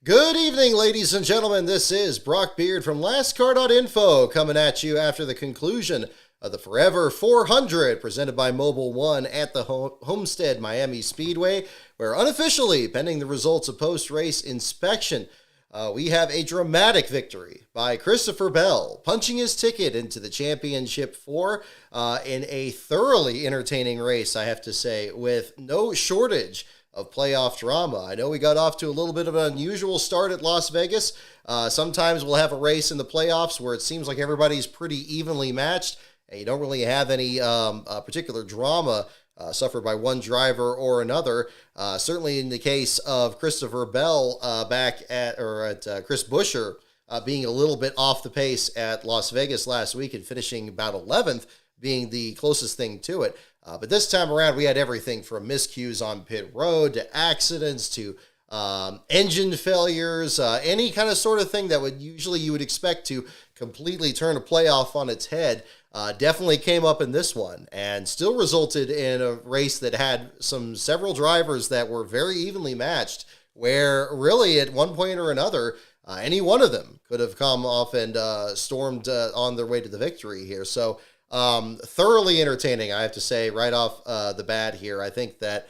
Good evening, ladies and gentlemen. This is Brock Beard from LastCar.info coming at you after the conclusion of the Forever 400 presented by Mobile One at the Homestead Miami Speedway, where unofficially, pending the results of post-race inspection, we have a dramatic victory by Christopher Bell, punching his ticket into the championship in a thoroughly entertaining race, I have to say, with no shortage of playoff drama. I know we got off to a little bit of an unusual start at Las Vegas. Sometimes we'll have a race in the playoffs where it seems like everybody's pretty evenly matched, and you don't really have any particular drama suffered by one driver or another. Certainly in the case of Christopher Bell back at Chris Buescher being a little bit off the pace at Las Vegas last week and finishing about 11th, being the closest thing to it. But this time around, we had everything from miscues on pit road to accidents to engine failures, any kind of sort of thing that you would expect to completely turn a playoff on its head. Definitely came up in this one and still resulted in a race that had several drivers that were very evenly matched, where really at one point or another, any one of them could have come off and stormed on their way to the victory here. So thoroughly entertaining, I have to say, right off the bat here. I think that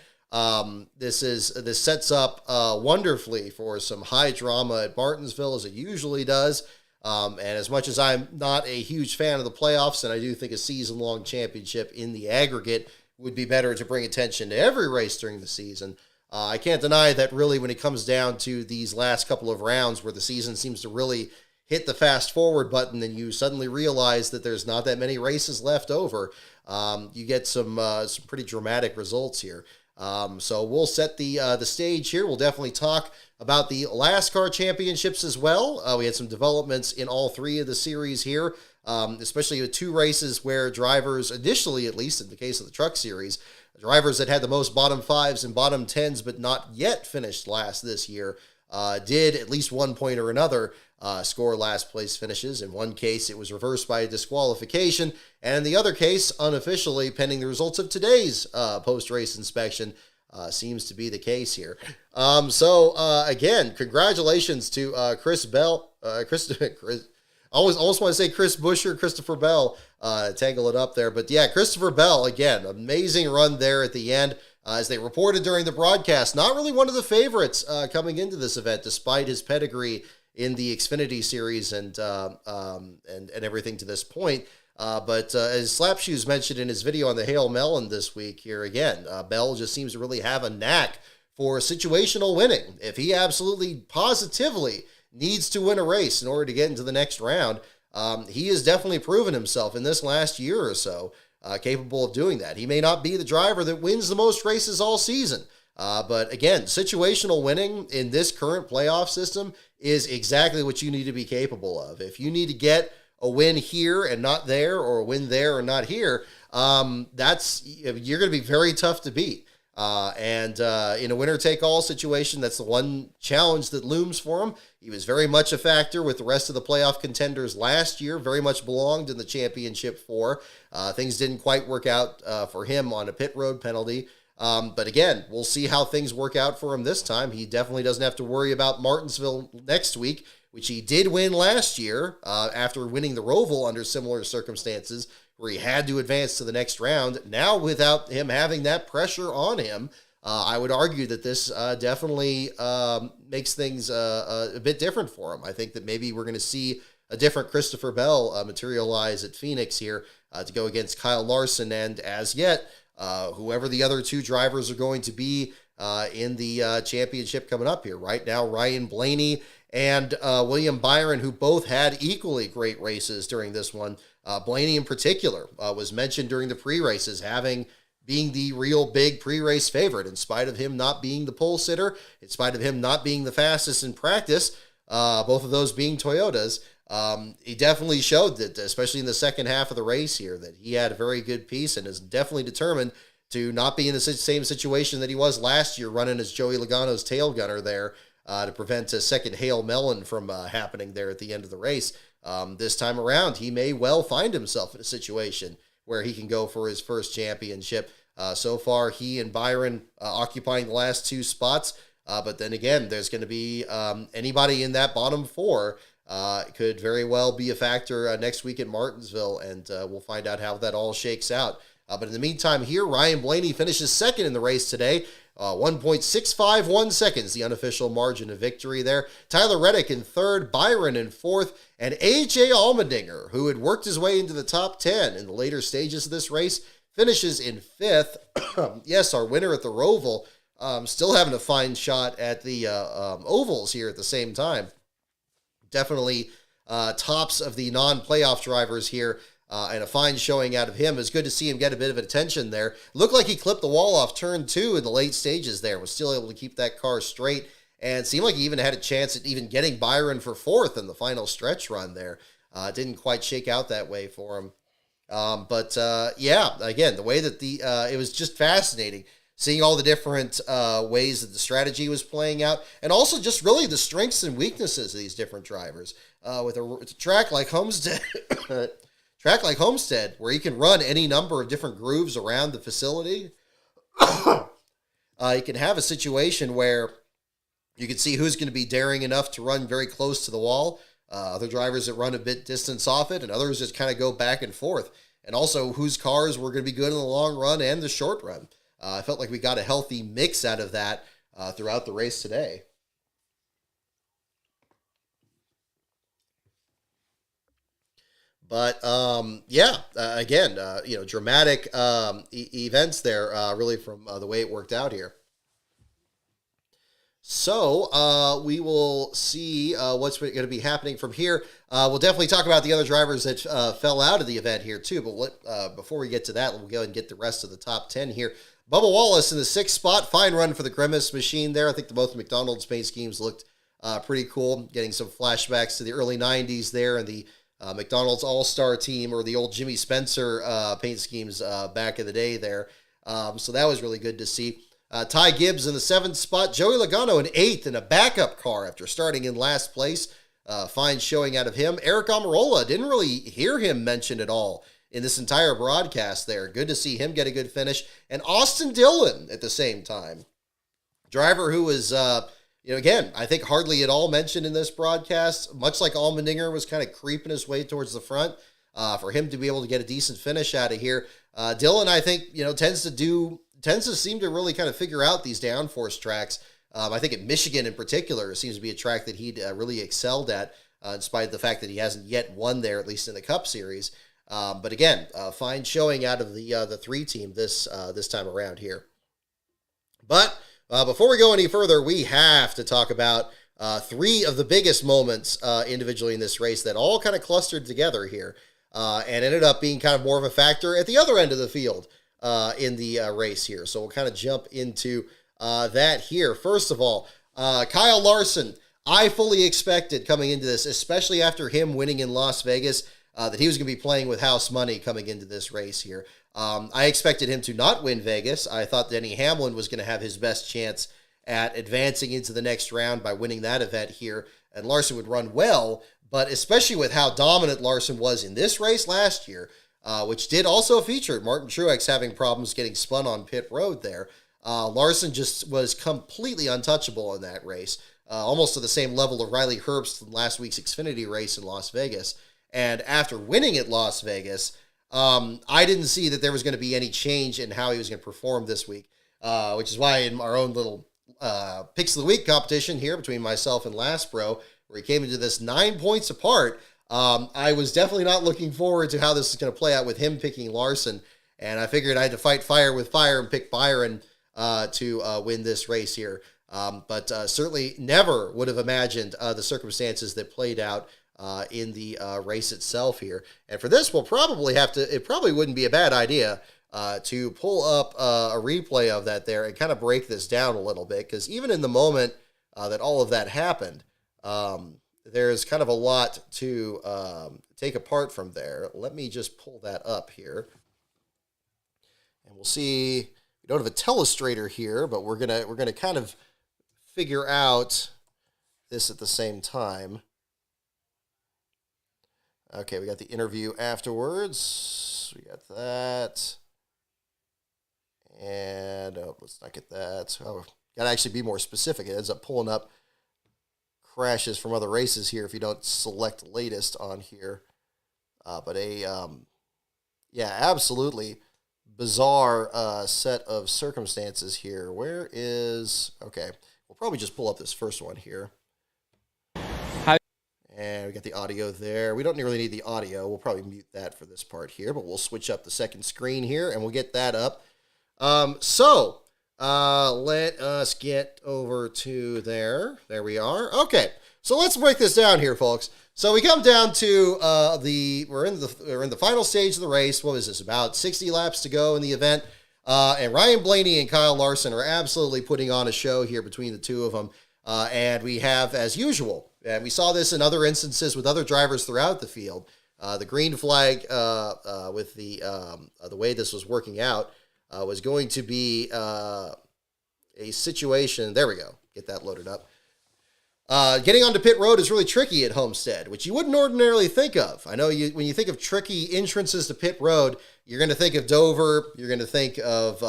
this sets up wonderfully for some high drama at Martinsville, as it usually does. And as much as I'm not a huge fan of the playoffs, and I do think a season-long championship in the aggregate would be better to bring attention to every race during the season, I can't deny that really when it comes down to these last couple of rounds where the season seems to really hit the fast forward button and you suddenly realize that there's not that many races left over, you get some pretty dramatic results here. So we'll set the stage here. We'll definitely talk about the LastCar championships as well. We had some developments in all three of the series here, especially with two races where drivers, initially at least in the case of the Truck Series, drivers that had the most bottom fives and bottom tens but not yet finished last this year, did at least one point or another score last place finishes. In one case, it was reversed by a disqualification, and in the other case, unofficially, pending the results of today's post-race inspection, seems to be the case here. Again, congratulations to Chris Bell. Chris, almost want to say Chris Buescher, Christopher Bell, tangle it up there. But yeah, Christopher Bell, again, amazing run there at the end. As they reported during the broadcast, not really one of the favorites coming into this event, despite his pedigree in the Xfinity series and everything to this point. But as Slapshoes mentioned in his video on the Hail Melon this week here again, Bell just seems to really have a knack for situational winning. If he absolutely positively needs to win a race in order to get into the next round, he has definitely proven himself in this last year or so capable of doing that. He may not be the driver that wins the most races all season, but again, situational winning in this current playoff system is exactly what you need to be capable of. If you need to get a win here and not there, or a win there and not here, you're going to be very tough to beat. In a winner-take-all situation, that's the one challenge that looms for him. He was very much a factor with the rest of the playoff contenders last year, very much belonged in the championship four. Things didn't quite work out for him on a pit road penalty. But again, we'll see how things work out for him this time. He definitely doesn't have to worry about Martinsville next week, which he did win last year after winning the Roval under similar circumstances, where he had to advance to the next round. Now, without him having that pressure on him, I would argue that this definitely makes things a bit different for him. I think that maybe we're going to see a different Christopher Bell materialize at Phoenix here to go against Kyle Larson, and as yet, whoever the other two drivers are going to be in the championship coming up here. Right now, Ryan Blaney and William Byron, who both had equally great races during this one. Blaney in particular was mentioned during the pre-races being the real big pre-race favorite, in spite of him not being the pole sitter, in spite of him not being the fastest in practice, both of those being Toyotas. He definitely showed that, especially in the second half of the race here, that he had a very good piece and is definitely determined to not be in the same situation that he was last year, running as Joey Logano's tail gunner there to prevent a second Hail Melon from happening there at the end of the race. This time around, he may well find himself in a situation where he can go for his first championship. So far, he and Byron occupying the last two spots. But then again, there's going to be anybody in that bottom four could very well be a factor next week at Martinsville, and we'll find out how that all shakes out. But in the meantime here, Ryan Blaney finishes second in the race today. 1.651 seconds, the unofficial margin of victory there. Tyler Reddick in third, Byron in fourth, and A.J. Allmendinger, who had worked his way into the top 10 in the later stages of this race, finishes in fifth. Yes, our winner at the Roval, still having a fine shot at the ovals here at the same time. Definitely tops of the non-playoff drivers here. And a fine showing out of him. It was good to see him get a bit of attention there. Looked like he clipped the wall off turn 2 in the late stages there. Was still able to keep that car straight. And seemed like he even had a chance at even getting Byron for fourth in the final stretch run there. Didn't quite shake out that way for him. Yeah, again, the way that it was just fascinating seeing all the different ways that the strategy was playing out. And also just really the strengths and weaknesses of these different drivers. With a track like Homestead... where you can run any number of different grooves around the facility, you can have a situation where you can see who's going to be daring enough to run very close to the wall, other drivers that run a bit distance off it, and others just kind of go back and forth, and also whose cars were going to be good in the long run and the short run. I felt like we got a healthy mix out of that throughout the race today. But, again, dramatic events there, really, from the way it worked out here. So we will see what's going to be happening from here. We'll definitely talk about the other drivers that fell out of the event here, too. But before we get to that, we'll go ahead and get the rest of the top 10 here. Bubba Wallace in the 6th spot. Fine run for the Grimace machine there. I think both McDonald's paint schemes looked pretty cool, getting some flashbacks to the early 90s there and the McDonald's All-Star team, or the old Jimmy Spencer paint schemes back in the day there. So that was really good to see. Ty Gibbs in the 7th spot. Joey Logano in 8th in a backup car after starting in last place. Fine showing out of him. Eric Almirola, didn't really hear him mentioned at all in this entire broadcast there. Good to see him get a good finish. And Austin Dillon at the same time. Driver who was... again, I think hardly at all mentioned in this broadcast, much like Allmendinger was kind of creeping his way towards the front, for him to be able to get a decent finish out of here. Dylan, I think, tends to seem to really kind of figure out these downforce tracks. I think at Michigan in particular, seems to be a track that he'd really excelled at, in spite of the fact that he hasn't yet won there, at least in the Cup Series. But again, fine showing out of the 3 team this time around here. But before we go any further, we have to talk about 3 of the biggest moments individually in this race that all kind of clustered together here and ended up being kind of more of a factor at the other end of the field in the race here. So we'll kind of jump into that here. First of all, Kyle Larson, I fully expected coming into this, especially after him winning in Las Vegas, that he was going to be playing with house money coming into this race here. I expected him to not win Vegas. I thought Denny Hamlin was going to have his best chance at advancing into the next round by winning that event here, and Larson would run well, but especially with how dominant Larson was in this race last year, which did also feature Martin Truex having problems getting spun on pit road there. Larson just was completely untouchable in that race, almost to the same level of Riley Herbst in last week's Xfinity race in Las Vegas. And after winning at Las Vegas, I didn't see that there was going to be any change in how he was going to perform this week, which is why in our own little Picks of the Week competition here between myself and Last Bro, where he came into this 9 points apart, I was definitely not looking forward to how this is going to play out with him picking Larson, and I figured I had to fight fire with fire and pick Byron to win this race here. But certainly never would have imagined the circumstances that played out in the race itself here. And for this, we'll probably have to, it probably wouldn't be a bad idea to pull up a replay of that there and kind of break this down a little bit, because even in the moment that all of that happened, there's kind of a lot to take apart from there. Let me just pull that up here. And we'll see, we don't have a telestrator here, but we're gonna kind of figure out this at the same time. Okay, we got the interview afterwards. We got that. And let's not get that. Oh, got to actually be more specific. It ends up pulling up crashes from other races here if you don't select latest on here. Yeah, absolutely bizarre set of circumstances here. Okay, we'll probably just pull up this first one here. And we got the audio there. We don't really need the audio. We'll probably mute that for this part here, but we'll switch up the second screen here and we'll get that up. Let us get over to there. There we are. Okay, so let's break this down here, folks. So we come down to we're in the final stage of the race. What is this? About 60 laps to go in the event. And Ryan Blaney and Kyle Larson are absolutely putting on a show here between the two of them. And we have, as usual, and we saw this in other instances with other drivers throughout the field, the green flag with the way this was working out was going to be a situation. There we go. Get that loaded up. Getting onto pit road is really tricky at Homestead, which you wouldn't ordinarily think of. I know when you think of tricky entrances to pit road, you're going to think of Dover, you're going to think of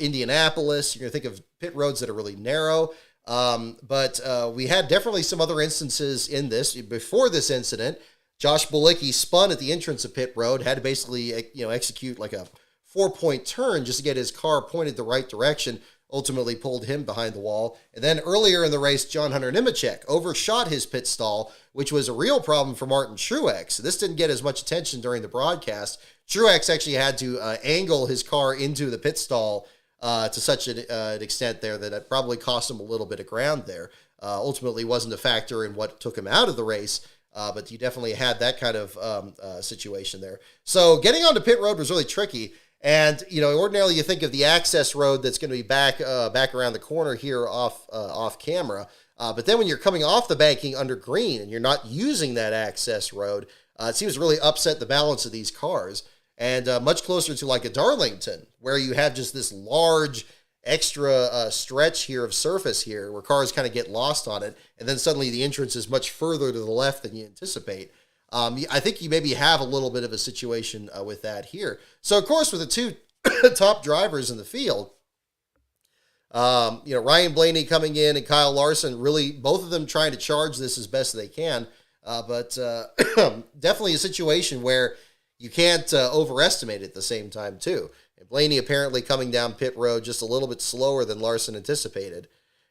Indianapolis, you're going to think of pit roads that are really narrow. But we had definitely some other instances in this. Before this incident, Josh Bilicki spun at the entrance of pit road, had to basically execute like a 4-point turn just to get his car pointed the right direction, ultimately pulled him behind the wall. And then earlier in the race, John Hunter Nemechek overshot his pit stall, which was a real problem for Martin Truex. This didn't get as much attention during the broadcast. Truex actually had to angle his car into the pit stall to such an extent there that it probably cost him a little bit of ground there. Ultimately wasn't a factor in what took him out of the race, but you definitely had that kind of situation there. So getting onto pit road was really tricky. And, ordinarily you think of the access road that's going to be back around the corner here off camera. But then when you're coming off the banking under green and you're not using that access road, it seems to really upset the balance of these cars. And much closer to like a Darlington, where you have just this large extra stretch here of surface here where cars kind of get lost on it. And then suddenly the entrance is much further to the left than you anticipate. I think you maybe have a little bit of a situation with that here. So, of course, with the two top drivers in the field, Ryan Blaney coming in and Kyle Larson, really both of them trying to charge this as best they can. But definitely a situation where you can't overestimate it at the same time, too. And Blaney apparently coming down pit road just a little bit slower than Larson anticipated.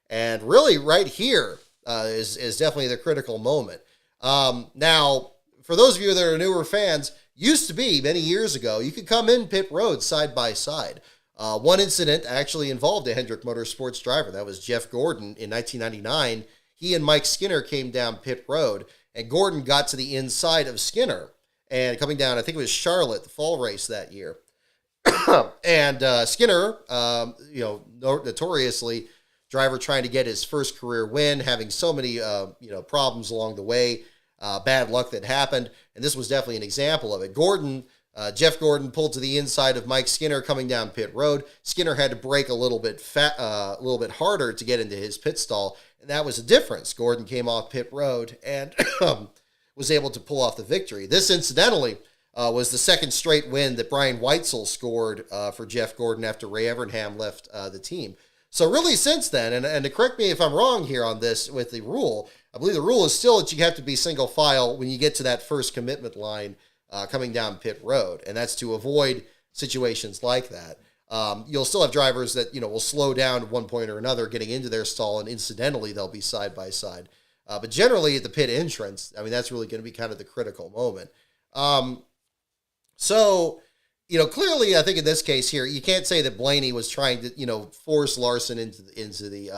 And really right here is definitely the critical moment. Now, for those of you that are newer fans, used to be many years ago, you could come in pit road side by side. One incident actually involved a Hendrick Motorsports driver. That was Jeff Gordon in 1999. He and Mike Skinner came down pit road, and Gordon got to the inside of Skinner. And coming down, I think it was Charlotte, the fall race that year. And Skinner, notoriously, driver trying to get his first career win, having so many, problems along the way. Bad luck that happened, and this was definitely an example of it. Jeff Gordon pulled to the inside of Mike Skinner coming down pit road. Skinner had to brake a little bit harder to get into his pit stall, and that was the difference. Gordon came off pit road and was able to pull off the victory. This, incidentally, was the second straight win that Brian Weitzel scored for Jeff Gordon after Ray Evernham left the team. So really since then, and to correct me if I'm wrong here on this with the rule, I believe the rule is still that you have to be single file when you get to that first commitment line coming down pit road, and that's to avoid situations like that. You'll still have drivers that will slow down at one point or another getting into their stall, and incidentally they'll be side by side. But generally at the pit entrance, that's really going to be kind of the critical moment. Clearly, I think in this case here, you can't say that Blaney was trying to, force Larson into the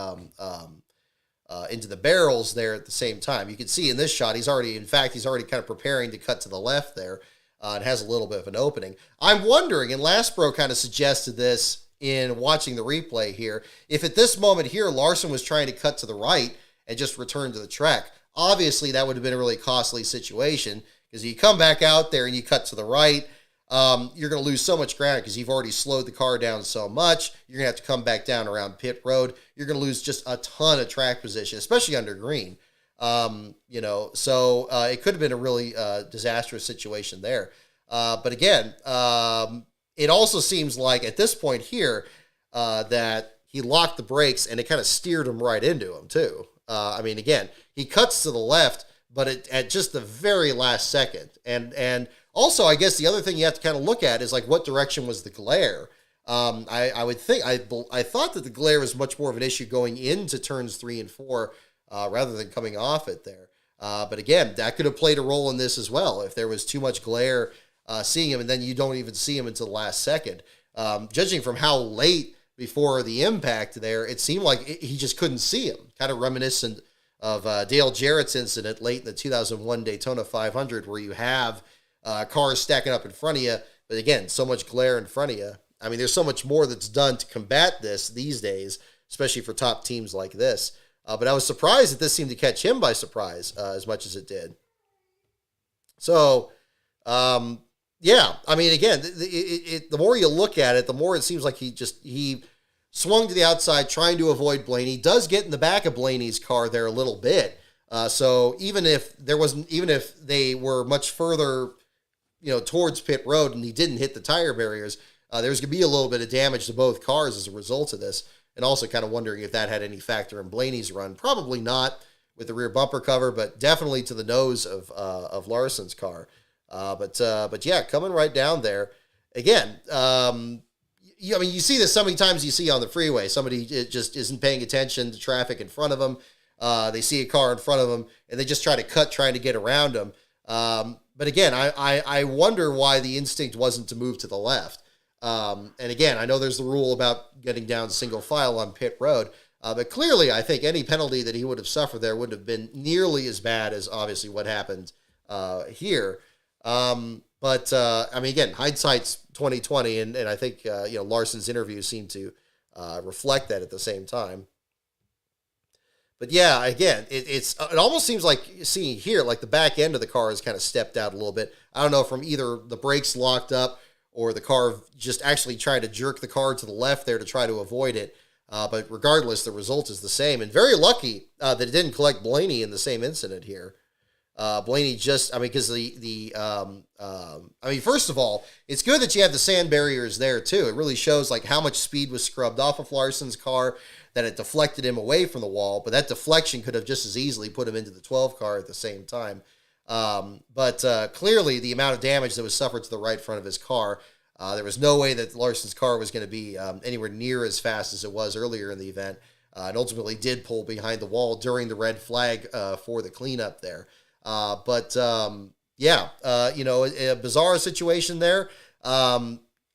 barrels there at the same time. You can see in this shot, he's already kind of preparing to cut to the left there. It has a little bit of an opening. I'm wondering, and Lastbro kind of suggested this in watching the replay here, if at this moment here, Larson was trying to cut to the right and just return to the track. Obviously, that would have been a really costly situation because you come back out there and you cut to the right, you're going to lose so much ground because you've already slowed the car down so much. You're going to have to come back down around pit road. You're going to lose just a ton of track position, especially under green. So it could have been a really disastrous situation there. But again, it also seems like at this point here that he locked the brakes and it kind of steered him right into him too. I mean, again, he cuts to the left, but at just the very last second. And also, I guess the other thing you have to kind of look at is like what direction was the glare. I would think I thought that the glare was much more of an issue going into turns 3 and 4 rather than coming off it there. But again, that could have played a role in this as well. If there was too much glare seeing him, and then you don't even see him until the last second. Judging from how late before the impact there, it seemed like he just couldn't see him. Kind of reminiscent of Dale Jarrett's incident late in the 2001 Daytona 500, where you have cars stacking up in front of you, but again, so much glare in front of you. I mean, there's so much more that's done to combat this these days, especially for top teams like this. But I was surprised that this seemed to catch him by surprise as much as it did. So, yeah, I mean, again, the more you look at it, the more it seems like he swung to the outside trying to avoid Blaney. Does get in the back of Blaney's car there a little bit. So even if they were much further, towards pit road and he didn't hit the tire barriers, there's going to be a little bit of damage to both cars as a result of this. And also kind of wondering if that had any factor in Blaney's run. Probably not with the rear bumper cover, but definitely to the nose of Larson's car. But yeah, coming right down there again. You see this so many times. You see on the freeway, somebody just isn't paying attention to traffic in front of them. They see a car in front of them, and they just try to cut, trying to get around them. But again, I wonder why the instinct wasn't to move to the left. And again, I know there's the rule about getting down single file on pit road, but clearly I think any penalty that he would have suffered there wouldn't have been nearly as bad as obviously what happened here. I mean, again, hindsight's 2020, and I think Larson's interview seemed to reflect that at the same time. But yeah, again, it almost seems like seeing here, like the back end of the car has kind of stepped out a little bit. I don't know, from either the brakes locked up or the car just actually trying to jerk the car to the left there to try to avoid it. But regardless, the result is the same. And very lucky that it didn't collect Blaney in the same incident here. Blaney just, because first of all, it's good that you have the sand barriers there too. It really shows like how much speed was scrubbed off of Larson's car, that it deflected him away from the wall, but that deflection could have just as easily put him into the 12 car at the same time. But clearly the amount of damage that was suffered to the right front of his car, there was no way that Larson's car was going to be anywhere near as fast as it was earlier in the event, and ultimately did pull behind the wall during the red flag for the cleanup there. A bizarre situation there.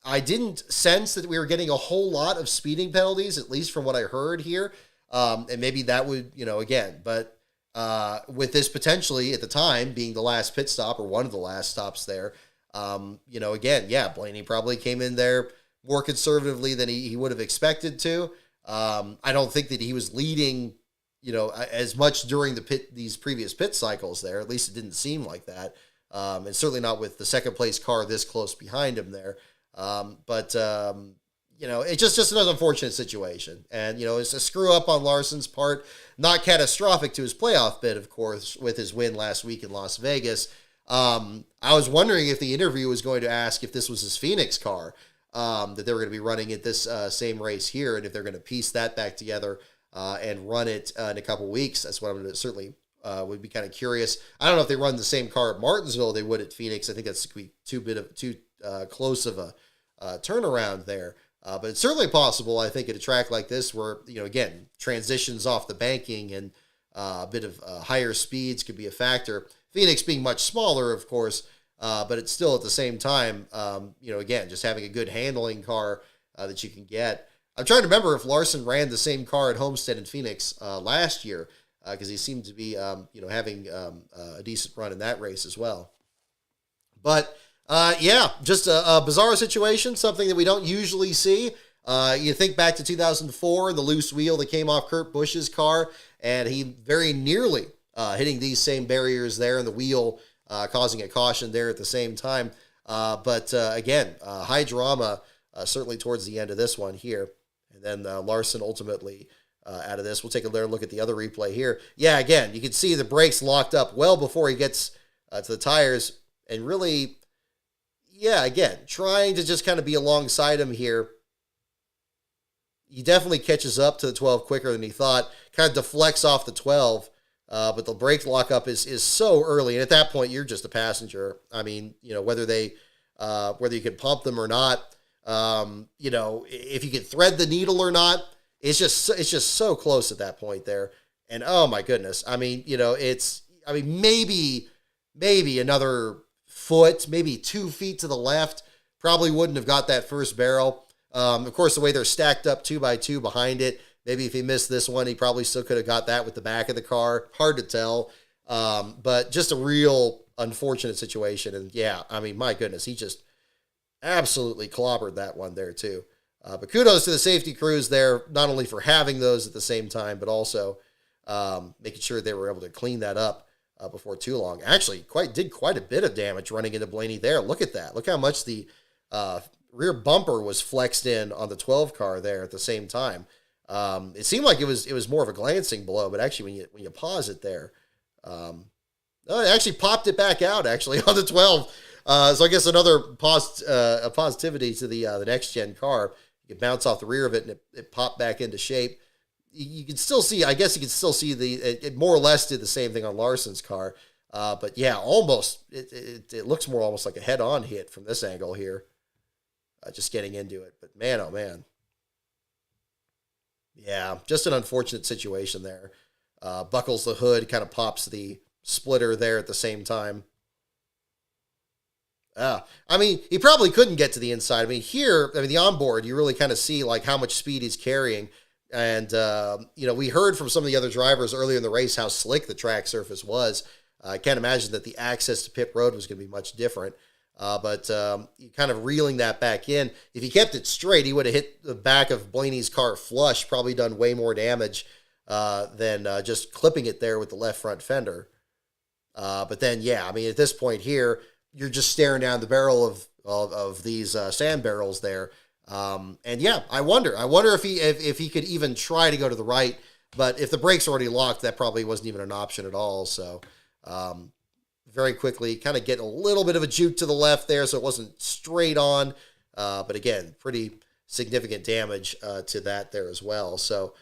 I didn't sense that we were getting a whole lot of speeding penalties, at least from what I heard here. And maybe that would, but with this potentially at the time being the last pit stop or one of the last stops there, Blaney probably came in there more conservatively than he would have expected to. I don't think that he was leading, as much during these previous pit cycles there. At least it didn't seem like that. And certainly not with the second place car this close behind him there. It's just another unfortunate situation. And, it's a screw up on Larson's part, not catastrophic to his playoff bid, of course, with his win last week in Las Vegas. I was wondering if the interview was going to ask if this was his Phoenix car, that they were going to be running at this same race here, and if they're going to piece that back together and run it in a couple weeks. That's what I'm going to certainly would be kind of curious. I don't know if they run the same car at Martinsville they would at Phoenix. I think that's going to be too close of a turnaround there. But it's certainly possible, I think, at a track like this where, again, transitions off the banking and a bit of higher speeds could be a factor. Phoenix being much smaller, of course, but it's still at the same time, again, just having a good handling car that you can get. I'm trying to remember if Larson ran the same car at Homestead and Phoenix last year, because he seemed to be, having a decent run in that race as well. But just a bizarre situation, something that we don't usually see. You think back to 2004, the loose wheel that came off Kurt Busch's car, and he very nearly hitting these same barriers there, and the wheel causing a caution there at the same time. Again, high drama, certainly towards the end of this one here. And then Larson ultimately out of this. We'll take a look at the other replay here. Yeah, again, you can see the brakes locked up well before he gets to the tires, and really, again, trying to just kind of be alongside him here. he definitely catches up to the 12 quicker than he thought, kind of deflects off the 12, but the brake lockup is so early. And at that point, you're just a passenger. I mean, whether you can pump them or not, if you can thread the needle or not, it's just so close at that point there. And oh my goodness, I mean, maybe another foot, maybe 2 feet to the left, probably wouldn't have got that first barrel. Of course, the way they're stacked up 2 by 2 behind it, maybe if he missed this one, he probably still could have got that with the back of the car. Hard to tell. But just a real unfortunate situation. And yeah, I mean, my goodness, he just absolutely clobbered that one there too. But kudos to the safety crews there, not only for having those at the same time, but also making sure they were able to clean that up before too long. Actually, did quite a bit of damage running into Blaney there. Look at that. Look how much the rear bumper was flexed in on the 12 car there at the same time. It seemed like it was more of a glancing blow, but actually when you pause it there, it actually popped it back out actually on the 12. So I guess another positivity to the next gen car. You can bounce off the rear of it and it popped back into shape. You can still see, I guess you can still see it more or less did the same thing on Larson's car. But yeah, almost, it looks more almost like a head-on hit from this angle here. Just getting into it. But man, oh man. Yeah, just an unfortunate situation there. Buckles the hood, kind of pops the splitter there at the same time. I mean, he probably couldn't get to the inside. I mean, the onboard, you really kind of see like how much speed he's carrying. And, we heard from some of the other drivers earlier in the race how slick the track surface was. I can't imagine that the access to pit road was going to be much different. But you kind of reeling that back in. If he kept it straight, he would have hit the back of Blaney's car flush, probably done way more damage than just clipping it there with the left front fender. But then, yeah, I mean, at this point here, you're just staring down the barrel of these sand barrels there. And yeah, I wonder if he could even try to go to the right, but if the brakes are already locked, that probably wasn't even an option at all. So, very quickly, kind of get a little bit of a juke to the left there, so it wasn't straight on. But again, pretty significant damage to that there as well. So,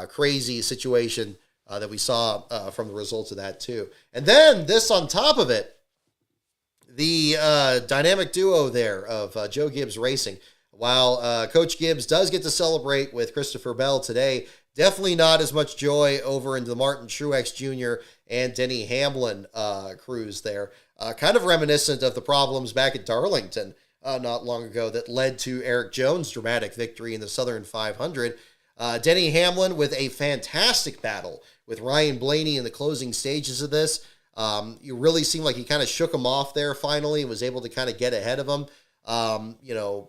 crazy situation that we saw from the results of that too. And then this on top of it, the dynamic duo there of Joe Gibbs Racing. While Coach Gibbs does get to celebrate with Christopher Bell today, definitely not as much joy over into the Martin Truex Jr. and Denny Hamlin crews there. Kind of reminiscent of the problems back at Darlington not long ago that led to Eric Jones' dramatic victory in the Southern 500. Denny Hamlin with a fantastic battle with Ryan Blaney in the closing stages of this. You really seemed like he kind of shook him off there finally and was able to kind of get ahead of him.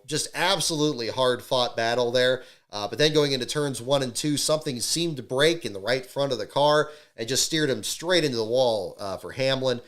Just absolutely hard-fought battle there. But then going into turns 1 and 2, something seemed to break in the right front of the car and just steered him straight into the wall for Hamlin.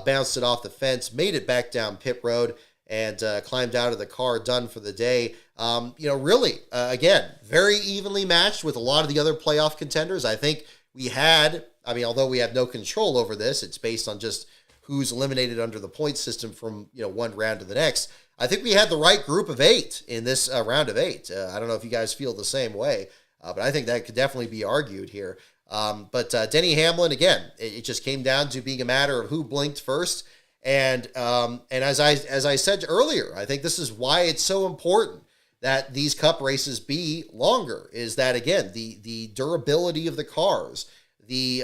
Bounced it off the fence, made it back down pit road, and climbed out of the car, done for the day. Really, again, very evenly matched with a lot of the other playoff contenders. I think we had, although we have no control over this, it's based on just who's eliminated under the point system from, one round to the next. I think we had the right group of 8 in this round of 8. I don't know if you guys feel the same way, but I think that could definitely be argued here. But Denny Hamlin, again, it just came down to being a matter of who blinked first. And as I said earlier, I think this is why it's so important that these cup races be longer, is that, again, the durability of the cars, the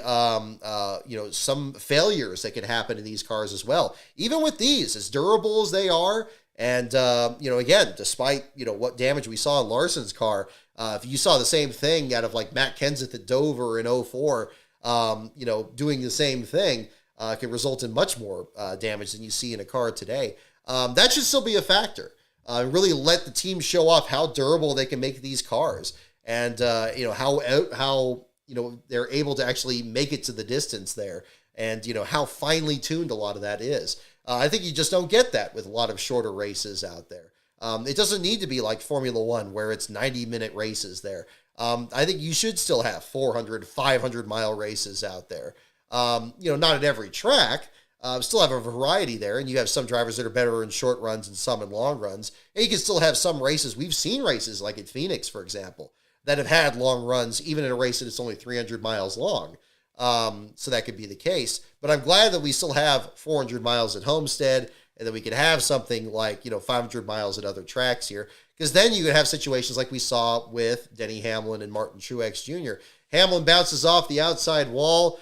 some failures that could happen in these cars as well. Even with these, as durable as they are, and again, despite what damage we saw in Larson's car, if you saw the same thing out of like Matt Kenseth at Dover in 04, doing the same thing, can result in much more damage than you see in a car today. That should still be a factor. Really let the team show off how durable they can make these cars, and how they're able to actually make it to the distance there, and how finely tuned a lot of that is. I think you just don't get that with a lot of shorter races out there. It doesn't need to be like Formula One where it's 90-minute races there. I think you should still have 400, 500-mile races out there. Not at every track. Still have a variety there, and you have some drivers that are better in short runs and some in long runs. And you can still have some races. We've seen races like at Phoenix, for example, that have had long runs, even in a race that is only 300 miles long. So that could be the case. But I'm glad that we still have 400 miles at Homestead, and that we could have something like, 500 miles at other tracks here. Because then you could have situations like we saw with Denny Hamlin and Martin Truex Jr. Hamlin bounces off the outside wall.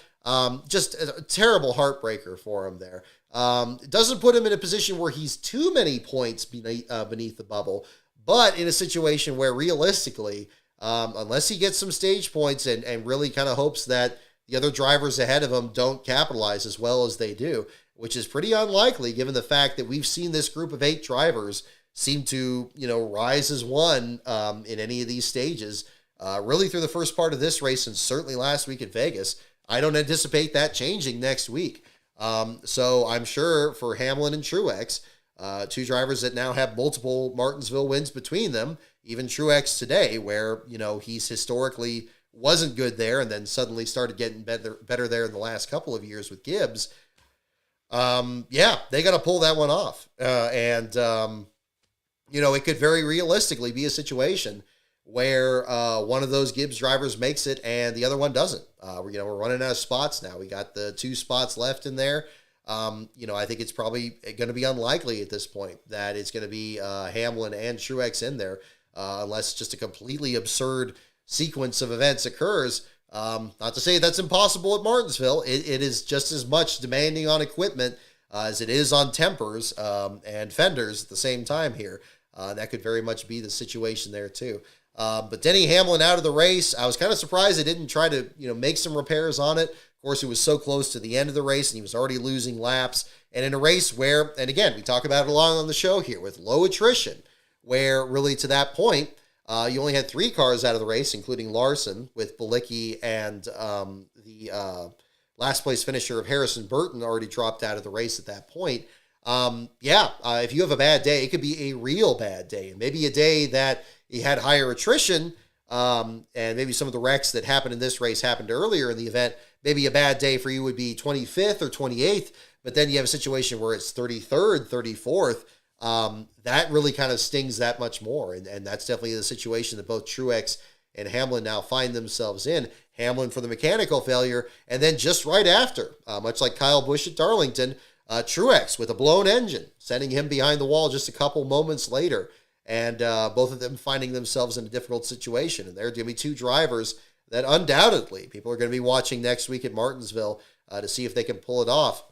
Just a terrible heartbreaker for him there. It doesn't put him in a position where he's too many points beneath the bubble, but in a situation where realistically, unless he gets some stage points and really kind of hopes that the other drivers ahead of him don't capitalize as well as they do, which is pretty unlikely given the fact that we've seen this group of 8 drivers seem to, rise as one in any of these stages, really through the first part of this race and certainly last week at Vegas. I don't anticipate that changing next week. So I'm sure for Hamlin and Truex, 2 drivers that now have multiple Martinsville wins between them, even Truex today, where, he's historically wasn't good there and then suddenly started getting better there in the last couple of years with Gibbs. They got to pull that one off. It could very realistically be a situation where one of those Gibbs drivers makes it and the other one doesn't. We're running out of spots now. We got the 2 spots left in there. I think it's probably going to be unlikely at this point that it's going to be Hamlin and Truex in there, unless just a completely absurd sequence of events occurs. Not to say that's impossible at Martinsville. It is just as much demanding on equipment as it is on tempers and fenders at the same time here. That could very much be the situation there too. But Denny Hamlin out of the race. I was kind of surprised they didn't try to, make some repairs on it. Of course, it was so close to the end of the race and he was already losing laps. And in a race where, and again, we talk about it a lot on the show here with low attrition, where really to that point, you only had 3 cars out of the race, including Larson, with Bilicki and the last place finisher of Harrison Burton already dropped out of the race at that point. If you have a bad day, it could be a real bad day. And maybe a day that you had higher attrition, and maybe some of the wrecks that happened in this race happened earlier in the event. Maybe a bad day for you would be 25th or 28th, but then you have a situation where it's 33rd, 34th. That really kind of stings that much more. And that's definitely the situation that both Truex and Hamlin now find themselves in. Hamlin for the mechanical failure, and then just right after, much like Kyle Busch at Darlington, Truex with a blown engine, sending him behind the wall just a couple moments later. And both of them finding themselves in a difficult situation. And there are going to be 2 drivers that undoubtedly people are going to be watching next week at Martinsville to see if they can pull it off.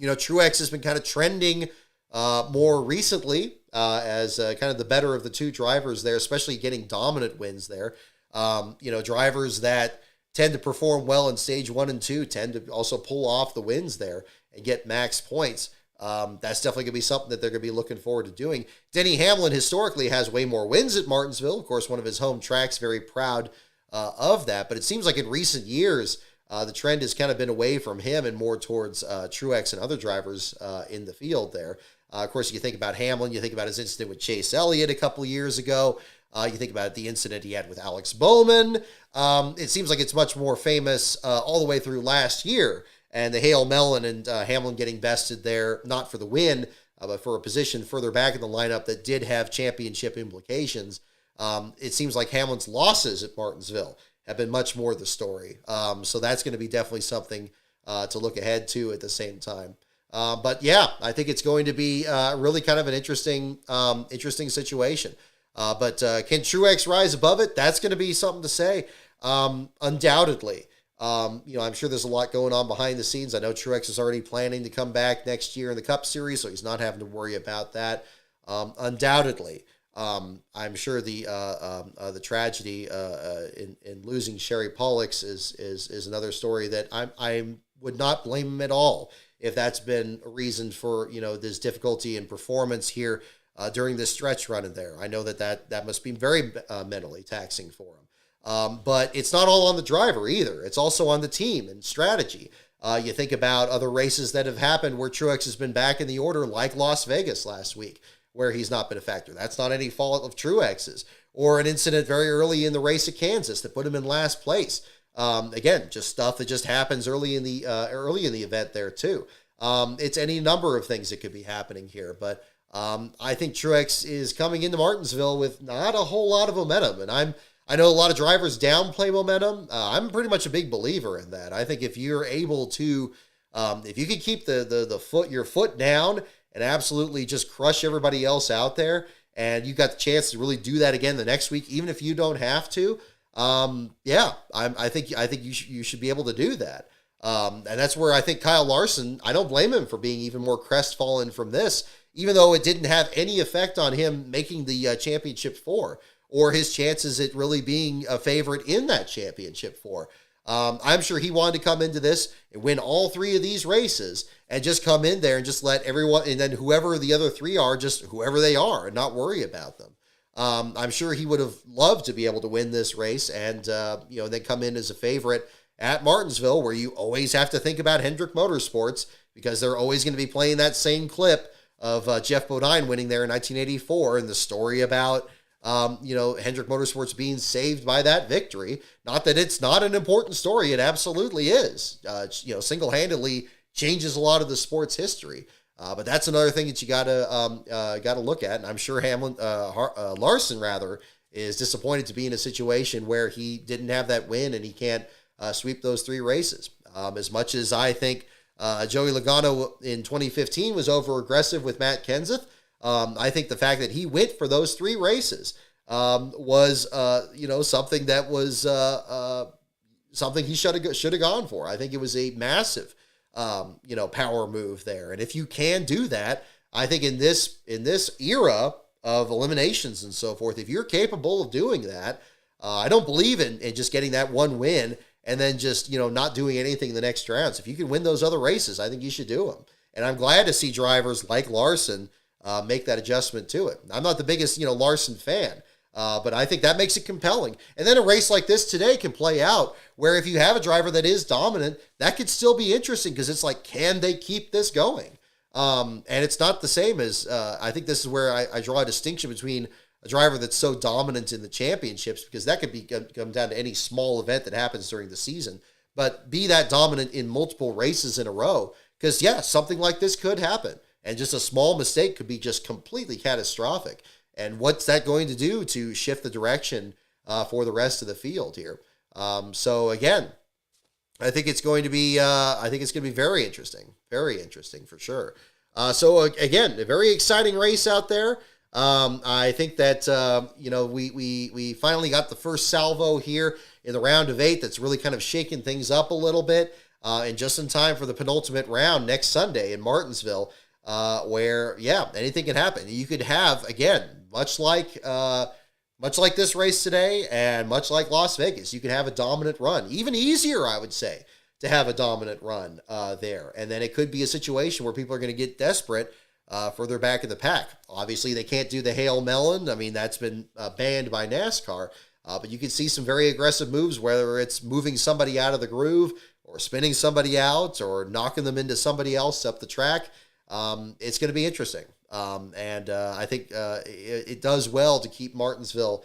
Truex has been kind of trending more recently as kind of the better of the 2 drivers there, especially getting dominant wins there. Drivers that tend to perform well in stage 1 and 2 tend to also pull off the wins there and get max points. That's definitely going to be something that they're going to be looking forward to doing. Denny Hamlin historically has way more wins at Martinsville. Of course, one of his home tracks, very proud of that. But it seems like in recent years, the trend has kind of been away from him and more towards Truex and other drivers in the field there. Of course, you think about Hamlin, you think about his incident with Chase Elliott a couple of years ago. You think about the incident he had with Alex Bowman. It seems like it's much more famous all the way through last year. And the Hail Melon and Hamlin getting bested there, not for the win, but for a position further back in the lineup that did have championship implications. It seems like Hamlin's losses at Martinsville have been much more the story. So that's going to be definitely something to look ahead to at the same time. I think it's going to be really kind of an interesting situation. But can Truex rise above it? That's going to be something to say. Undoubtedly. I'm sure there's a lot going on behind the scenes. I know Truex is already planning to come back next year in the Cup Series, so he's not having to worry about that. Undoubtedly, I'm sure the tragedy in losing Sherry Pollux is another story that I would not blame him at all if that's been a reason for this difficulty in performance here during this stretch run in there. I know that must be very mentally taxing for him. But it's not all on the driver either. It's also on the team and strategy. You think about other races that have happened where Truex has been back in the order, like Las Vegas last week, where he's not been a factor. That's not any fault of Truex's. Or an incident very early in the race at Kansas that put him in last place. Again, just stuff that just happens early in the event there too. It's any number of things that could be happening here, but I think Truex is coming into Martinsville with not a whole lot of momentum, and I know a lot of drivers downplay momentum. I'm pretty much a big believer in that. I think if you're able to, if you can keep your foot down and absolutely just crush everybody else out there, and you got the chance to really do that again the next week, even if you don't have to, I think you should be able to do that. And that's where I think Kyle Larson, I don't blame him for being even more crestfallen from this, even though it didn't have any effect on him making the championship four or his chances at really being a favorite in that championship four. I'm sure he wanted to come into this and win all three of these races and just come in there and just let everyone, and then whoever the other three are, just whoever they are, and not worry about them. I'm sure he would have loved to be able to win this race and, then come in as a favorite at Martinsville, where you always have to think about Hendrick Motorsports because they're always going to be playing that same clip of Jeff Bodine winning there in 1984 and the story about, Hendrick Motorsports being saved by that victory. Not that it's not an important story. It absolutely is. Single-handedly changes a lot of the sport's history. But that's another thing that you gotta look at. And I'm sure Larson is disappointed to be in a situation where he didn't have that win and he can't sweep those three races. As much as I think Joey Logano in 2015 was over-aggressive with Matt Kenseth, I think the fact that he went for those three races was something that was something he should have gone for. I think it was a massive power move there. And if you can do that, I think in this era of eliminations and so forth, if you're capable of doing that, I don't believe in just getting that one win and then just, not doing anything in the next rounds. If you can win those other races, I think you should do them. And I'm glad to see drivers like Larson make that adjustment to it. I'm not the biggest, Larson fan, but I think that makes it compelling. And then a race like this today can play out where if you have a driver that is dominant, that could still be interesting because it's like, can they keep this going? And it's not the same as, I think this is where I draw a distinction between a driver that's so dominant in the championships, because that could come down to any small event that happens during the season, but be that dominant in multiple races in a row. Because, something like this could happen. And just a small mistake could be just completely catastrophic. And what's that going to do to shift the direction for the rest of the field here? So again, I think it's going to be very interesting for sure. So again, a very exciting race out there. I think that we finally got the first salvo here in the round of 8 that's really kind of shaking things up a little bit, and just in time for the penultimate round next Sunday in Martinsville. Where anything can happen. You could have, again, much like this race today and much like Las Vegas, you could have a dominant run. Even easier, I would say, to have a dominant run there. And then it could be a situation where people are going to get desperate further back in the pack. Obviously, they can't do the Hail Melon. I mean, that's been banned by NASCAR. But you can see some very aggressive moves, whether it's moving somebody out of the groove or spinning somebody out or knocking them into somebody else up the track. It's going to be interesting. I think it does well to keep Martinsville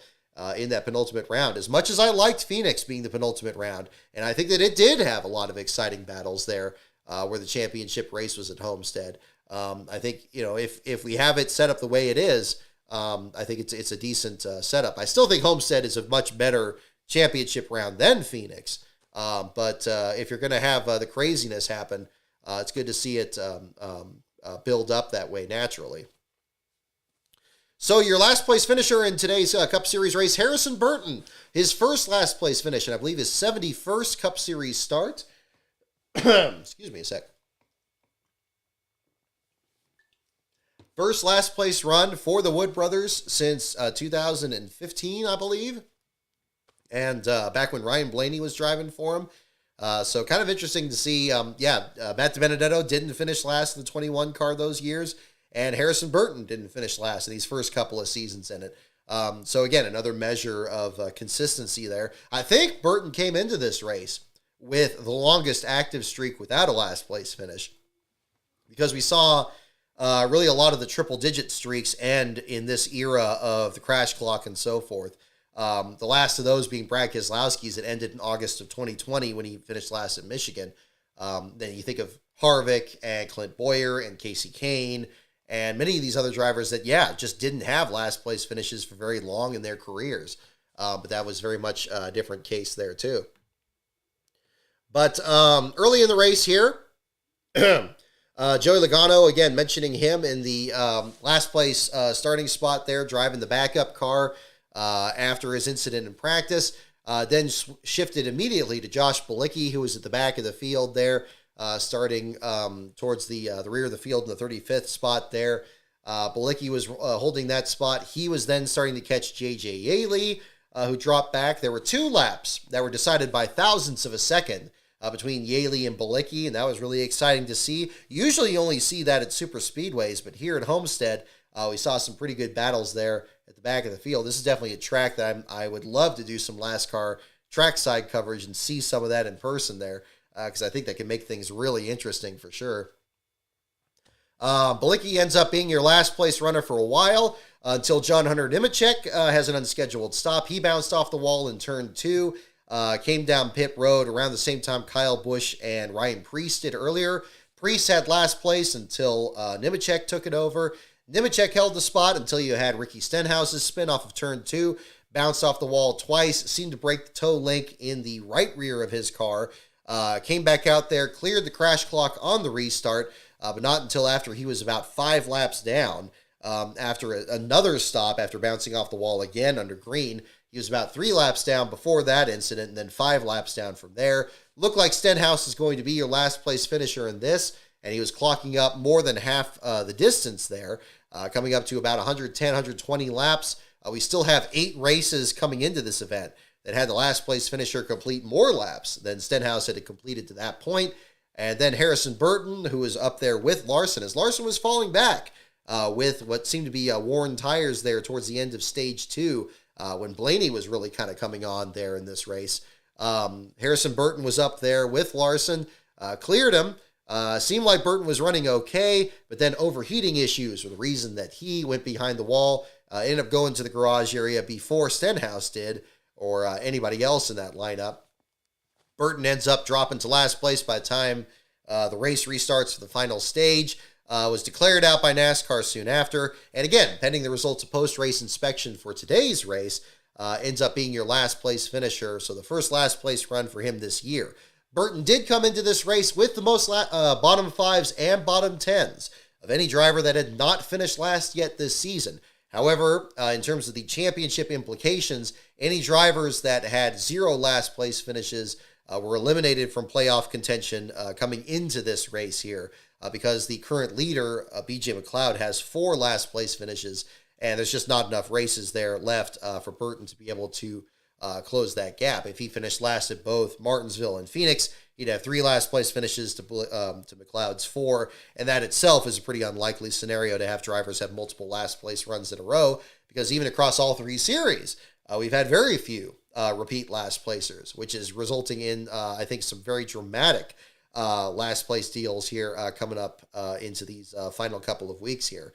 in that penultimate round. As much as I liked Phoenix being the penultimate round, and I think that it did have a lot of exciting battles there where the championship race was at Homestead. I think, if we have it set up the way it is, I think it's a decent setup. I still think Homestead is a much better championship round than Phoenix. But if you're going to have the craziness happen, it's good to see it build up that way naturally. So your last place finisher in today's Cup Series race, Harrison Burton, his first last place finish, and I believe his 71st Cup Series start. Excuse me a sec. First last place run for the Wood Brothers since 2015, I believe. And back when Ryan Blaney was driving for him. So kind of interesting to see, Matt DiBenedetto didn't finish last in the 21 car those years, and Harrison Burton didn't finish last in these first couple of seasons in it. So again, another measure of consistency there. I think Burton came into this race with the longest active streak without a last place finish, because we saw really a lot of the triple-digit streaks end in this era of the crash clock and so forth. The last of those being Brad Keselowski's that ended in August of 2020 when he finished last at Michigan. Then you think of Harvick and Clint Boyer and Casey Kane and many of these other drivers that, just didn't have last place finishes for very long in their careers. but that was very much a different case there too. But early in the race here, Joey Logano, again, mentioning him in the last place starting spot there, driving the backup car after his incident in practice. Then shifted immediately to Josh Bilicki, who was at the back of the field there, starting towards the rear of the field in the 35th spot there. Bilicki was holding that spot. He was then starting to catch J.J. Yaley, who dropped back. There were 2 laps that were decided by thousandths of a second between Yaley and Bilicki, and that was really exciting to see. Usually you only see that at super speedways, but here at Homestead, we saw some pretty good battles there at the back of the field. This is definitely a track that I would love to do some NASCAR trackside coverage and see some of that in person there, because I think that can make things really interesting for sure. Bilicki ends up being your last place runner for a while until John Hunter Nemechek has an unscheduled stop. He bounced off the wall in turn 2, came down pit road around the same time Kyle Busch and Ryan Preece did earlier. Preece had last place until Nemechek took it over. Nemechek held the spot until you had Ricky Stenhouse's spin off of turn 2, bounced off the wall twice, seemed to break the toe link in the right rear of his car, came back out there, cleared the crash clock on the restart, but not until after he was about 5 laps down. After another stop, after bouncing off the wall again under green, he was about 3 laps down before that incident, and then 5 laps down from there. Looked like Stenhouse is going to be your last place finisher in this, and he was clocking up more than half the distance there, coming up to about 110, 120 laps. We still have 8 races coming into this event that had the last place finisher complete more laps than Stenhouse had completed to that point. And then Harrison Burton, who was up there with Larson, as Larson was falling back with what seemed to be worn tires there towards the end of stage 2, when Blaney was really kind of coming on there in this race. Harrison Burton was up there with Larson, cleared him. Seemed like Burton was running okay, but then overheating issues were the reason that he went behind the wall, ended up going to the garage area before Stenhouse did, or anybody else in that lineup. Burton ends up dropping to last place by the time the race restarts for the final stage. Was declared out by NASCAR soon after. And again, pending the results of post-race inspection for today's race, ends up being your last place finisher. So the first last place run for him this year. Burton did come into this race with the most bottom 5s and bottom 10s of any driver that had not finished last yet this season. However, in terms of the championship implications, any drivers that had 0 last place finishes were eliminated from playoff contention coming into this race here because the current leader, BJ McLeod, has 4 last place finishes, and there's just not enough races there left for Burton to be able to close that gap. If he finished last at both Martinsville and Phoenix, he'd have 3 last place finishes to McLeod's 4, and that itself is a pretty unlikely scenario to have drivers have multiple last place runs in a row, because even across all 3 series, we've had very few repeat last placers, which is resulting in, I think, some very dramatic last place deals here coming up into these final couple of weeks here.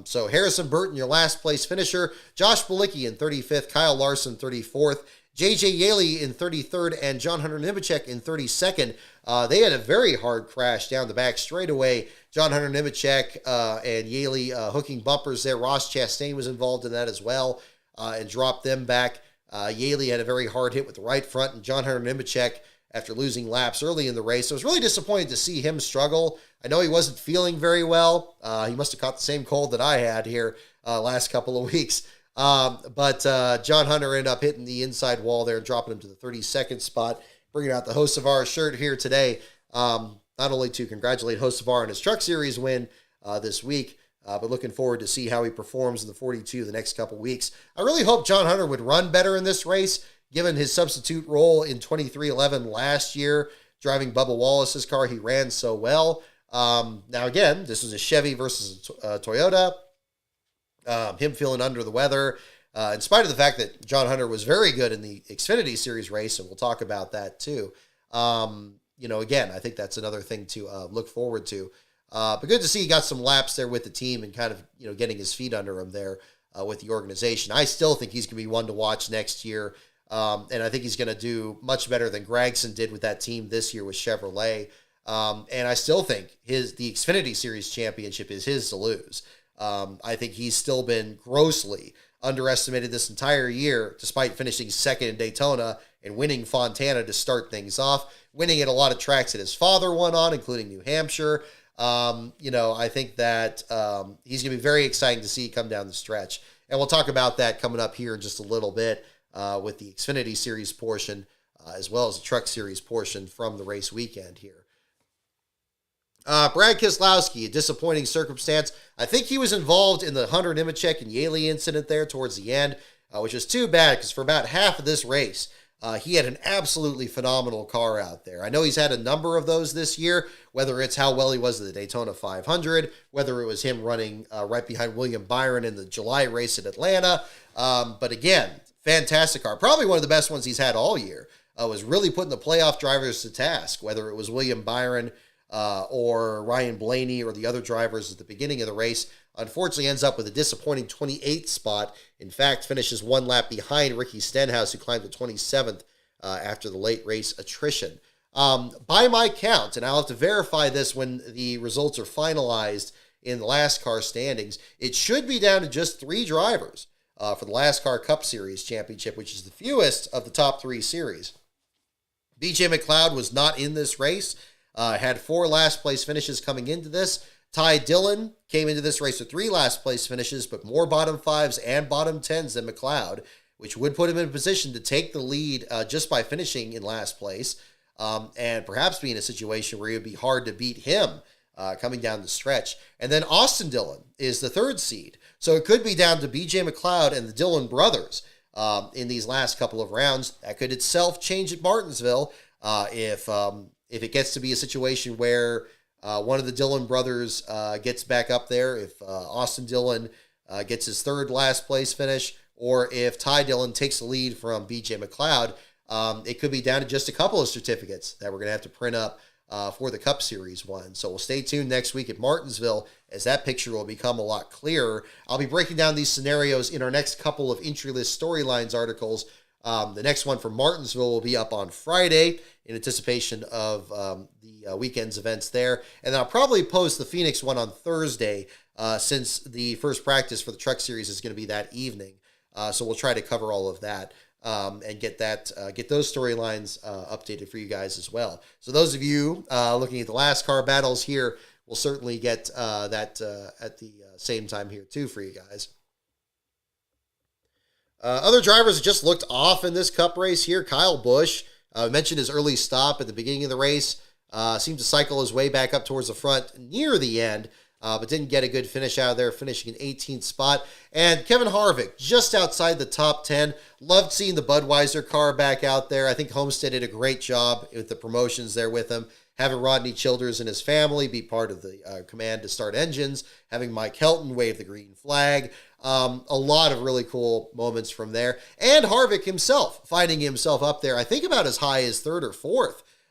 So Harrison Burton, your last place finisher, Josh Bilicki in 35th, Kyle Larson 34th, J.J. Yaley in 33rd, and John Hunter Nemechek in 32nd. They had a very hard crash down the back straightaway. John Hunter Nemechek and Yaley hooking bumpers there. Ross Chastain was involved in that as well and dropped them back. Yaley had a very hard hit with the right front, and John Hunter Nemechek, after losing laps early in the race, I was really disappointed to see him struggle. I know he wasn't feeling very well. He must have caught the same cold that I had here last couple of weeks. But John Hunter ended up hitting the inside wall there and dropping him to the 32nd spot, bringing out the Hocevar shirt here today, not only to congratulate Hocevar on his Truck Series win this week, but looking forward to see how he performs in the 42 the next couple weeks. I really hope John Hunter would run better in this race, given his substitute role in 2311 last year, driving Bubba Wallace's car. He ran so well. Now, again, this was a Chevy versus a Toyota. Him feeling under the weather, in spite of the fact that John Hunter was very good in the Xfinity Series race, and we'll talk about that too. Again, I think that's another thing to look forward to. But good to see he got some laps there with the team and kind of, getting his feet under him there with the organization. I still think he's going to be one to watch next year. And I think he's going to do much better than Gragson did with that team this year with Chevrolet. And I still think the Xfinity Series championship is his to lose. I think he's still been grossly underestimated this entire year, despite finishing second in Daytona and winning Fontana to start things off, winning at a lot of tracks that his father won on, including New Hampshire. I think that he's going to be very exciting to see come down the stretch. And we'll talk about that coming up here in just a little bit with the Xfinity Series portion, as well as the Truck Series portion from the race weekend here. Brad Keselowski, a disappointing circumstance. I think he was involved in the Hunter Nemechek and Yaley incident there towards the end, which was too bad because for about half of this race, he had an absolutely phenomenal car out there. I know he's had a number of those this year, whether it's how well he was at the Daytona 500, whether it was him running right behind William Byron in the July race at Atlanta. But again, fantastic car. Probably one of the best ones he's had all year. Was really putting the playoff drivers to task, whether it was William Byron or Ryan Blaney or the other drivers at the beginning of the race. Unfortunately ends up with a disappointing 28th spot. In fact, finishes one lap behind Ricky Stenhouse, who climbed to 27th after the late race attrition. By my count, and I'll have to verify this when the results are finalized in the last car standings, it should be down to just 3 drivers for the last car Cup Series championship, which is the fewest of the top 3 series. BJ McLeod was not in this race. Had 4 last place finishes coming into this. Ty Dillon came into this race with 3 last place finishes, but more bottom 5s and bottom 10s than McLeod, which would put him in a position to take the lead just by finishing in last place, and perhaps be in a situation where it would be hard to beat him coming down the stretch. And then Austin Dillon is the 3rd seed. So it could be down to BJ McLeod and the Dillon brothers in these last couple of rounds. That could itself change at Martinsville if it gets to be a situation where one of the Dillon brothers gets back up there, if Austin Dillon gets his 3rd last place finish, or if Ty Dillon takes the lead from BJ McLeod, it could be down to just a couple of certificates that we're going to have to print up for the Cup Series one. So we'll stay tuned next week at Martinsville as that picture will become a lot clearer. I'll be breaking down these scenarios in our next couple of entry list storylines articles. The next one for Martinsville will be up on Friday in anticipation of the weekend's events there. And then I'll probably post the Phoenix one on Thursday since the first practice for the Truck Series is going to be that evening. So we'll try to cover all of that and get those storylines updated for you guys as well. So those of you looking at the last car battles here will certainly get that at the same time here too for you guys. Other drivers just looked off in this Cup race here. Kyle Busch, mentioned his early stop at the beginning of the race, seemed to cycle his way back up towards the front near the end, but didn't get a good finish out of there, finishing in 18th spot. And Kevin Harvick, just outside the top 10. Loved seeing the Budweiser car back out there. I think Homestead did a great job with the promotions there with him. Having Rodney Childers and his family be part of the command to start engines, having Mike Helton wave the green flag. A lot of really cool moments from there. And Harvick himself, finding himself up there, I think about as high as 3rd or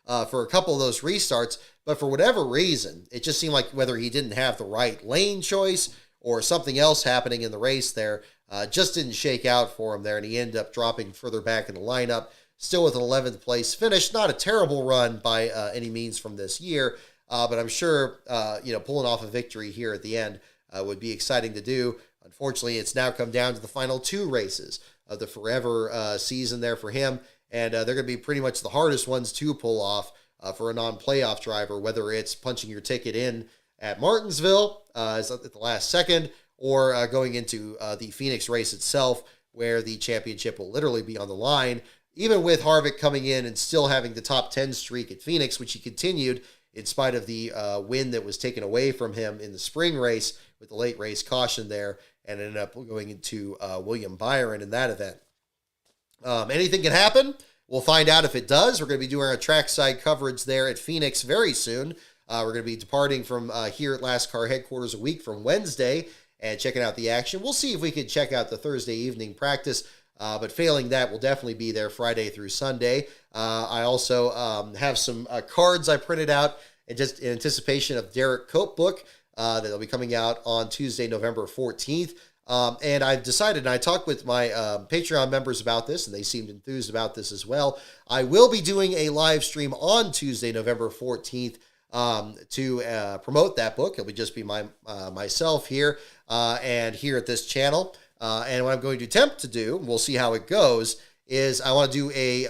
4th for a couple of those restarts. But for whatever reason, it just seemed like whether he didn't have the right lane choice or something else happening in the race there, just didn't shake out for him there. And he ended up dropping further back in the lineup. Still with an 11th place finish. Not a terrible run by any means from this year, but I'm sure pulling off a victory here at the end would be exciting to do. Unfortunately, it's now come down to the final 2 races of the forever season there for him, and they're going to be pretty much the hardest ones to pull off for a non-playoff driver, whether it's punching your ticket in at Martinsville at the last second or going into the Phoenix race itself, where the championship will literally be on the line. Even with Harvick coming in and still having the top 10 streak at Phoenix, which he continued in spite of the win that was taken away from him in the spring race with the late race caution there, and ended up going into William Byron in that event. Anything can happen. We'll find out if it does. We're going to be doing our trackside coverage there at Phoenix very soon. We're going to be departing from here at Last Car headquarters a week from Wednesday and checking out the action. We'll see if we can check out the Thursday evening practice. But failing that, we'll definitely be there Friday through Sunday. I also have some cards I printed out just in anticipation of Derek Cope book that'll be coming out on Tuesday, November 14th. And I've decided, and I talked with my Patreon members about this, and they seemed enthused about this as well. I will be doing a live stream on Tuesday, November 14th to promote that book. It'll be just be myself here. and here at this channel. And what I'm going to attempt to do, we'll see how it goes, is I want to do a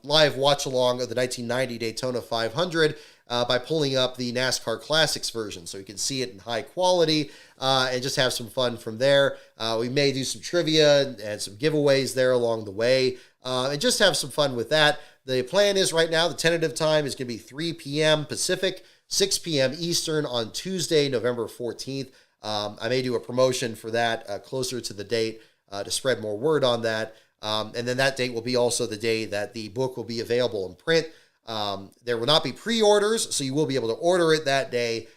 live watch-along of the 1990 Daytona 500 by pulling up the NASCAR Classics version so you can see it in high quality and just have some fun from there. We may do some trivia and some giveaways there along the way and just have some fun with that. The plan is right now, the tentative time is going to be 3 p.m. Pacific, 6 p.m. Eastern on Tuesday, November 14th. I may do a promotion for that closer to the date to spread more word on that. And then that date will be also the day that the book will be available in print. There will not be pre-orders, so you will be able to order it that day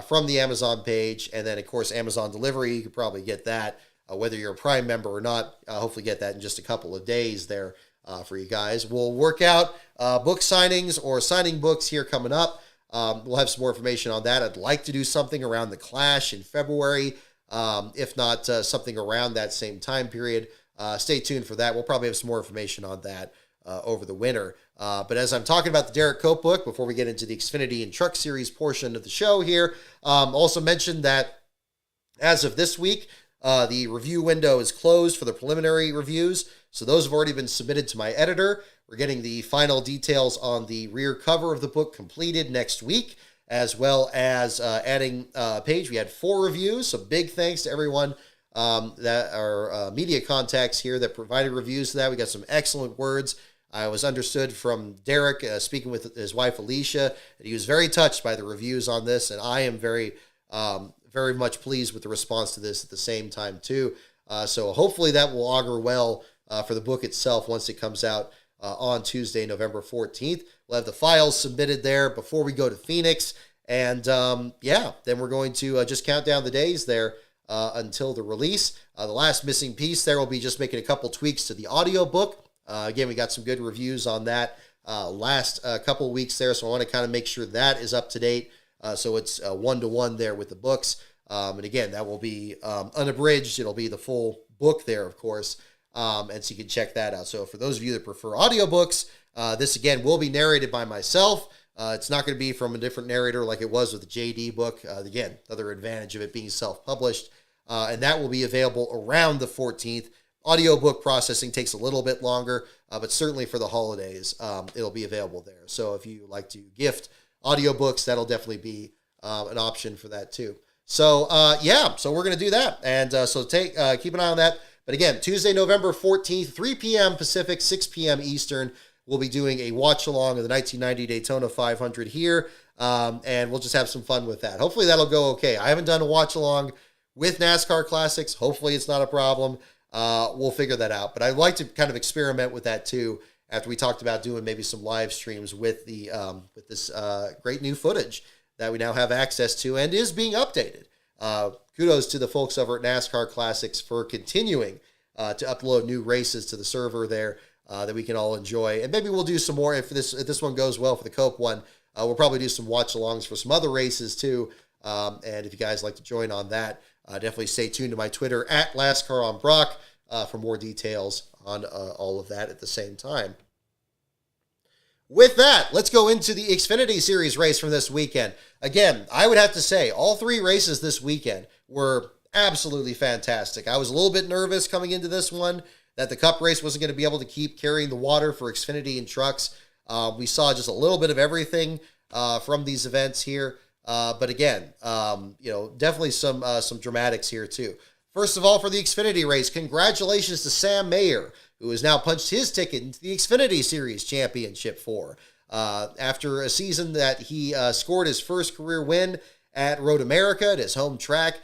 from the Amazon page. And then, of course, Amazon delivery, you could probably get that, whether you're a Prime member or not. Hopefully get that in just a couple of days there for you guys. We'll work out book signings or signing books here coming up. We'll have some more information on that. I'd like to do something around the Clash in February, if not something around that same time period. Stay tuned for that. We'll probably have some more information on that over the winter. But as I'm talking about the Derek Cope book, before we get into the Xfinity and Truck Series portion of the show here, also mentioned that as of this week, the review window is closed for the preliminary reviews. So those have already been submitted to my editor. We're getting the final details on the rear cover of the book completed next week, as well as adding a page. We had 4 reviews, so big thanks to everyone that are media contacts here that provided reviews to that. We got some excellent words. I was understood from Derek, speaking with his wife Alicia, that he was very touched by the reviews on this, and I am very much pleased with the response to this at the same time too. So hopefully that will augur well for the book itself once it comes out on Tuesday, November 14th. We'll have the files submitted there before we go to Phoenix, and then we're going to just count down the days there until the release. The last missing piece there will be just making a couple tweaks to the audiobook. Again, we got some good reviews on that last couple of weeks there, so I want to kind of make sure that is up to date. So it's 1-to-1 there with the books. And again, that will be unabridged. It'll be the full book there, of course. And so you can check that out. So for those of you that prefer audiobooks, this again will be narrated by myself. It's not going to be from a different narrator like it was with the JD book. Again, another advantage of it being self-published. And that will be available around the 14th. Audiobook processing takes a little bit longer, but certainly for the holidays, it'll be available there. So if you like to gift audiobooks, that'll definitely be an option for that too. So so we're going to do that. And so keep an eye on that. But again, Tuesday, November 14th, 3 p.m. Pacific, 6 p.m. Eastern, we'll be doing a watch-along of the 1990 Daytona 500 here, and we'll just have some fun with that. Hopefully that'll go okay. I haven't done a watch-along with NASCAR Classics. Hopefully it's not a problem. We'll figure that out. But I'd like to kind of experiment with that too after we talked about doing maybe some live streams with the with this great new footage that we now have access to and is being updated. Kudos to the folks over at NASCAR Classics for continuing to upload new races to the server there that we can all enjoy. And maybe we'll do some more if this one goes well for the Cope one. We'll probably do some watch-alongs for some other races too. And if you guys like to join on that, definitely stay tuned to my Twitter at LastCarOnBrock for more details on all of that at the same time. With that, let's go into the Xfinity Series race from this weekend. Again, I would have to say all 3 races this weekend were absolutely fantastic. I was a little bit nervous coming into this one that the Cup race wasn't going to be able to keep carrying the water for Xfinity and Trucks. We saw just a little bit of everything from these events here. But again, definitely some dramatics here too. First of all, for the Xfinity race, congratulations to Sam Mayer, who has now punched his ticket into the Xfinity Series Championship for. After a season that he scored his first career win at Road America at his home track,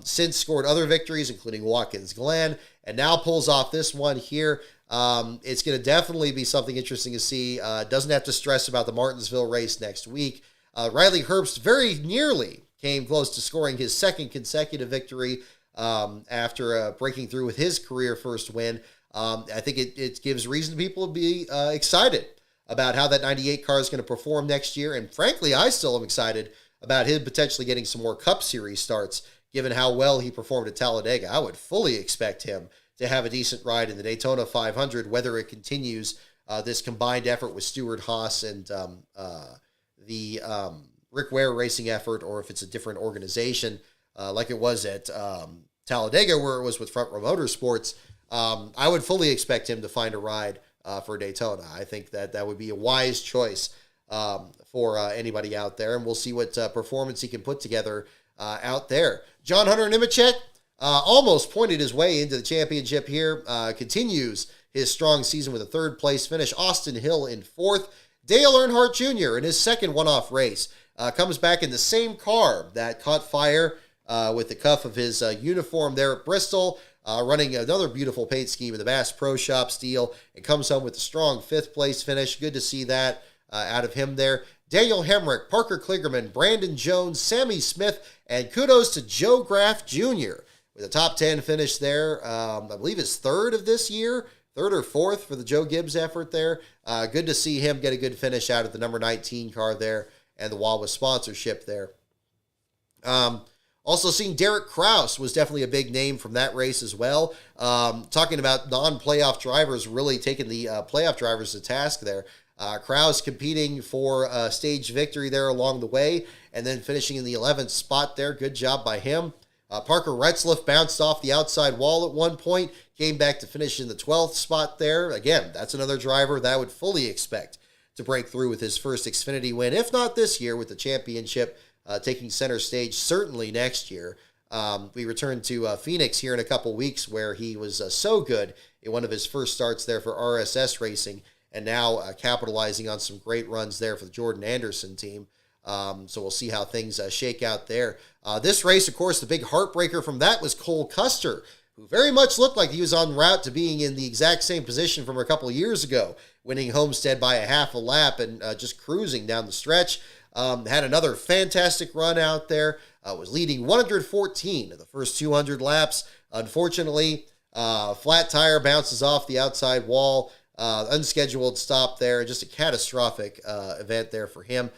since scored other victories, including Watkins Glen, and now pulls off this one here. It's going to definitely be something interesting to see. Doesn't have to stress about the Martinsville race next week. Riley Herbst very nearly came close to scoring his second consecutive victory after breaking through with his career first win. I think it gives reason to people to be excited about how that 98 car is going to perform next year. And frankly, I still am excited about him potentially getting some more Cup Series starts, given how well he performed at Talladega. I would fully expect him to have a decent ride in the Daytona 500, whether it continues this combined effort with Stewart Haas and the Rick Ware racing effort, or if it's a different organization. like it was at Talladega, where it was with Front Row Motorsports, I would fully expect him to find a ride for Daytona. I think that would be a wise choice for anybody out there, and we'll see what performance he can put together out there. John Hunter Nemechek almost pointed his way into the championship here, continues his strong season with a third-place finish. Austin Hill in fourth. Dale Earnhardt Jr. in his second one-off race comes back in the same car that caught fire with the cuff of his uniform there at Bristol, running another beautiful paint scheme in the Bass Pro Shop steel, and comes home with a strong fifth-place finish. Good to see that out of him there. Daniel Hemrick, Parker Kligerman, Brandon Jones, Sammy Smith, and kudos to Joe Graff Jr. with a top 10 finish there. I believe his third of this year, third or fourth for the Joe Gibbs effort there. Good to see him get a good finish out of the number 19 car there and the Wawa sponsorship there. Also seeing Derek Kraus was definitely a big name from that race as well. Talking about non-playoff drivers really taking the playoff drivers to task there. Kraus competing for a stage victory there along the way and then finishing in the 11th spot there. Good job by him. Parker Retzlaff bounced off the outside wall at one point, came back to finish in the 12th spot there. Again, that's another driver that I would fully expect to break through with his first Xfinity win, if not this year with the championship taking center stage, certainly next year. We return to Phoenix here in a couple weeks where he was so good in one of his first starts there for RSS Racing, and now capitalizing on some great runs there for the Jordan Anderson team. So we'll see how things shake out there. This race, of course, the big heartbreaker from that was Cole Custer, who very much looked like he was en route to being in the exact same position from a couple of years ago, winning Homestead by a half a lap and just cruising down the stretch. Had another fantastic run out there, was leading 114 of the first 200 laps. Unfortunately, flat tire bounces off the outside wall, unscheduled stop there, just a catastrophic event there for him,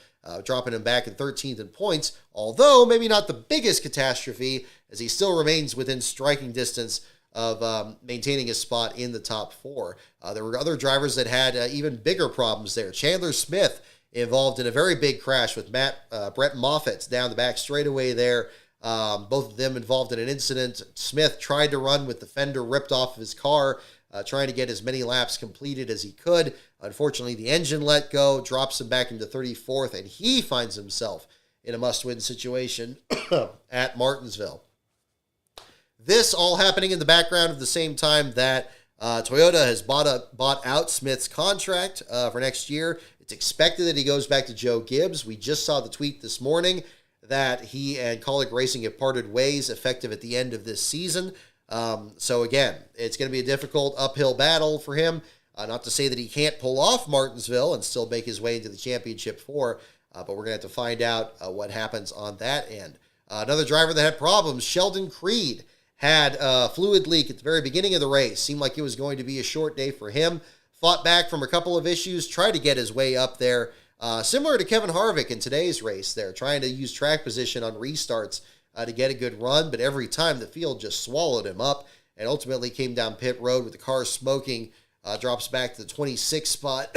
dropping him back in 13th in points, although maybe not the biggest catastrophe, as he still remains within striking distance of maintaining his spot in the top four. There were other drivers that had even bigger problems there. Chandler Smith involved in a very big crash with Brett Moffitt down the back straightaway there. Both of them involved in an incident. Smith tried to run with the fender ripped off of his car, trying to get as many laps completed as he could. Unfortunately, the engine let go, drops him back into 34th, and he finds himself in a must-win situation at Martinsville. This all happening in the background at the same time that Toyota has bought out Smith's contract for next year. It's expected that he goes back to Joe Gibbs. We just saw the tweet this morning that he and Kaulig Racing have parted ways effective at the end of this season. So again, it's going to be a difficult uphill battle for him. Not to say that he can't pull off Martinsville and still make his way into the championship four, but we're going to have to find out what happens on that end. Another driver that had problems, Sheldon Creed, had a fluid leak at the very beginning of the race. Seemed like it was going to be a short day for him. Fought back from a couple of issues, tried to get his way up there. Similar to Kevin Harvick in today's race there, trying to use track position on restarts to get a good run, but every time the field just swallowed him up and ultimately came down pit road with the car smoking, drops back to the 26th spot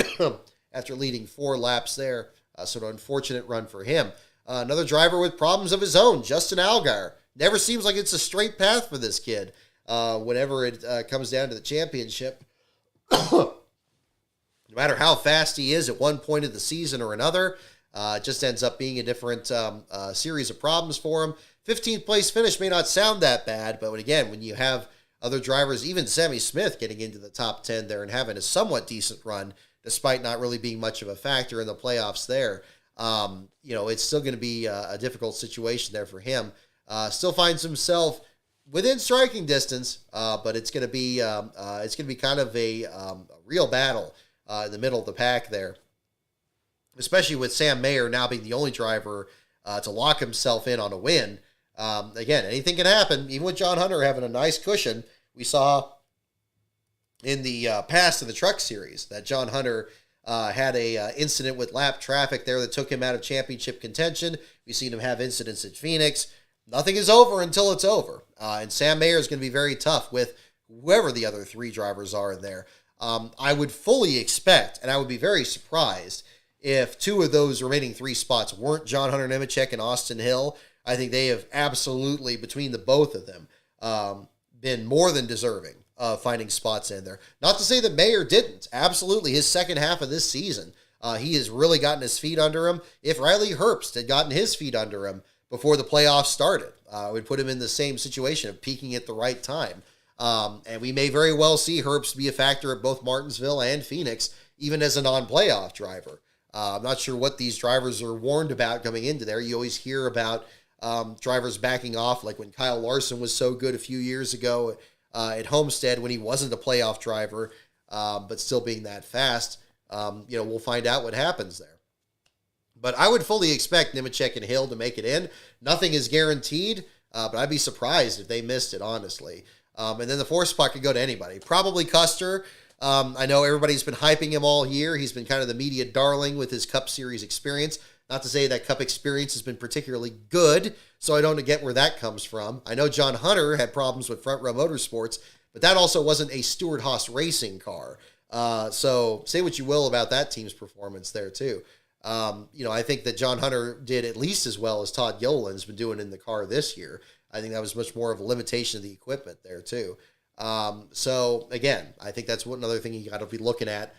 after leading 4 laps there. So an unfortunate run for him. Another driver with problems of his own, Justin Allgaier. Never seems like it's a straight path for this kid whenever it comes down to the championship. No matter how fast he is at one point of the season or another, it just ends up being a different series of problems for him. 15th place finish may not sound that bad, but again, when you have other drivers, even Sammy Smith getting into the top 10 there and having a somewhat decent run, despite not really being much of a factor in the playoffs there, it's still going to be a difficult situation there for him. Still finds himself within striking distance, but it's going to be kind of a real battle in the middle of the pack there, especially with Sam Mayer now being the only driver to lock himself in on a win. Again, anything can happen, even with John Hunter having a nice cushion. We saw in the past of the Truck Series that John Hunter had a incident with lap traffic there that took him out of championship contention. We've seen him have incidents at Phoenix. Nothing is over until it's over. And Sam Mayer is going to be very tough with whoever the other 3 drivers are in there. I would fully expect, and I would be very surprised, if 2 of those remaining 3 spots weren't John Hunter Nemechek and Austin Hill. I think they have absolutely, between the both of them, been more than deserving of finding spots in there. Not to say that Mayer didn't. Absolutely, his second half of this season, he has really gotten his feet under him. If Riley Herbst had gotten his feet under him before the playoffs started, would put him in the same situation of peaking at the right time. And we may very well see Herbst be a factor at both Martinsville and Phoenix, even as a non-playoff driver. I'm not sure what these drivers are warned about coming into there. You always hear about drivers backing off, like when Kyle Larson was so good a few years ago at Homestead when he wasn't a playoff driver, but still being that fast. We'll find out what happens there. But I would fully expect Nemechek and Hill to make it in. Nothing is guaranteed, but I'd be surprised if they missed it, honestly. And then the fourth spot could go to anybody. Probably Custer. I know everybody's been hyping him all year. He's been kind of the media darling with his Cup Series experience. Not to say that Cup experience has been particularly good, so I don't get where that comes from. I know John Hunter had problems with Front Row Motorsports, but that also wasn't a Stewart-Haas racing car. So say what you will about that team's performance there, too. I think that John Hunter did at least as well as Todd Yolen's been doing in the car this year. I think that was much more of a limitation of the equipment there, too. So, again, I think that's another thing you got to be looking at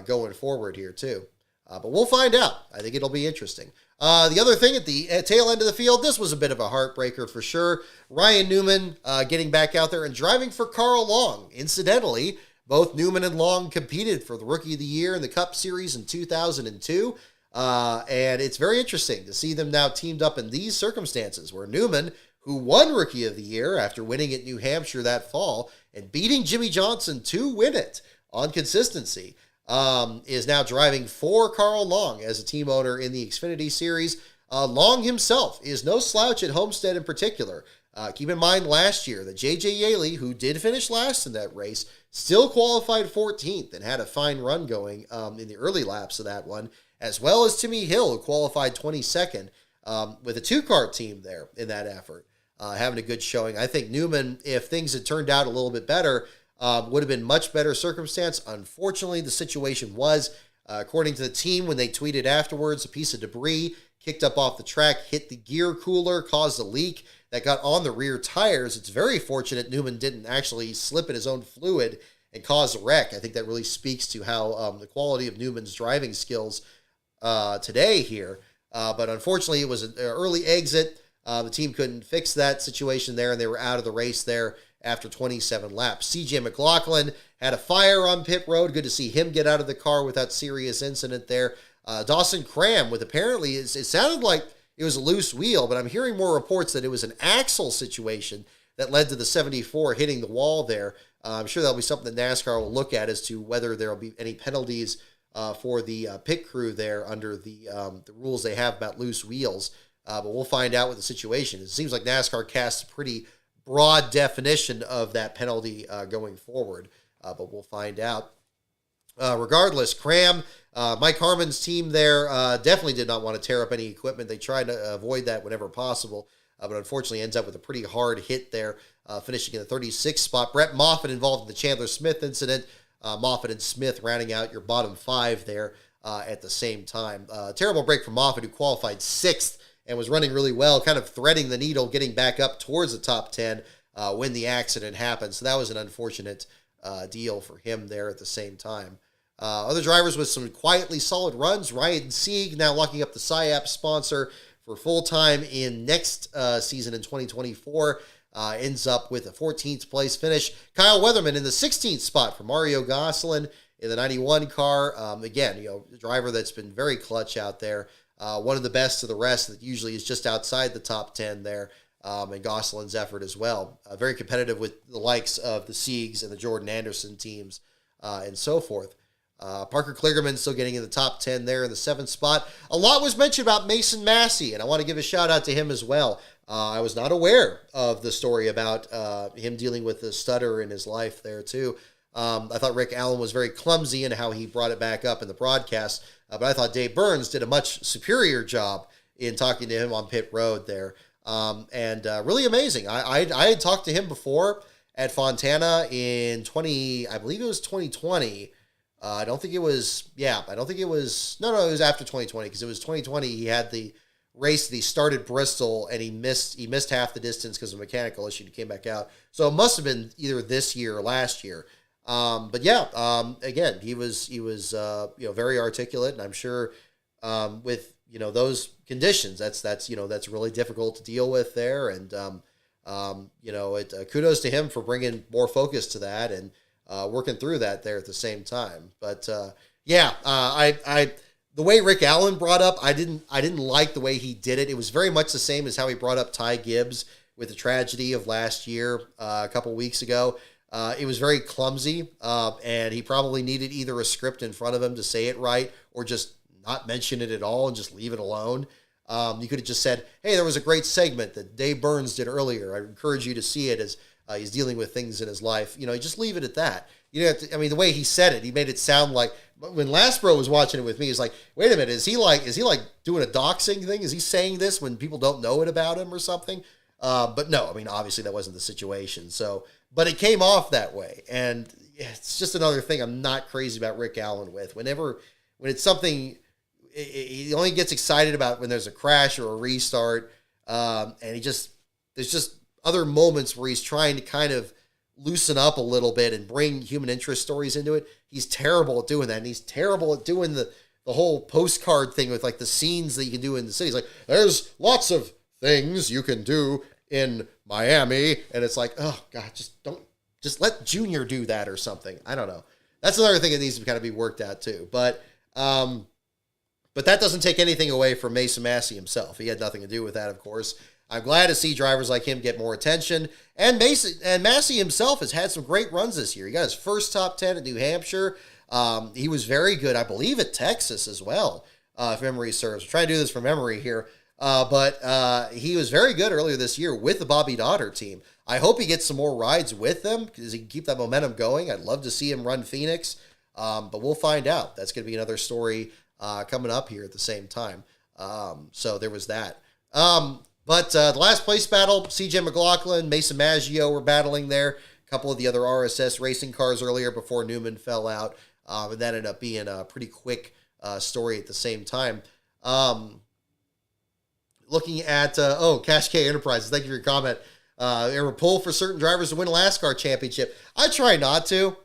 going forward here, too. But we'll find out. I think it'll be interesting. The other thing at the tail end of the field, this was a bit of a heartbreaker for sure. Ryan Newman getting back out there and driving for Carl Long. Incidentally, both Newman and Long competed for the Rookie of the Year in the Cup Series in 2002. And it's very interesting to see them now teamed up in these circumstances where Newman, who won Rookie of the Year after winning at New Hampshire that fall and beating Jimmy Johnson to win it on consistency, is now driving for Carl Long as a team owner in the Xfinity Series. Long himself is no slouch at Homestead in particular. Keep in mind last year that J.J. Yaley, who did finish last in that race, still qualified 14th and had a fine run going in the early laps of that one, as well as Timmy Hill, who qualified 22nd with a two-car team there in that effort, having a good showing. I think Newman, if things had turned out a little bit better, would have been much better circumstance. Unfortunately, the situation was, according to the team, when they tweeted afterwards, a piece of debris kicked up off the track, hit the gear cooler, caused a leak that got on the rear tires. It's very fortunate Newman didn't actually slip in his own fluid and cause a wreck. I think that really speaks to how the quality of Newman's driving skills today here. But unfortunately, it was an early exit. The team couldn't fix that situation there, and they were out of the race there after 27 laps. CJ McLaughlin had a fire on pit road. Good to see him get out of the car without serious incident there. Dawson Cram with apparently, it sounded like it was a loose wheel, but I'm hearing more reports that it was an axle situation that led to the 74 hitting the wall there. I'm sure that'll be something that NASCAR will look at as to whether there will be any penalties for the pit crew there under the rules they have about loose wheels. But we'll find out what the situation is. It seems like NASCAR casts a pretty broad definition of that penalty going forward, but we'll find out. Regardless, Cram, Mike Harmon's team there definitely did not want to tear up any equipment. They tried to avoid that whenever possible, but unfortunately ends up with a pretty hard hit there, finishing in the 36th spot. Brett Moffitt involved in the Chandler Smith incident. Moffitt and Smith rounding out your bottom five there at the same time. Terrible break for Moffitt, who qualified 6th and was running really well, kind of threading the needle, getting back up towards the top 10 when the accident happened. So that was an unfortunate deal for him there at the same time. Other drivers with some quietly solid runs. Ryan Sieg now locking up the SIAP sponsor for full-time in next season in 2024. Ends up with a 14th place finish. Kyle Weatherman in the 16th spot for Mario Gosselin in the 91 car. Again, a driver that's been very clutch out there. One of the best of the rest that usually is just outside the top 10 there. And Gosselin's effort as well. Very competitive with the likes of the Siegs and the Jordan Anderson teams and so forth. Parker Kligerman still getting in the top 10 there in the 7th spot. A lot was mentioned about Mason Massey, and I want to give a shout out to him as well. I was not aware of the story about him dealing with the stutter in his life there too. I thought Rick Allen was very clumsy in how he brought it back up in the broadcast, but I thought Dave Burns did a much superior job in talking to him on pit road there. And really amazing. I had talked to him before at Fontana in I believe it was 2020. It was after 2020 because it was 2020 he had the race that he started Bristol and he missed half the distance because of a mechanical issue. He came back out. So it must have been either this year or last year. But yeah, again, he was very articulate, and I'm sure with those conditions, that's really difficult to deal with there. And kudos to him for bringing more focus to that and working through that there at the same time. But I the way Rick Allen brought up, I didn't like the way he did it. It was very much the same as how he brought up Ty Gibbs with the tragedy of last year, a couple weeks ago. It was very clumsy, and he probably needed either a script in front of him to say it right or just not mention it at all and just leave it alone. You could have just said, hey, there was a great segment that Dave Burns did earlier. I encourage you to see it as he's dealing with things in his life. You just leave it at that. The way he said it, he made it sound like, when Lastbro was watching it with me, he's like, wait a minute, is he like doing a doxing thing? Is he saying this when people don't know it about him or something? But no, obviously that wasn't the situation. So, but it came off that way. And it's just another thing I'm not crazy about Rick Allen with. When it's something, he only gets excited about when there's a crash or a restart. And there's just other moments where he's trying to kind of loosen up a little bit and bring human interest stories into it. He's terrible at doing that. And he's terrible at doing the whole postcard thing with like the scenes that you can do in the city. He's like, there's lots of things you can do in Miami. And it's like, oh God, just let Junior do that or something. I don't know. That's another thing that needs to kind of be worked out too. But that doesn't take anything away from Mason Massey himself. He had nothing to do with that, of course. I'm glad to see drivers like him get more attention. And Massey himself has had some great runs this year. He got his first top 10 at New Hampshire. He was very good, I believe, at Texas as well, if memory serves. I'm trying to do this from memory here. But he was very good earlier this year with the Bobby Dotter team. I hope he gets some more rides with them because he can keep that momentum going. I'd love to see him run Phoenix, but we'll find out. That's going to be another story coming up here at the same time. So there was that. But the last place battle, CJ McLaughlin, Mason Maggio were battling there. A couple of the other RSS racing cars earlier before Newman fell out. And that ended up being a pretty quick story at the same time. Looking at, Cash K Enterprises, thank you for your comment. There were a pull for certain drivers to win a NASCAR championship. I try not to.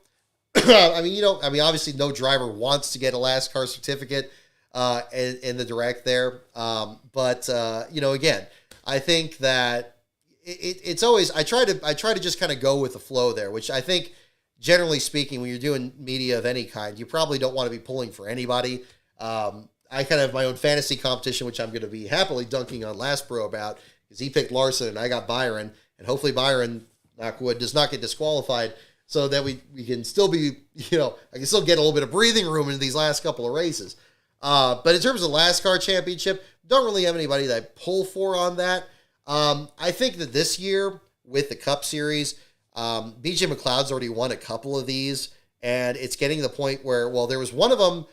Obviously no driver wants to get a NASCAR certificate in the direct there. But again, I think that it's always, I try to just kind of go with the flow there, which I think generally speaking, when you're doing media of any kind, you probably don't want to be pulling for anybody. I kind of have my own fantasy competition, which I'm going to be happily dunking on Lastbro about, because he picked Larson and I got Byron, and hopefully Byron, knockwood, does not get disqualified, so that we can still be, I can still get a little bit of breathing room in these last couple of races. But in terms of the NASCAR championship, don't really have anybody that I pull for on that. I think that this year with the Cup Series, BJ McLeod's already won a couple of these, and it's getting to the point where, there was one of them,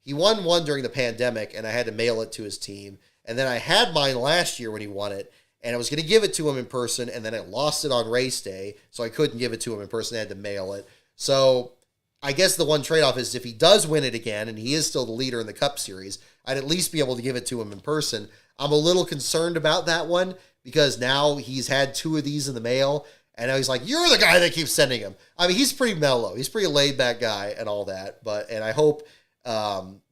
he won one during the pandemic, and I had to mail it to his team. And then I had mine last year when he won it, and I was going to give it to him in person, and then I lost it on race day, so I couldn't give it to him in person. I had to mail it. So I guess the one trade-off is if he does win it again, and he is still the leader in the Cup Series, I'd at least be able to give it to him in person. I'm a little concerned about that one, because now he's had two of these in the mail, and now he's like, you're the guy that keeps sending him. He's pretty mellow. He's a pretty laid-back guy and all that, and I hope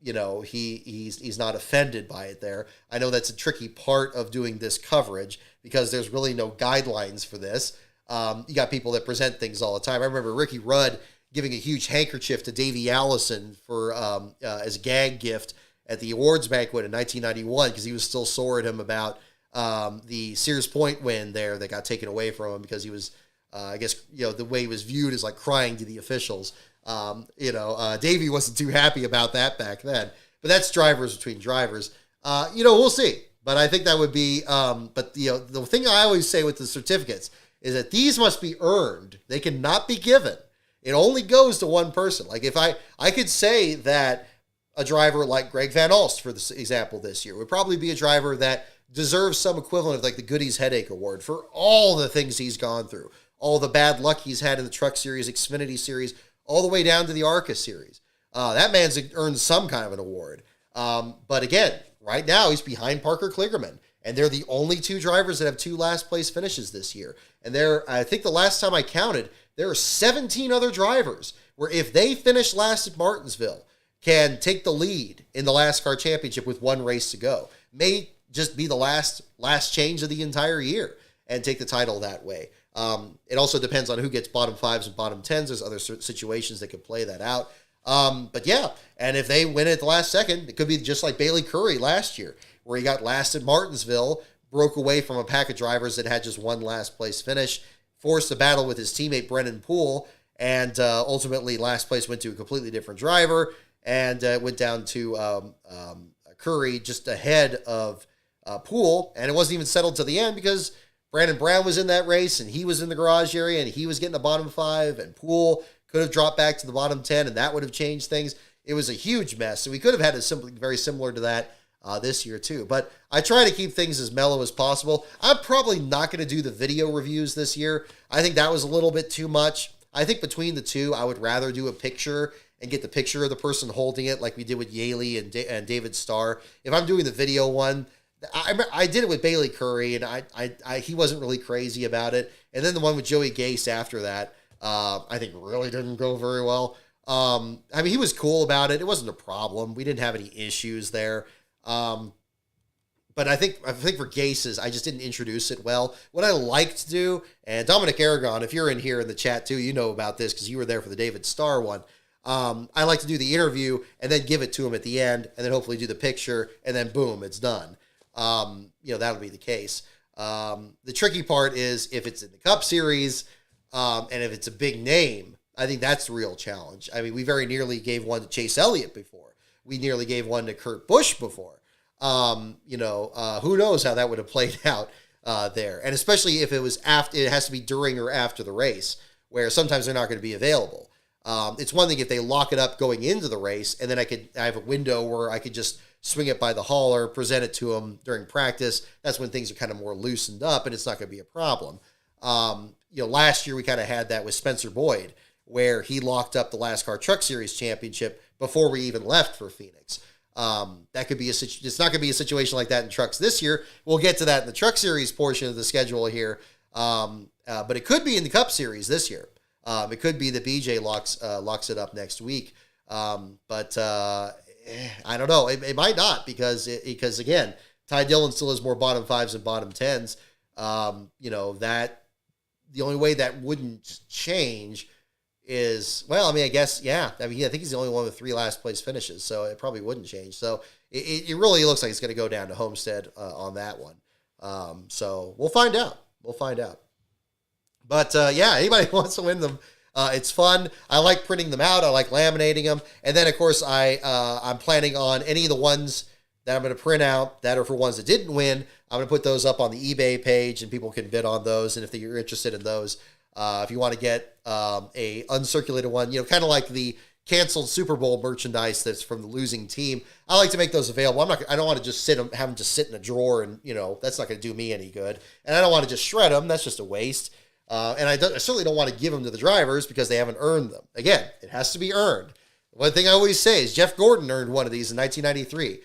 he's not offended by it there. I know that's a tricky part of doing this coverage because there's really no guidelines for this. You got people that present things all the time. I remember Ricky Rudd giving a huge handkerchief to Davey Allison for as a gag gift at the awards banquet in 1991 because he was still sore at him about the Sears Point win there that got taken away from him because he was, the way he was viewed as like crying to the officials. Davey wasn't too happy about that back then, but that's drivers between drivers. We'll see, but I think that would be, the thing I always say with the certificates is that these must be earned. They cannot be given. It only goes to one person. Like if I could say that a driver like Greg Van Alst, for this example, this year would probably be a driver that deserves some equivalent of like the Goodies Headache Award for all the things he's gone through, all the bad luck he's had in the Truck Series, Xfinity Series, all the way down to the ARCA Series. That man's earned some kind of an award. But again, right now he's behind Parker Kligerman. And they're the only two drivers that have two last place finishes this year. And I think the last time I counted, there are 17 other drivers where if they finish last at Martinsville, can take the lead in the NASCAR championship with one race to go. May just be the last change of the entire year and take the title that way. It also depends on who gets bottom fives and bottom tens. There's other situations that could play that out. But yeah, and if they win it at the last second, it could be just like Bailey Curry last year, where he got last at Martinsville, broke away from a pack of drivers that had just one last place finish, forced a battle with his teammate Brennan Poole, and ultimately last place went to a completely different driver, and went down to Curry just ahead of Poole, and it wasn't even settled to the end because Brandon Brown was in that race, and he was in the garage area, and he was getting the bottom five, and Poole could have dropped back to the bottom 10, and that would have changed things. It was a huge mess, so we could have had something very similar to that this year too. But I try to keep things as mellow as possible. I'm probably not going to do the video reviews this year. I think that was a little bit too much. I think between the two, I would rather do a picture and get the picture of the person holding it like we did with Yaley and David Starr. If I'm doing the video one, I did it with Bailey Curry, and I he wasn't really crazy about it. And then the one with Joey Gase after that, I think really didn't go very well. I mean, he was cool about it. It wasn't a problem. We didn't have any issues there. But I think for Gase's, I just didn't introduce it well. What I like to do, and Dominic Aragon, if you're in here in the chat too, you know about this because you were there for the David Starr one. I like to do the interview and then give it to him at the end, and then hopefully do the picture, and then boom, it's done. That'll be the case. The tricky part is if it's in the Cup Series, and if it's a big name, I think that's the real challenge. I mean, we very nearly gave one to Chase Elliott before. We nearly gave one to Kurt Busch before. Who knows how that would have played out there. And especially if it was after, it has to be during or after the race, where sometimes they're not going to be available. It's one thing if they lock it up going into the race, and then I have a window where I could just swing it by the hauler, present it to them during practice. That's when things are kind of more loosened up, and it's not going to be a problem. Last year we kind of had that with Spencer Boyd, where he locked up the NASCAR Truck Series championship before we even left for Phoenix. That could be it's not going to be a situation like that in trucks this year. We'll get to that in the Truck Series portion of the schedule here. But it could be in the Cup Series this year. It could be that BJ locks it up next week. But I don't know. It might not because again, Ty Dillon still has more bottom fives and bottom tens. That the only way that wouldn't change is, well, I mean, I guess, yeah. I mean, I think he's the only one with 3 last place finishes, so it probably wouldn't change. So it really looks like it's going to go down to Homestead on that one. So we'll find out. But anybody who wants to win them, it's fun. I like printing them out. I like laminating them. And then, of course, I'm planning on any of the ones that I'm going to print out that are for ones that didn't win. I'm going to put those up on the eBay page, and people can bid on those. And if you're interested in those, if you want to get a uncirculated one, kind of like the canceled Super Bowl merchandise that's from the losing team, I like to make those available. I don't want to just have them just sit in a drawer, and that's not going to do me any good. And I don't want to just shred them. That's just a waste. And I certainly don't want to give them to the drivers because they haven't earned them. Again, it has to be earned. One thing I always say is Jeff Gordon earned one of these in 1993.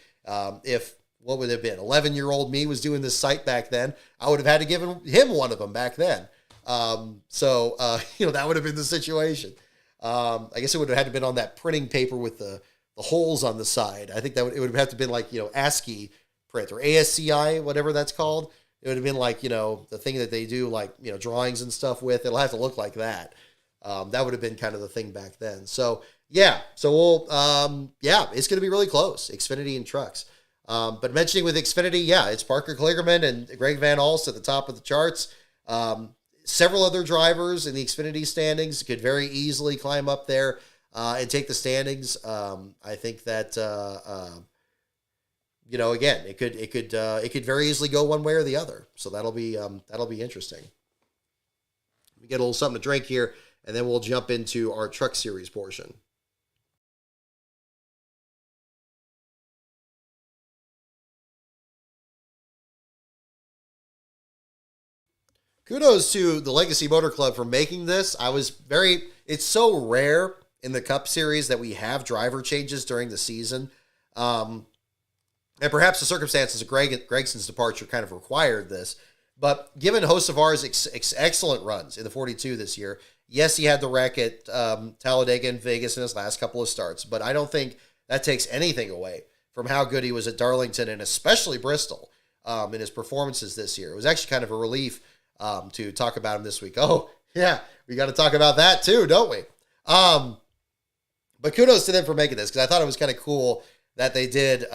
What would it have been? 11-year-old me was doing this site back then. I would have had to give him one of them back then. That would have been the situation. I guess it would have had to been on that printing paper with the holes on the side. I think it would have to been like, ASCII print or ASCII, whatever that's called. It would have been like, the thing that they do like, drawings and stuff with. It'll have to look like that. That would have been kind of the thing back then. So, yeah. So we'll, it's going to be really close. Xfinity and Trucks. But mentioning with Xfinity, it's Parker Kligerman and Greg Van Alst at the top of the charts. Several other drivers in the Xfinity standings could very easily climb up there and take the standings. I think that again, it could very easily go one way or the other. So that'll be interesting. We get a little something to drink here, and then we'll jump into our Truck Series portion. Kudos to the Legacy Motor Club for making this. It's so rare in the Cup Series that we have driver changes during the season. And perhaps the circumstances of Gregson's departure kind of required this. But given Hocevar's excellent runs in the 42 this year, yes, he had the wreck at Talladega and Vegas in his last couple of starts, but I don't think that takes anything away from how good he was at Darlington and especially Bristol in his performances this year. It was actually kind of a relief to talk about him this week. Oh, yeah, we got to talk about that too, don't we? But kudos to them for making this, because I thought it was kind of cool that they did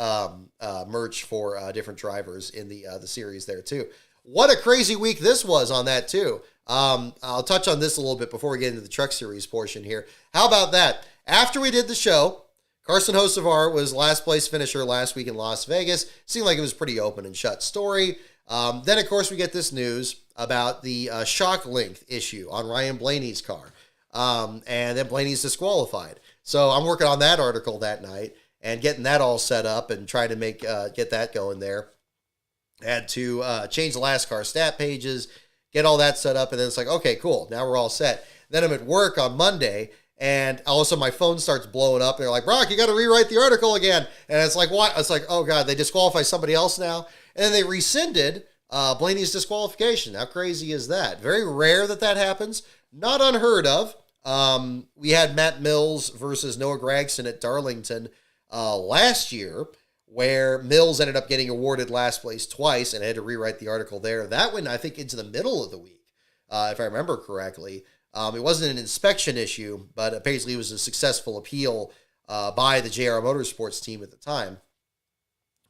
merch for different drivers in the series there too. What a crazy week this was on that too. I'll touch on this a little bit before we get into the truck series portion here. How about that? After we did the show, Carson Hocevar was last place finisher last week in Las Vegas. Seemed like it was a pretty open and shut story. Then, of course, we get this news about the shock length issue on Ryan Blaney's car. And then Blaney's disqualified. So I'm working on that article that night and getting that all set up and trying to get that going there. Had to change the last car stat pages, get all that set up, and then it's like, okay, cool, now we're all set. Then I'm at work on Monday, and all of a sudden my phone starts blowing up, and they're like, Brock, you got to rewrite the article again. And it's like, what? It's like, oh, God, they disqualify somebody else now? And then they rescinded Blaney's disqualification. How crazy is that? Very rare that happens. Not unheard of. We had Matt Mills versus Noah Gragson at Darlington last year, where Mills ended up getting awarded last place twice and had to rewrite the article there. That went, I think, into the middle of the week, if I remember correctly. It wasn't an inspection issue, but apparently it was a successful appeal by the JR Motorsports team at the time.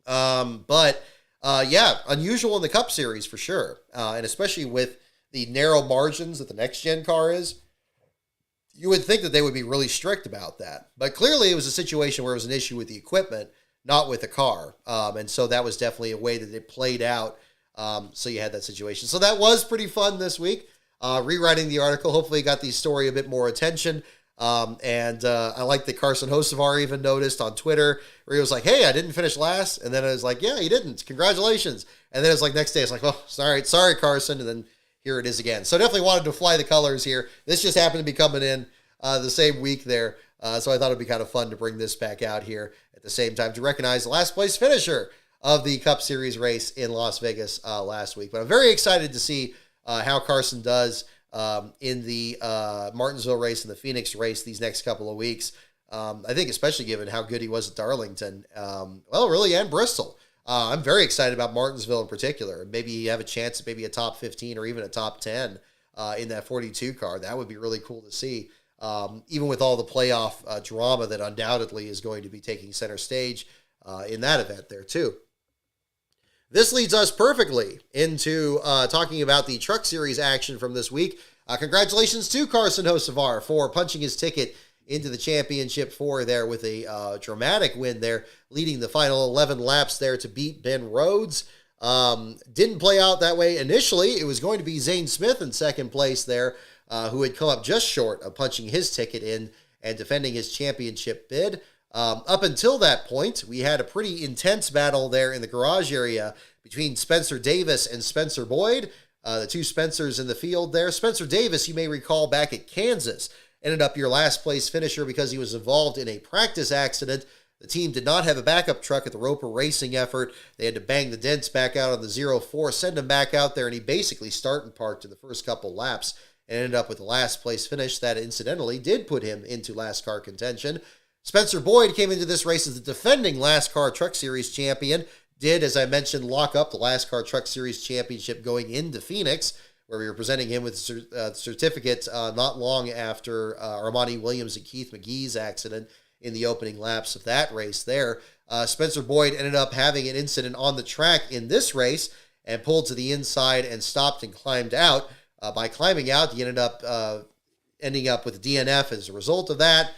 Yeah, unusual in the Cup Series for sure, and especially with the narrow margins that the next-gen car is. You would think that they would be really strict about that. But clearly it was a situation where it was an issue with the equipment, not with the car. And so that was definitely a way that it played out. So you had that situation. So that was pretty fun this week. Rewriting the article, hopefully got the story a bit more attention. I like that Carson Hocevar even noticed on Twitter where he was like, hey, I didn't finish last. And then I was like, yeah, you didn't. Congratulations. And then it's like next day, it's like, oh, sorry, Carson. And then here it is again. So definitely wanted to fly the colors here. This just happened to be coming in the same week there. So I thought it'd be kind of fun to bring this back out here at the same time to recognize the last place finisher of the Cup Series race in Las Vegas last week. But I'm very excited to see how Carson does in the Martinsville race and the Phoenix race these next couple of weeks. I think especially given how good he was at Darlington, really, and Bristol. I'm very excited about Martinsville in particular. Maybe you have a chance at maybe a top 15 or even a top 10 in that 42 car. That would be really cool to see. Even with all the playoff drama that undoubtedly is going to be taking center stage in that event there too. This leads us perfectly into talking about the Truck Series action from this week. Congratulations to Carson Hocevar for punching his ticket into the championship four there with a dramatic win there, leading the final 11 laps there to beat Ben Rhodes. Didn't play out that way initially. It was going to be Zane Smith in second place there, who had come up just short of punching his ticket in and defending his championship bid. Up until that point, we had a pretty intense battle there in the garage area between Spencer Davis and Spencer Boyd, the two Spencers in the field there. Spencer Davis, you may recall back at Kansas, ended up your last place finisher because he was involved in a practice accident. The team did not have a backup truck at the Roper Racing effort. They had to bang the dents back out on the 0-4, send him back out there, and he basically start and parked in the first couple laps and ended up with the last place finish that incidentally did put him into last car contention. Spencer Boyd came into this race as the defending last car Truck Series champion, did, as I mentioned, lock up the last car Truck Series championship going into Phoenix, where we were presenting him with a certificate not long after Armani Williams and Keith McGee's accident in the opening laps of that race there. Spencer Boyd ended up having an incident on the track in this race and pulled to the inside and stopped and climbed out. By climbing out, he ended up ending up with a DNF as a result of that.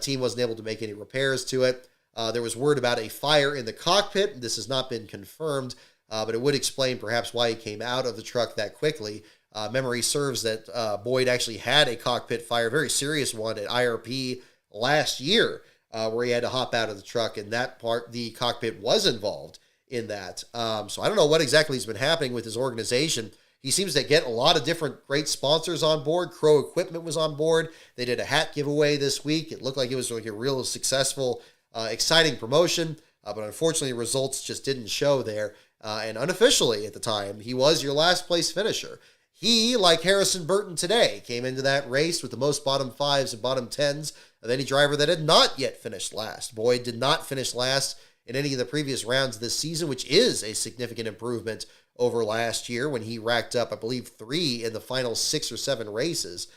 Team wasn't able to make any repairs to it. There was word about a fire in the cockpit. This has not been confirmed, but it would explain perhaps why he came out of the truck that quickly. Memory serves that Boyd actually had a cockpit fire, a very serious one at IRP last year, where he had to hop out of the truck, and that part, the cockpit was involved in that. So I don't know what exactly has been happening with his organization. He seems to get a lot of different great sponsors on board. Crow Equipment was on board. They did a hat giveaway this week. It looked like it was like a real successful, exciting promotion. but unfortunately results just didn't show there. And unofficially at the time, he was your last place finisher. He, like Harrison Burton today, came into that race with the most bottom fives and bottom tens of any driver that had not yet finished last. Boyd did not finish last in any of the previous rounds this season, which is a significant improvement over last year when he racked up, I believe, 3 in the final 6 or 7 races.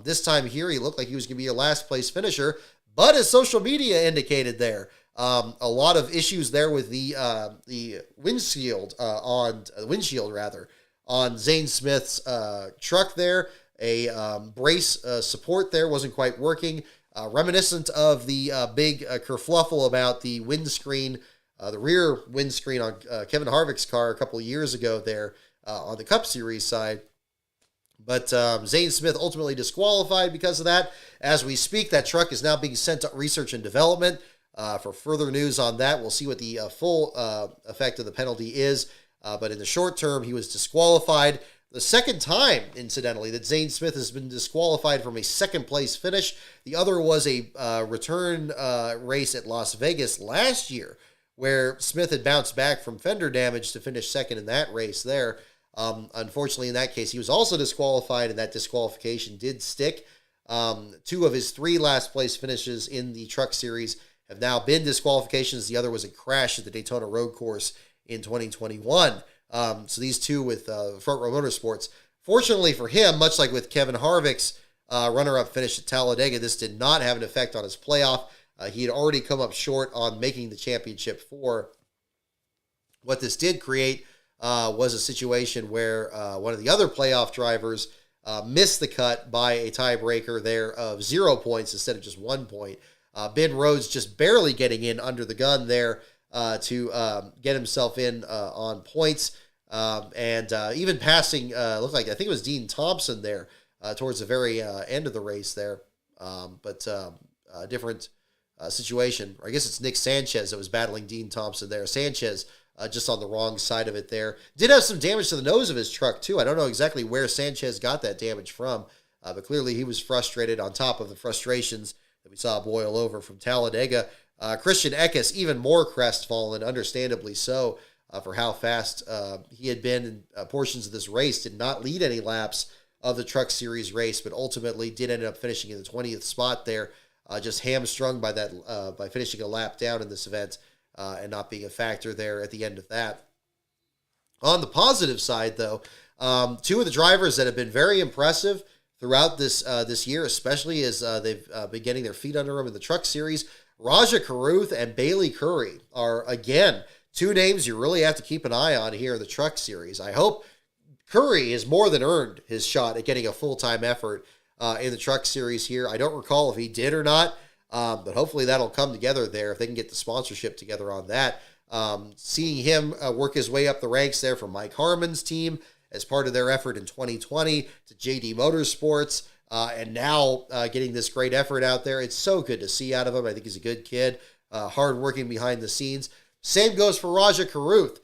This time here, he looked like he was going to be a last place finisher, but as social media indicated there, a lot of issues there with the windshield on Zane Smith's truck there. A brace support there wasn't quite working. Reminiscent of the big kerfluffle about the windscreen, the rear windscreen on Kevin Harvick's car a couple of years ago there on the Cup Series side. But Zane Smith ultimately disqualified because of that. As we speak, that truck is now being sent to research and development. For further news on that, we'll see what the full effect of the penalty is. But in the short term, he was disqualified. The second time, incidentally, that Zane Smith has been disqualified from a second-place finish. The other was a return race at Las Vegas last year, where Smith had bounced back from fender damage to finish second in that race there. Unfortunately, in that case, he was also disqualified, and that disqualification did stick. 2 of his 3 last-place finishes in the Truck Series have now been disqualifications. The other was a crash at the Daytona Road Course in 2021. So these 2 with Front Row Motorsports. Fortunately for him, much like with Kevin Harvick's runner-up finish at Talladega, this did not have an effect on his playoff. He had already come up short on making the championship 4. What this did create was a situation where one of the other playoff drivers missed the cut by a tiebreaker there of 0 points instead of just 1 point. Ben Rhodes just barely getting in under the gun there to get himself in on points, and even passing, looked like, I think it was Dean Thompson there towards the very end of the race there, but a different situation. Or I guess it's Nick Sanchez that was battling Dean Thompson there. Sanchez just on the wrong side of it there. Did have some damage to the nose of his truck, too. I don't know exactly where Sanchez got that damage from, but clearly he was frustrated on top of the frustrations that we saw boil over from Talladega. Christian Eckes, even more crestfallen, understandably so, for how fast he had been in portions of this race. Did not lead any laps of the Truck Series race, but ultimately did end up finishing in the 20th spot there, just hamstrung by that by finishing a lap down in this event and not being a factor there at the end of that. On the positive side, though, 2 of the drivers that have been very impressive throughout this year, especially as they've been getting their feet under them in the Truck Series, Raja Carruth and Bailey Curry are, again, 2 names you really have to keep an eye on here in the Truck Series. I hope Curry has more than earned his shot at getting a full-time effort in the Truck Series here. I don't recall if he did or not, but hopefully that'll come together there if they can get the sponsorship together on that. Seeing him work his way up the ranks there from Mike Harmon's team as part of their effort in 2020 to JD Motorsports, and now getting this great effort out there. It's so good to see out of him. I think he's a good kid, hardworking behind the scenes. Same goes for Raja Carruth.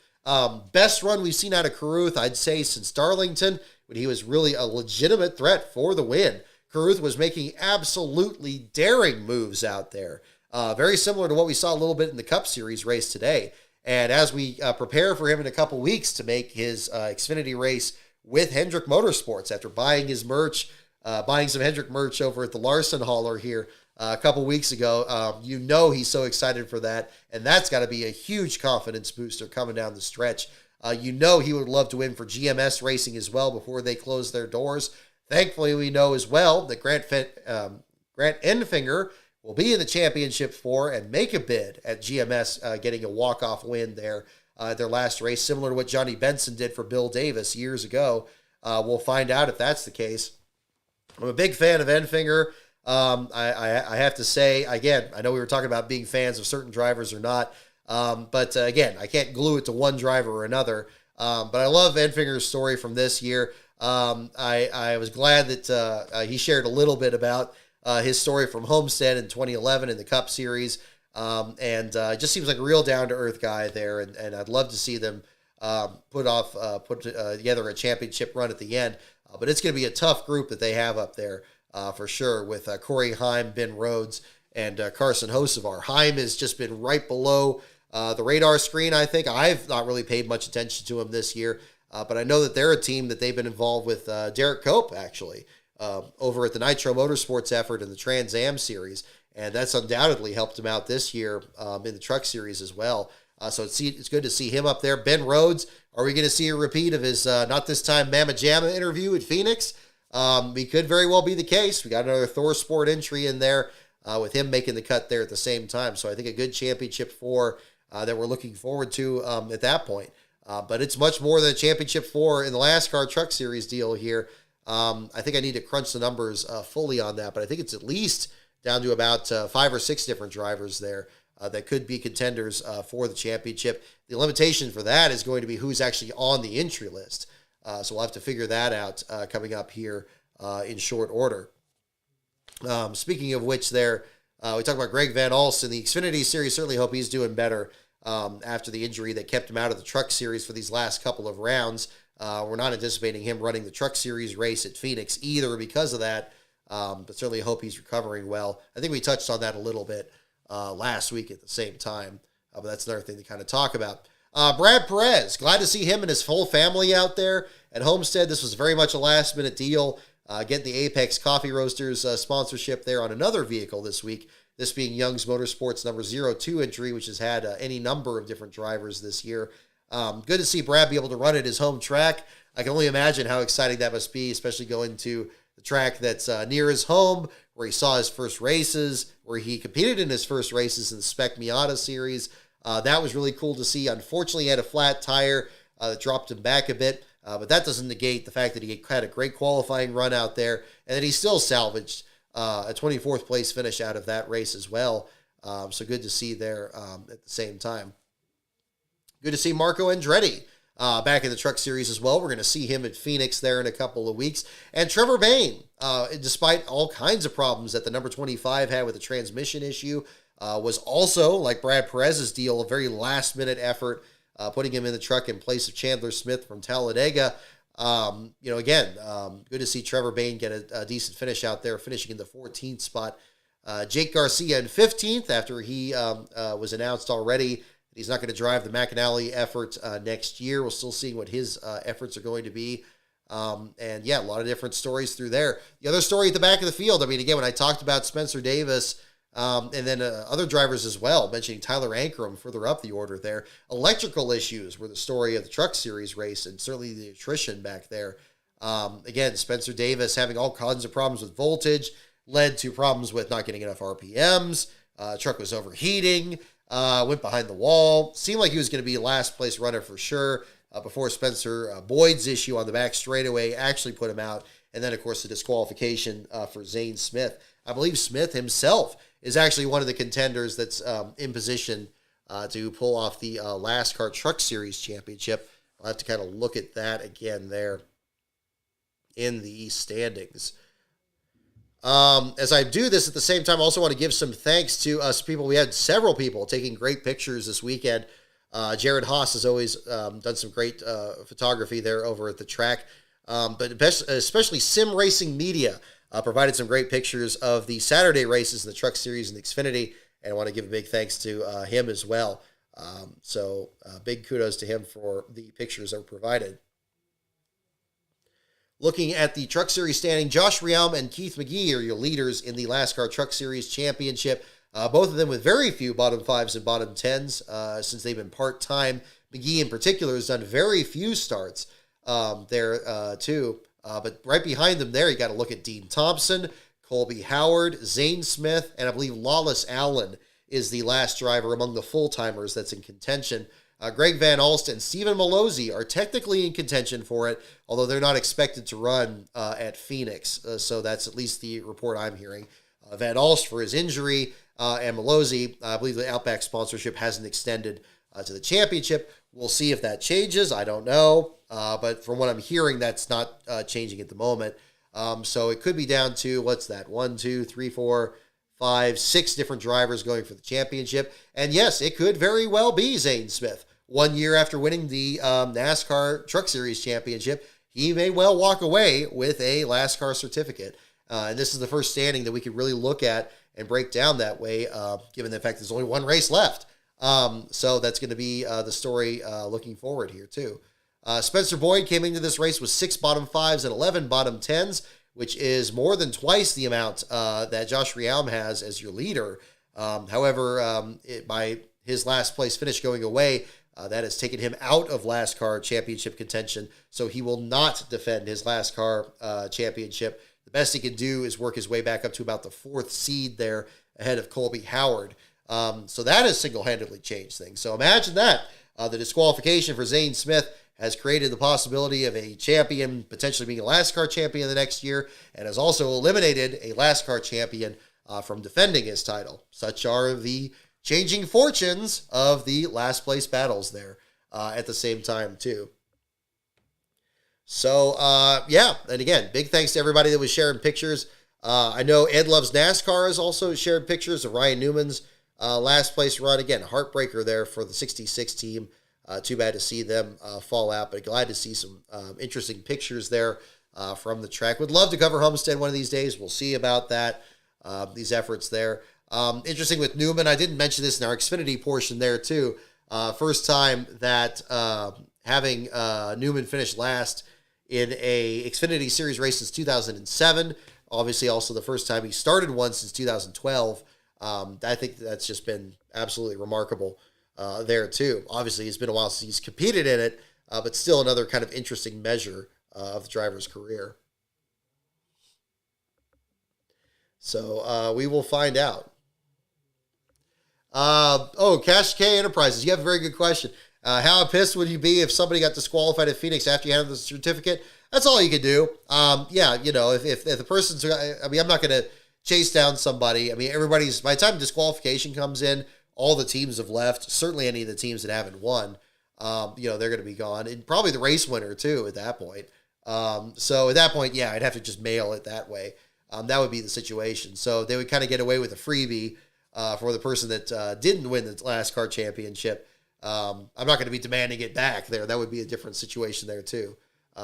Best run we've seen out of Carruth, I'd say, since Darlington, when he was really a legitimate threat for the win. Carruth was making absolutely daring moves out there, very similar to what we saw a little bit in the Cup Series race today. And as we prepare for him in a couple weeks to make his Xfinity race with Hendrick Motorsports, after buying his merch, buying some Hendrick merch over at the Larson Hauler here a couple weeks ago, you know he's so excited for that, and that's got to be a huge confidence booster coming down the stretch. You know he would love to win for GMS Racing as well before they close their doors. Thankfully, we know as well that Grant Enfinger will be in the championship 4 and make a bid at GMS, getting a walk-off win there their last race, similar to what Johnny Benson did for Bill Davis years ago. We'll find out if that's the case. I'm a big fan of Enfinger. I have to say, again, I know we were talking about being fans of certain drivers or not, but again, I can't glue it to one driver or another. But I love Enfinger's story from this year. I was glad that he shared a little bit about his story from Homestead in 2011 in the Cup Series, and it just seems like a real down-to-earth guy there, and I'd love to see them put together a championship run at the end. But it's going to be a tough group that they have up there for sure, with Corey Heim, Ben Rhodes, and Carson Hocevar. Heim has just been right below The radar screen, I think I've not really paid much attention to him this year, but I know that they're a team that they've been involved with Derek Cope, actually, over at the Nitro Motorsports effort in the Trans Am series, and that's undoubtedly helped him out this year in the Truck Series as well. So it's good to see him up there. Ben Rhodes, are we going to see a repeat of his Not This Time Mama Jamma interview at Phoenix? It could very well be the case. We got another Thor Sport entry in there with him making the cut there at the same time. So I think a good Championship 4 that we're looking forward to at that point. But it's much more than a Championship 4 in the NASCAR Truck Series deal here. I think I need to crunch the numbers fully on that, but I think it's at least down to about 5 or 6 different drivers there that could be contenders for the championship. The limitation for that is going to be who's actually on the entry list. So we'll have to figure that out coming up here in short order. Speaking of which there, we talked about Greg Van Alst in the Xfinity Series. Certainly hope he's doing better after the injury that kept him out of the Truck Series for these last couple of rounds. We're not anticipating him running the Truck Series race at Phoenix either because of that, but certainly hope he's recovering well. I think we touched on that a little bit last week at the same time, but that's another thing to kind of talk about. Brad Perez, glad to see him and his whole family out there at Homestead. This was very much a last-minute deal, getting the Apex Coffee Roasters sponsorship there on another vehicle this week, this being Young's Motorsports number 02 entry, which has had any number of different drivers this year. Good to see Brad be able to run at his home track. I can only imagine how exciting that must be, especially going to the track that's near his home, where he saw his first races, where he competed in his first races in the Spec Miata series. That was really cool to see. Unfortunately, he had a flat tire that dropped him back a bit, but that doesn't negate the fact that he had a great qualifying run out there, and that he still salvaged a 24th place finish out of that race as well. So good to see there at the same time. Good to see Marco Andretti back in the Truck Series as well. We're going to see him at Phoenix there in a couple of weeks. And Trevor Bayne, despite all kinds of problems that the number 25 had with the transmission issue, was also, like Brad Perez's deal, a very last-minute effort, putting him in the truck in place of Chandler Smith from Talladega. Again, good to see Trevor Bayne get a decent finish out there, finishing in the 14th spot. Jake Garcia in 15th after he was announced already. He's not going to drive the McAnally effort next year. We're still seeing what his efforts are going to be. And yeah, a lot of different stories through there. The other story at the back of the field, I mean, again, when I talked about Spencer Davis and then other drivers as well, mentioning Tyler Ankrum further up the order there, electrical issues were the story of the Truck Series race and certainly the attrition back there. Again, Spencer Davis having all kinds of problems with voltage led to problems with not getting enough RPMs. Truck was overheating. Went behind the wall. Seemed like he was going to be a last place runner for sure before Spencer Boyd's issue on the back straightaway actually put him out. And then, of course, the disqualification for Zane Smith. I believe Smith himself is actually one of the contenders that's in position to pull off the NASCAR Truck Series championship. I'll have to kind of look at that again there in the standings. As I do this at the same time, I also want to give some thanks to us people. We had several people taking great pictures this weekend. Jared Haas has always done some great photography there over at the track. But especially Sim Racing Media provided some great pictures of the Saturday races in the Truck Series and the Xfinity. And I want to give a big thanks to him as well. So big kudos to him for the pictures that were provided. Looking at the Truck Series standing, Josh Rialm and Keith McGee are your leaders in the NASCAR Truck Series Championship. Both of them with very few bottom 5s and bottom 10s since they've been part-time. McGee in particular has done very few starts there too. But right behind them there, you got to look at Dean Thompson, Colby Howard, Zane Smith, and I believe Lawless Allen is the last driver among the full-timers that's in contention. Greg Van Alst and Stephen Malozzi are technically in contention for it, although they're not expected to run at Phoenix. So that's at least the report I'm hearing. Van Alst for his injury, and Malozzi, I believe the Outback sponsorship hasn't extended to the championship. We'll see if that changes. I don't know. But from what I'm hearing, that's not changing at the moment. So it could be down to, what's that? 1, 2, 3, 4, 5, 6 different drivers going for the championship. And yes, it could very well be Zane Smith. 1 year after winning the NASCAR Truck Series championship, he may well walk away with a NASCAR certificate. And this is the first standing that we could really look at and break down that way, given the fact there's only one race left So that's going to be the story looking forward here, too. Spencer Boyd came into this race with 6 bottom 5s and 11 bottom 10s, which is more than twice the amount that Josh Rialm has as your leader. However, by his last place finish going away, that has taken him out of last car championship contention, so he will not defend his last car championship. The best he can do is work his way back up to about the 4th seed there ahead of Colby Howard. So that has single-handedly changed things. So imagine that. The disqualification for Zane Smith has created the possibility of a champion potentially being a last car champion the next year, and has also eliminated a last car champion from defending his title. Such are the changing fortunes of the last place battles there at the same time, too. So, yeah, and again, big thanks to everybody that was sharing pictures. I know Ed Loves NASCAR has also shared pictures of Ryan Newman's last place run. Again, heartbreaker there for the 66 team. Too bad to see them fall out, but glad to see some interesting pictures there from the track. Would love to cover Homestead one of these days. We'll see about that, these efforts there. Interesting with Newman, I didn't mention this in our Xfinity portion there too. First time that having Newman finish last in a Xfinity Series race since 2007. Obviously, also the first time he started one since 2012. I think that's just been absolutely remarkable there too. Obviously, it's been a while since he's competed in it, but still another kind of interesting measure of the driver's career. So we will find out. Cash K Enterprises, you have a very good question. How pissed would you be if somebody got disqualified at Phoenix after you had the certificate? That's all you could do. Yeah, you know, if the person's, I mean, I'm not going to chase down somebody. I mean, everybody's, by the time disqualification comes in, all the teams have left. Certainly any of the teams that haven't won, you know, they're going to be gone. And probably the race winner, too, at that point. So at that point, yeah, I'd have to just mail it that way. That would be the situation. So they would kind of get away with a freebie for the person that didn't win the last car championship. I'm not going to be demanding it back there. That would be a different situation there, too.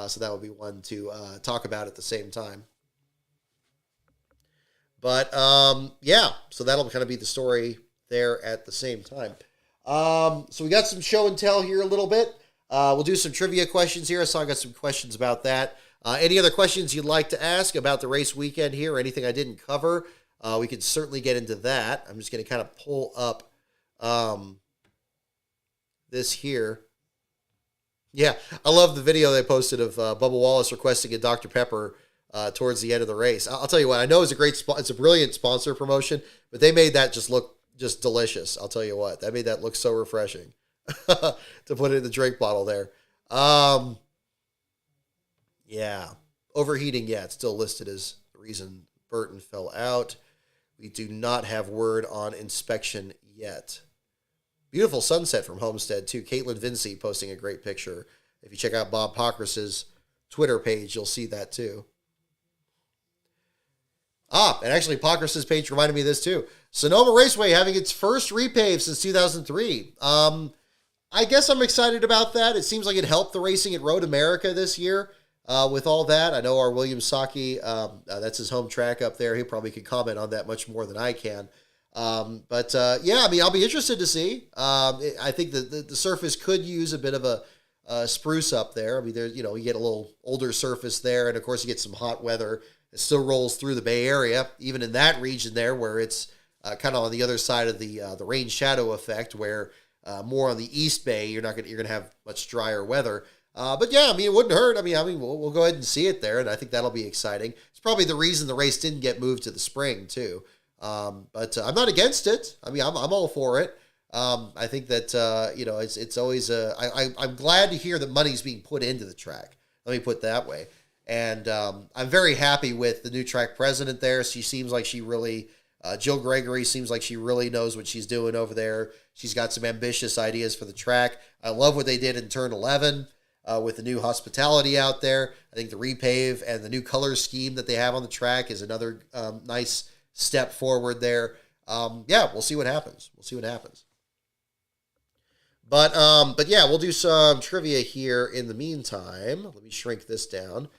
So that would be one to talk about at the same time. But, yeah, so that'll kind of be the story there at the same time. So we got some show and tell here a little bit. We'll do some trivia questions here. So I got some questions about that. Any other questions you'd like to ask about the race weekend here or anything I didn't cover? We could certainly get into that. I'm just going to kind of pull up this here. Yeah, I love the video they posted of Bubba Wallace requesting a Dr. Pepper towards the end of the race. I'll tell you what, I know it's a great it's a brilliant sponsor promotion, but they made that just look just delicious. I'll tell you what, that made that look so refreshing to put it in the drink bottle there. Yeah, overheating. Yeah, it's still listed as the reason Burton fell out. We do not have word on inspection yet. Beautiful sunset from Homestead, too. Caitlin Vinci posting a great picture. If you check out Bob Pockrass's Twitter page, you'll see that, too. And actually, Pockrass's page reminded me of this, too. Sonoma Raceway having its first repave since 2003. I guess I'm excited about that. It seems like it helped the racing at Road America this year with all that. I know our William Saki, that's his home track up there. He probably could comment on that much more than I can. Yeah, I mean, I'll be interested to see. I think the surface could use a bit of a spruce up there. I mean, there's, you know, you get a little older surface there, and of course you get some hot weather. It still rolls through the Bay Area, even in that region there, where it's kind of on the other side of the rain shadow effect, where more on the East Bay, you're gonna have much drier weather. But yeah, I mean, it wouldn't hurt. I mean, we'll go ahead and see it there, and I think that'll be exciting. It's probably the reason the race didn't get moved to the spring too. But I'm not against it. I mean, I'm all for it. I think that, you know, it's always, I'm glad to hear that money's being put into the track. Let me put it that way. And I'm very happy with the new track president there. She seems like she really, Jill Gregory seems like she really knows what she's doing over there. She's got some ambitious ideas for the track. I love what they did in turn 11 with the new hospitality out there. I think the repave and the new color scheme that they have on the track is another nice step forward there. Yeah, we'll see what happens. But yeah, we'll do some trivia here in the meantime. Let me shrink this down,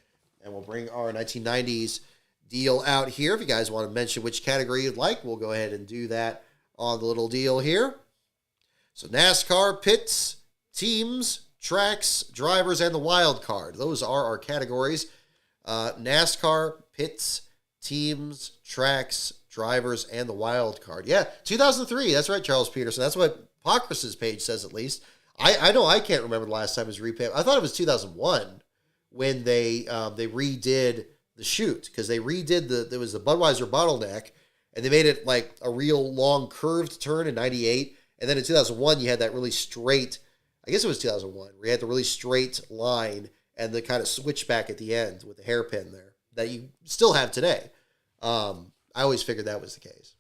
and we'll bring our 1990s deal out here. If you guys want to mention which category you'd like, we'll go ahead and do that on the little deal here. So NASCAR, pits, teams, tracks, drivers, and the wild card. Those are our categories. NASCAR, pits, teams, tracks, drivers, and the wild card. Yeah, 2003. That's right, Charles Peterson. That's what Pockrass's page says, at least. I know I can't remember the last time it was repainted. I thought it was 2001 when they redid the chute, because they redid there was the Budweiser bottleneck, and they made it like a real long curved turn in 98. And then in 2001, you had that really straight, I guess it was 2001, where you had the really straight line and the kind of switchback at the end with the hairpin there that you still have today. I always figured that was the case.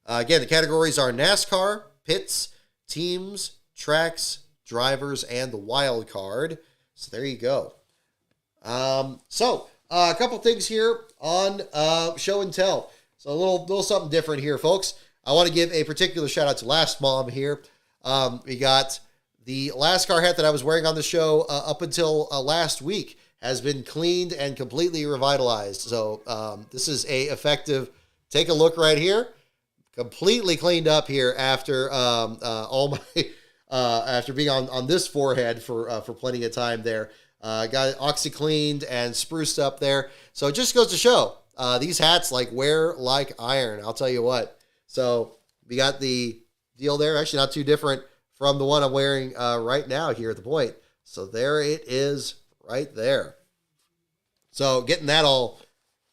Again, the categories are NASCAR, pits, teams, tracks, drivers, and the wild card. So there you go. A couple things here on show and tell. So a little something different here, folks. I want to give a particular shout out to Last Mom here. We got the Lascar hat that I was wearing on the show up until last week has been cleaned and completely revitalized. So this is a effective, take a look right here, completely cleaned up here after all my after being on this forehead for plenty of time there. Got it OxyCleaned and spruced up there. So it just goes to show these hats wear like iron. I'll tell you what. So we got the deal there. Actually, not too different from the one I'm wearing right now here at the point. So there it is right there. So getting that all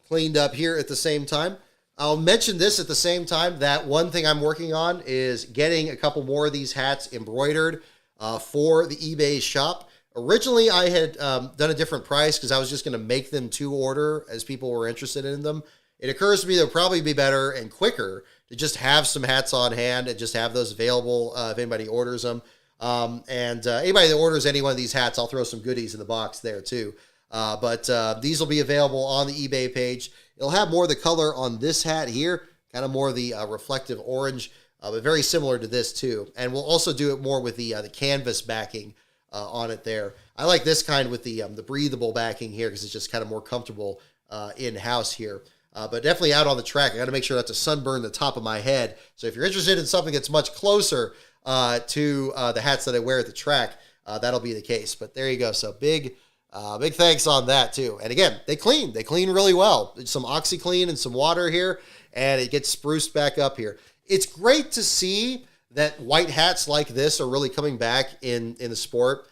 cleaned up here at the same time. I'll mention this at the same time that one thing I'm working on is getting a couple more of these hats embroidered for the eBay shop. Originally, I had done a different price because I was just going to make them to order as people were interested in them. It occurs to me that it would probably be better and quicker to just have some hats on hand and just have those available if anybody orders them. Anybody that orders any one of these hats, I'll throw some goodies in the box there too. But these will be available on the eBay page. It'll have more of the color on this hat here, kind of more of the reflective orange, but very similar to this too. And we'll also do it more with the canvas backing on it there. I like this kind with the breathable backing here because it's just kind of more comfortable in-house here. But definitely out on the track, I got to make sure not to sunburn the top of my head. So if you're interested in something that's much closer to the hats that I wear at the track, that'll be the case. But there you go. So big thanks on that too. And again, they clean really well. Some OxyClean and some water here, and it gets spruced back up here. It's great to see that white hats like this are really coming back in the sport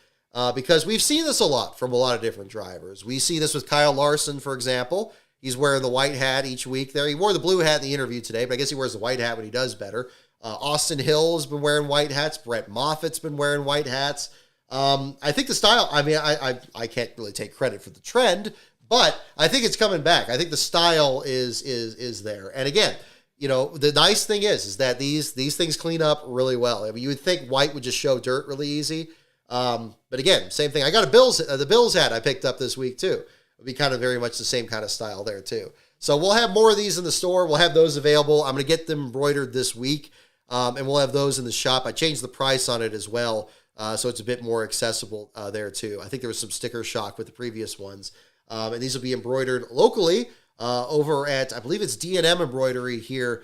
because we've seen this a lot from a lot of different drivers. We see this with Kyle Larson, for example. He's wearing the white hat each week there. He wore the blue hat in the interview today, but I guess he wears the white hat when he does better. Austin Hill's been wearing white hats. Brett Moffitt's been wearing white hats. I think the style, I can't really take credit for the trend, but I think it's coming back. I think the style is there. And again, the nice thing is that these things clean up really well. I mean, you would think white would just show dirt really easy. But again, same thing. I got the Bills hat I picked up this week too. It'll be kind of very much the same kind of style there too. So we'll have more of these in the store. We'll have those available. I'm going to get them embroidered this week. And we'll have those in the shop. I changed the price on it as well. So it's a bit more accessible there too. I think there was some sticker shock with the previous ones. And these will be embroidered locally over at, I believe it's D&M Embroidery here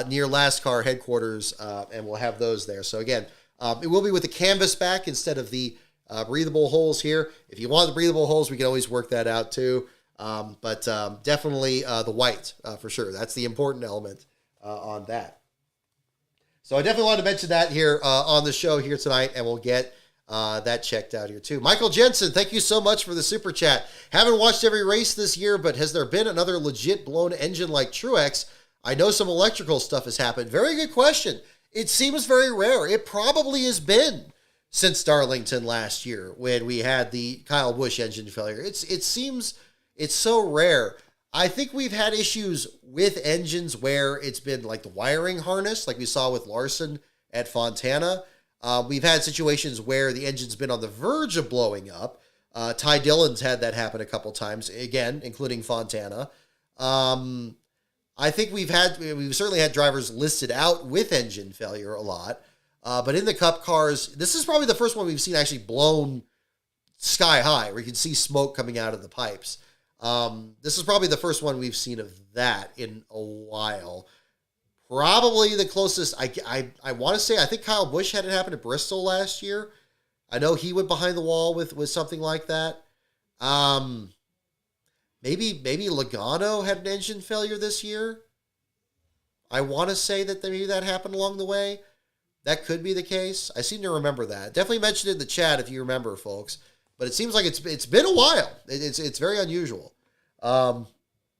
near Lascar headquarters. And we'll have those there. So again, it will be with the canvas back instead of the breathable holes here. If you want the breathable holes, we can always work that out too. But definitely the white for sure. That's the important element on that. So I definitely wanted to mention that here on the show here tonight, and we'll get that checked out here too. Michael Jensen, thank you so much for the super chat. Haven't watched every race this year, but has there been another legit blown engine like Truex? I know some electrical stuff has happened. Very good question. It seems very rare. It probably has been since Darlington last year when we had the Kyle Busch engine failure. It seems it's so rare. I think we've had issues with engines where it's been like the wiring harness, like we saw with Larson at Fontana. We've had situations where the engine's been on the verge of blowing up. Ty Dillon's had that happen a couple times, again, including Fontana. I think we've certainly had drivers listed out with engine failure a lot. But in the Cup cars, this is probably the first one we've seen actually blown sky high, where you can see smoke coming out of the pipes. This is probably the first one we've seen of that in a while. Probably the closest. I want to say, I think Kyle Busch had it happen at Bristol last year. I know he went behind the wall with something like that. Maybe Logano had an engine failure this year. I want to say that maybe that happened along the way. That could be the case. I seem to remember that. Definitely mention it in the chat if you remember, folks. But it seems like it's been a while. It's very unusual.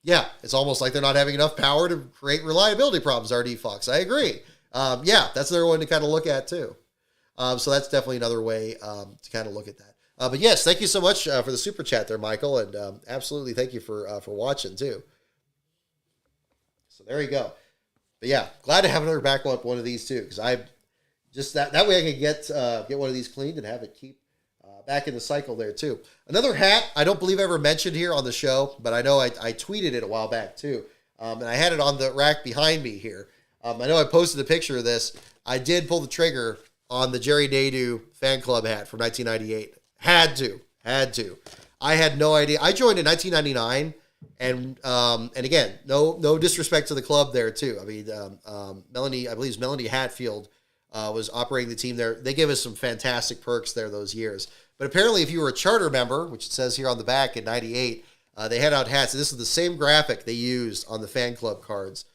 Yeah, it's almost like they're not having enough power to create reliability problems, RD Fox. I agree. Yeah, that's another one to kind of look at too. So that's definitely another way to kind of look at that. But yes, thank you so much for the super chat there, Michael, and absolutely thank you for watching too. So there you go. But yeah, glad to have another back one of these too, because I just that way I can get one of these cleaned and have it keep back in the cycle there too. Another hat I don't believe I ever mentioned here on the show, but I know I tweeted it a while back too, and I had it on the rack behind me here. I know I posted a picture of this. I did pull the trigger on the Jerry Nadeau fan club hat from 1998. Had to. I had no idea. I joined in 1999, and again, no disrespect to the club there too. I mean, Melanie, I believe it's Melanie Hatfield, was operating the team there. They gave us some fantastic perks there those years. But apparently, if you were a charter member, which it says here on the back in '98, they had out hats. And this is the same graphic they used on the fan club cards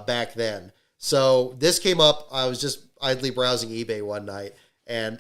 back then. So this came up. I was just idly browsing eBay one night. And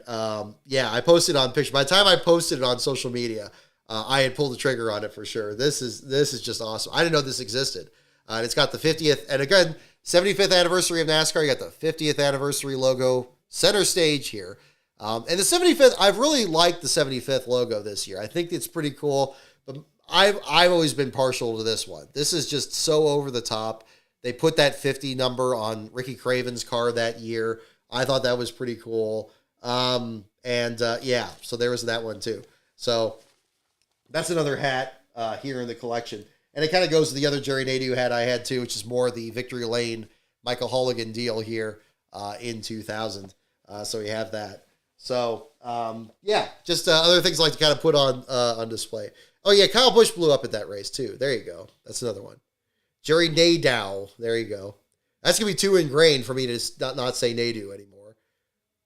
yeah, I posted on picture. By the time I posted it on social media, I had pulled the trigger on it for sure. This is just awesome. I didn't know this existed. And it's got the 50th, and again, 75th anniversary of NASCAR. You got the 50th anniversary logo center stage here. And the 75th, I've really liked the 75th logo this year. I think it's pretty cool. But I've always been partial to this one. This is just so over the top. They put that 50 number on Ricky Craven's car that year. I thought that was pretty cool. Yeah, so there was that one too. So that's another hat here in the collection. And it kind of goes to the other Jerry Nadeau hat I had too, which is more the Victory Lane Michael Holligan deal here in 2000. So we have that. So, yeah, just other things I like to kind of put on display. Oh, yeah, Kyle Busch blew up at that race too. There you go. That's another one. Jerry Nadeau. There you go. That's going to be too ingrained for me to not say Nadeau anymore.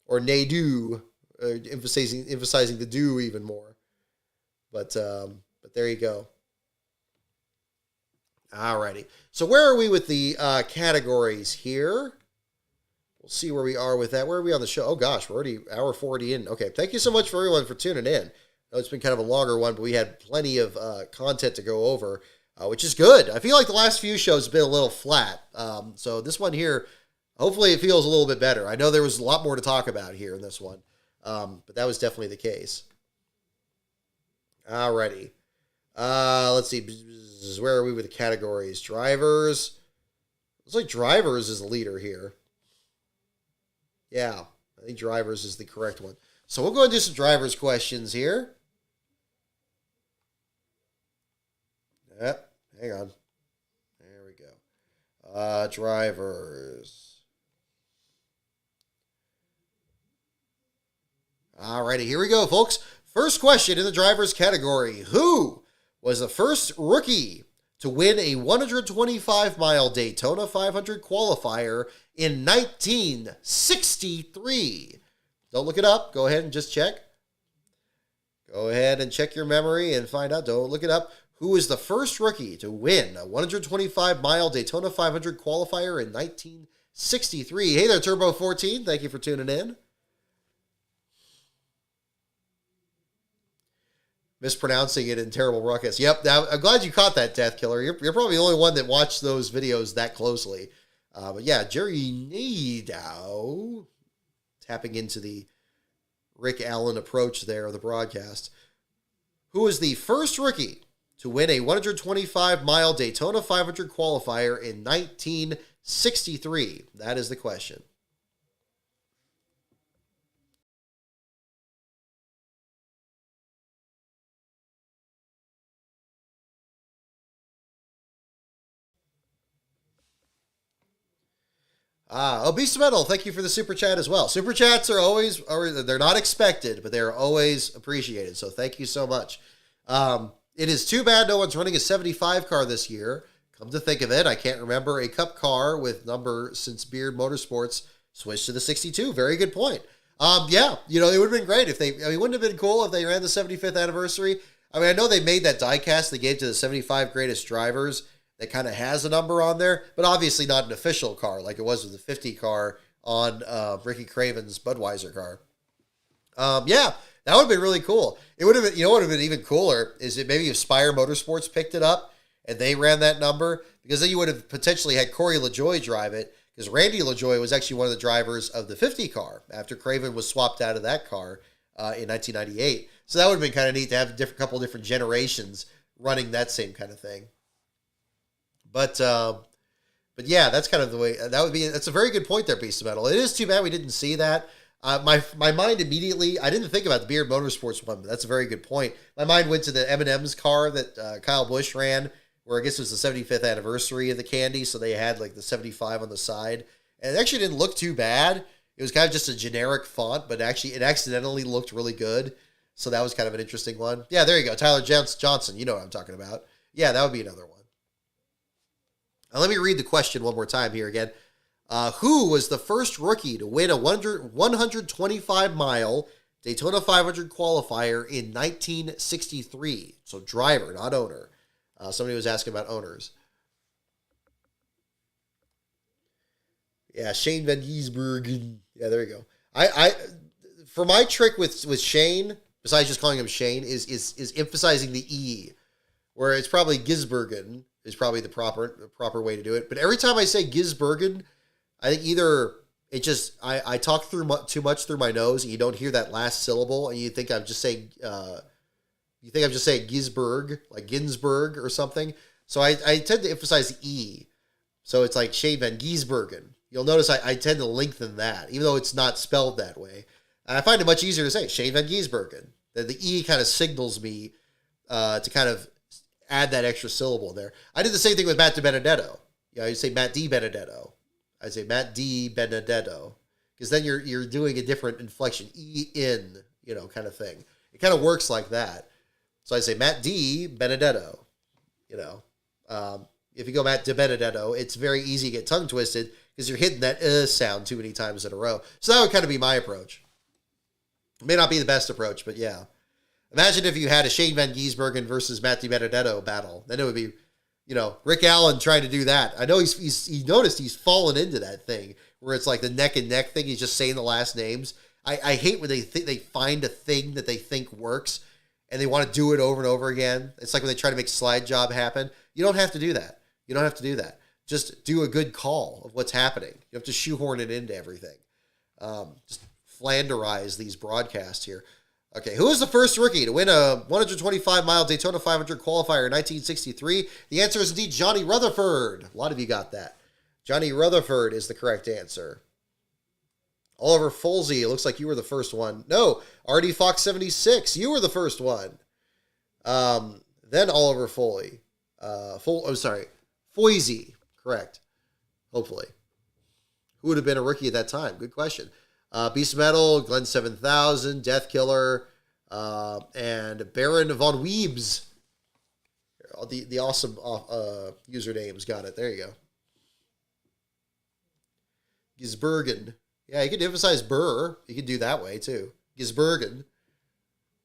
Or Nadeau, emphasizing the do even more. But there you go. Alrighty. So where are we with the categories here? We'll see where we are with that. Where are we on the show? Oh gosh, we're already hour 40 in. Okay, thank you so much for everyone for tuning in. I know it's been kind of a longer one, but we had plenty of content to go over, which is good. I feel like the last few shows have been a little flat. So this one here, hopefully it feels a little bit better. I know there was a lot more to talk about here in this one, but that was definitely the case. Alrighty. Let's see. Where are we with the categories? Drivers. Looks like drivers is the leader here. Yeah, I think drivers is the correct one. So we'll go and do some drivers questions here. Yep, hang on. There we go. Drivers. Alrighty, here we go, folks. First question in the drivers category. Who was the first rookie to win a 125-mile Daytona 500 qualifier in 1963? Don't look it up. Go ahead and just check. Go ahead and check your memory and find out. Don't look it up. Who was the first rookie to win a 125-mile Daytona 500 qualifier in 1963? Hey there, Turbo 14. Thank you for tuning in. Mispronouncing it in terrible ruckus. Yep, I'm glad you caught that, Death Killer. You're probably the only one that watched those videos that closely. But yeah, Jerry Nadeau, tapping into the Rick Allen approach there of the broadcast. Who was the first rookie to win a 125-mile Daytona 500 qualifier in 1963? That is the question. Obese Metal, thank you for the super chat as well. Super chats are always, they're not expected, but they're always appreciated. So thank you so much. It is too bad no one's running a 75 car this year. come to think of it, I can't remember a Cup car with number since Beard Motorsports switched to the 62. Very good point. Yeah, it would have been great if wouldn't it have been cool if they ran the 75th anniversary? I mean, I know they made that diecast they gave to the 75 greatest drivers that kind of has a number on there, but obviously not an official car like it was with the 50 car on Ricky Craven's Budweiser car. Yeah, that would have been really cool. It would have been, what would have been even cooler is it maybe if Spire Motorsports picked it up and they ran that number, because then you would have potentially had Corey LaJoie drive it, because Randy LaJoie was actually one of the drivers of the 50 car after Craven was swapped out of that car in 1998. So that would have been kind of neat to have a couple different generations running that same kind of thing. But yeah, that's kind of the way that's a very good point there, Beast of Metal. It is too bad we didn't see that. My mind immediately, I didn't think about the Beard Motorsports one, but that's a very good point. My mind went to the M&M's car that Kyle Busch ran, where I guess it was the 75th anniversary of the candy, so they had like the 75 on the side. And it actually didn't look too bad. It was kind of just a generic font, but actually it accidentally looked really good. So that was kind of an interesting one. Yeah, there you go. Tyler Johnson, you know what I'm talking about. Yeah, that would be another one. Now, let me read the question one more time here again. Who was the first rookie to win a 125-mile Daytona 500 qualifier in 1963? So driver, not owner. Somebody was asking about owners. Yeah, Shane Van Gisbergen. Yeah, there you go. I for my trick with Shane, besides just calling him Shane, is emphasizing the E, where it's probably Gisbergen is probably the proper way to do it. But every time I say Gisbergen, I think either it just I talk too much through my nose, and you don't hear that last syllable, and you think I'm just saying Gisberg, like Ginsberg or something. So I tend to emphasize the E. So it's like Shane Van Gisbergen. You'll notice I tend to lengthen that, even though it's not spelled that way. And I find it much easier to say Shane Van Gisbergen. The E kind of signals me to kind of add that extra syllable there. I did the same thing with Matt DiBenedetto. Yeah, I'd say Matt DiBenedetto. I'd say Matt DiBenedetto. Because then you're doing a different inflection. E-in, kind of thing. It kind of works like that. So I say Matt DiBenedetto. If you go Matt DiBenedetto, it's very easy to get tongue twisted because you're hitting that sound too many times in a row. So that would kind of be my approach. It may not be the best approach, but yeah. Imagine if you had a Shane Van Gisbergen versus Matt DiBenedetto battle. Then it would be, Rick Allen trying to do that. I know he noticed he's fallen into that thing where it's like the neck and neck thing. He's just saying the last names. I hate when they find a thing that they think works and they want to do it over and over again. It's like when they try to make slide job happen. You don't have to do that. You don't have to do that. Just do a good call of what's happening. You have to shoehorn it into everything. Just Flanderize these broadcasts here. Okay, who was the first rookie to win a 125-mile Daytona 500 qualifier in 1963? The answer is indeed Johnny Rutherford. A lot of you got that. Johnny Rutherford is the correct answer. Oliver Folsey, it looks like you were the first one. No, RD Fox 76, you were the first one. Then Oliver Foley. Foisey, correct. Hopefully. Who would have been a rookie at that time? Good question. Beast Metal, Glenn 7000, Death Killer, and Baron von Weebs. The awesome usernames. Got it. There you go. Gisbergen. Yeah, you could emphasize Burr. You could do that way, too. Gisbergen.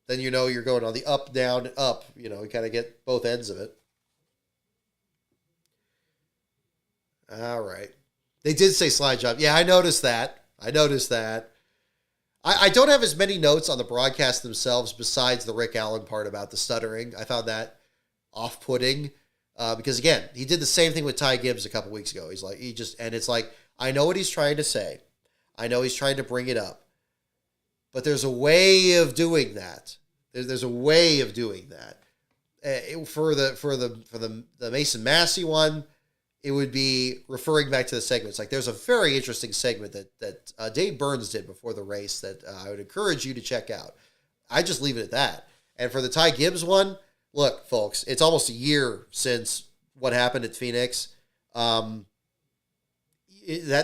Then you're going on the up, down, up. You kind of get both ends of it. All right. They did say slide job. Yeah, I noticed that. I don't have as many notes on the broadcast themselves besides the Rick Allen part about the stuttering. I found that off-putting because, again, he did the same thing with Ty Gibbs a couple weeks ago. And it's like, I know what he's trying to say. I know he's trying to bring it up. But there's a way of doing that. There's a way of doing that. For the Mason Massey one, it would be referring back to the segments. Like there's a very interesting segment that Dave Burns did before the race that I would encourage you to check out. I just leave it at that. And for the Ty Gibbs one, look, folks, it's almost a year since what happened at Phoenix. That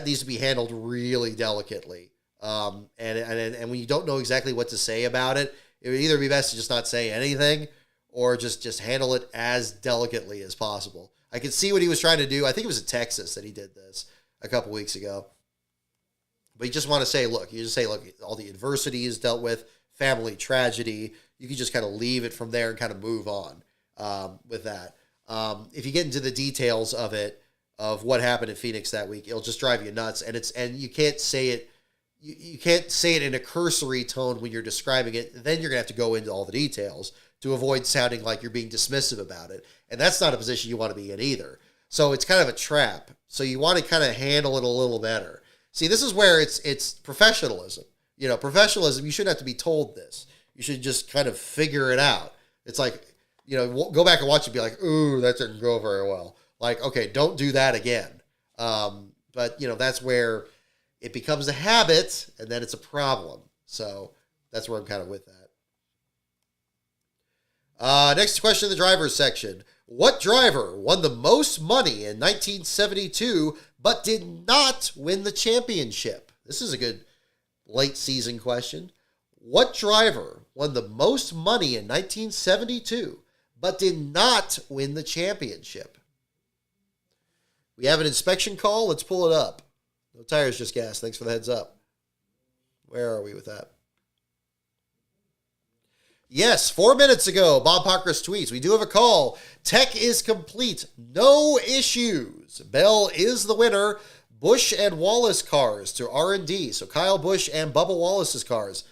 needs to be handled really delicately. And when you don't know exactly what to say about it, it would either be best to just not say anything or just handle it as delicately as possible. I could see what he was trying to do. I think it was in Texas that he did this a couple weeks ago. But you just want to say, look, all the adversity is dealt with, family tragedy. You can just kind of leave it from there and kind of move on with that. If you get into the details of it, of what happened in Phoenix that week, it'll just drive you nuts. And you can't say it. You can't say it in a cursory tone when you're describing it. Then you're gonna have to go into all the details to avoid sounding like you're being dismissive about it. And that's not a position you want to be in either. So it's kind of a trap. So you want to kind of handle it a little better. See, this is where it's professionalism. Professionalism, you shouldn't have to be told this. You should just kind of figure it out. It's like, go back and watch it and be like, ooh, that didn't go very well. Like, okay, don't do that again. But that's where it becomes a habit, and then it's a problem. So that's where I'm kind of with that. Next question in the driver's section. What driver won the most money in 1972 but did not win the championship? This is a good late season question. What driver won the most money in 1972 but did not win the championship? We have an inspection call. Let's pull it up. No tires, just gas. Thanks for the heads up. Where are we with that? Yes, 4 minutes ago, Bob Pockris tweets, we do have a call. Tech is complete. No issues. Bell is the winner. Busch and Wallace cars to R&D. So Kyle Busch and Bubba Wallace's cars.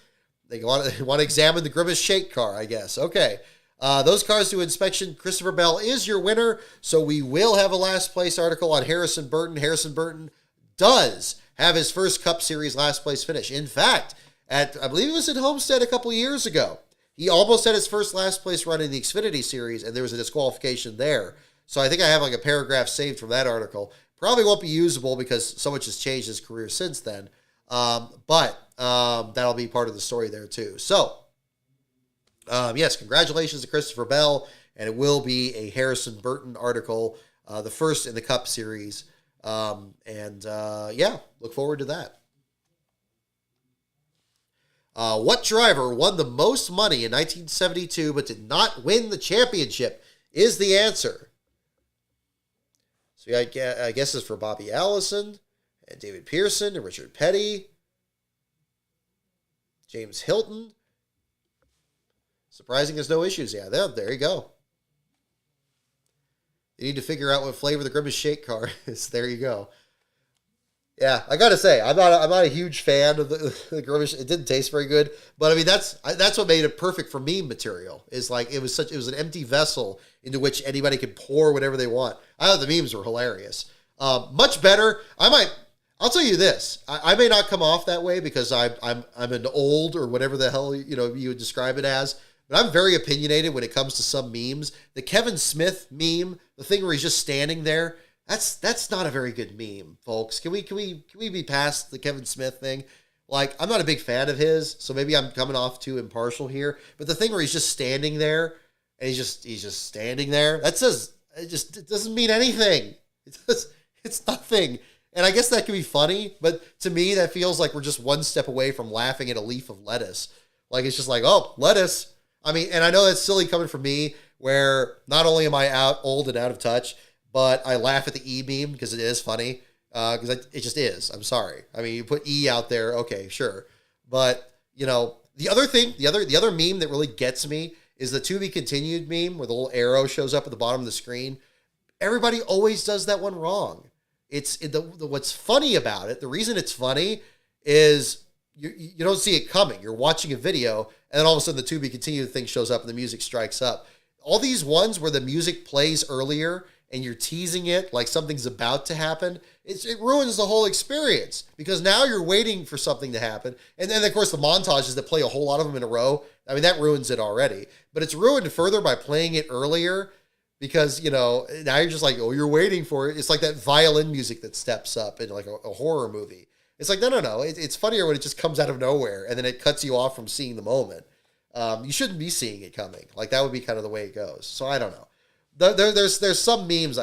They want to examine the Grimace Shake car, I guess. Okay. Those cars to inspection. Christopher Bell is your winner. So we will have a last place article on Harrison Burton. Harrison Burton does have his first Cup Series last place finish. In fact, I believe it was at Homestead a couple years ago. He almost had his first last place run in the Xfinity Series, and there was a disqualification there. So I think I have like a paragraph saved from that article. Probably won't be usable because so much has changed his career since then. But that'll be part of the story there too. So, yes, congratulations to Christopher Bell, and it will be a Harrison Burton article, the first in the Cup Series. Yeah, look forward to that. What driver won the most money in 1972 but did not win the championship is the answer. So I guess it's for Bobby Allison and David Pearson and Richard Petty, James Hilton. Surprising there's no issues. Yeah, there you go. You need to figure out what flavor the Grimace Shake car is. There you go. Yeah, I gotta say, I'm not a huge fan of the Grimace. It didn't taste very good, but I mean that's what made it perfect for meme material. Is like it was an empty vessel into which anybody could pour whatever they want. I thought the memes were hilarious. Much better. I'll tell you this. I may not come off that way because I'm an old or whatever the hell you would describe it as. But I'm very opinionated when it comes to some memes. The Kevin Smith meme, the thing where he's just standing there. That's not a very good meme, folks. Can we be past the Kevin Smith thing? Like, I'm not a big fan of his, so maybe I'm coming off too impartial here. But the thing where he's just standing there, and he's just standing there, it doesn't mean anything. It's nothing. And I guess that can be funny, but to me that feels like we're just one step away from laughing at a leaf of lettuce. Like it's just like, oh, lettuce. I mean, and I know that's silly coming from me, where not only am I old and out of touch, but I laugh at the E meme because it is funny. Because it just is. I'm sorry. I mean, you put E out there, okay, sure. But the other meme that really gets me is the to be continued meme where the little arrow shows up at the bottom of the screen. Everybody always does that one wrong. What's funny about it. The reason it's funny is you don't see it coming. You're watching a video, and then all of a sudden the to be continued thing shows up and the music strikes up. All these ones where the music plays earlier and you're teasing it like something's about to happen, it ruins the whole experience because now you're waiting for something to happen. And then, of course, the montages that play a whole lot of them in a row, I mean, that ruins it already. But it's ruined further by playing it earlier because, now you're just like, oh, you're waiting for it. It's like that violin music that steps up in like a horror movie. It's like, no. It's funnier when it just comes out of nowhere and then it cuts you off from seeing the moment. You shouldn't be seeing it coming. Like that would be kind of the way it goes. So I don't know. There's some memes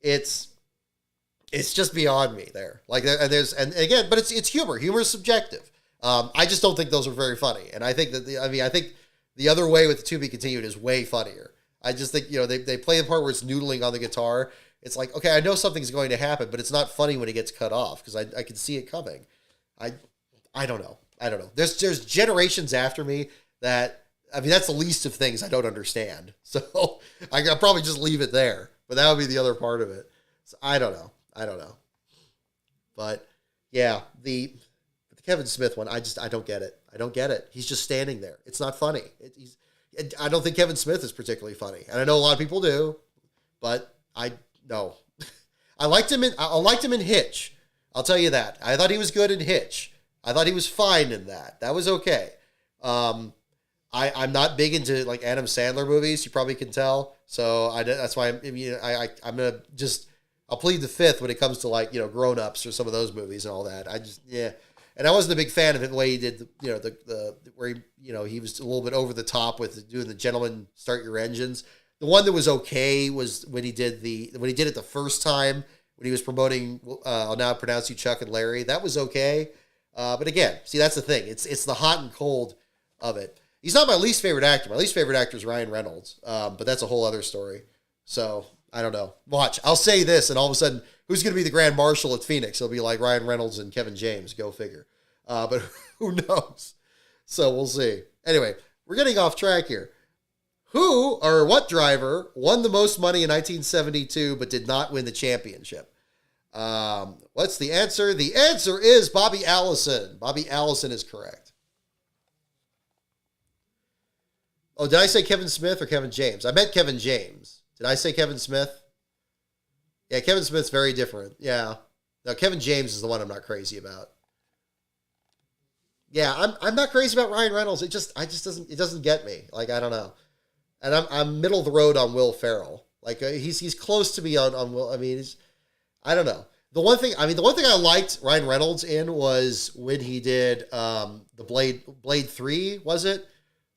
it's just beyond me there. Like and again, but it's humor. Humor is subjective. I just don't think those are very funny. And I think that I think the other way with the to be continued is way funnier. I just think, they play the part where it's noodling on the guitar. It's like, okay, I know something's going to happen, but it's not funny when it gets cut off because I can see it coming. I don't know. There's generations after me that, I mean, that's the least of things I don't understand. So I'll probably just leave it there. But that would be the other part of it. So I don't know. But yeah, the Kevin Smith one, I don't get it. I don't get it. He's just standing there. It's not funny. I don't think Kevin Smith is particularly funny. And I know a lot of people do, but no. I liked him in Hitch. I'll tell you that. I thought he was good in Hitch. I thought he was fine in that. That was okay. I'm not big into like Adam Sandler movies. You probably can tell. So that's why I'm gonna I'll plead the fifth when it comes to like Grown Ups or some of those movies and all that. And I wasn't a big fan of it the way he did the where he was a little bit over the top with doing the Gentlemen Start Your Engines. The one that was okay was when he did it the first time when he was promoting I'll Now Pronounce You Chuck and Larry. That was okay. But again, see, that's the thing. It's the hot and cold of it. He's not my least favorite actor. My least favorite actor is Ryan Reynolds. But that's a whole other story. So I don't know. Watch. I'll say this, and all of a sudden, who's going to be the Grand Marshal at Phoenix? It'll be like Ryan Reynolds and Kevin James. Go figure. But who knows? So we'll see. Anyway, we're getting off track here. Who or what driver won the most money in 1972 but did not win the championship? What's the answer? The answer is Bobby Allison. Bobby Allison is correct. Oh, did I say Kevin Smith or Kevin James? I meant Kevin James. Did I say Kevin Smith? Yeah, Kevin Smith's very different. Yeah. No, Kevin James is the one I'm not crazy about. Yeah, I'm not crazy about Ryan Reynolds. It doesn't get me. Like, I don't know. And I'm middle of the road on Will Ferrell. Like he's close to me on Will. I mean, I don't know. The one thing I liked Ryan Reynolds in was when he did the Blade 3, was it?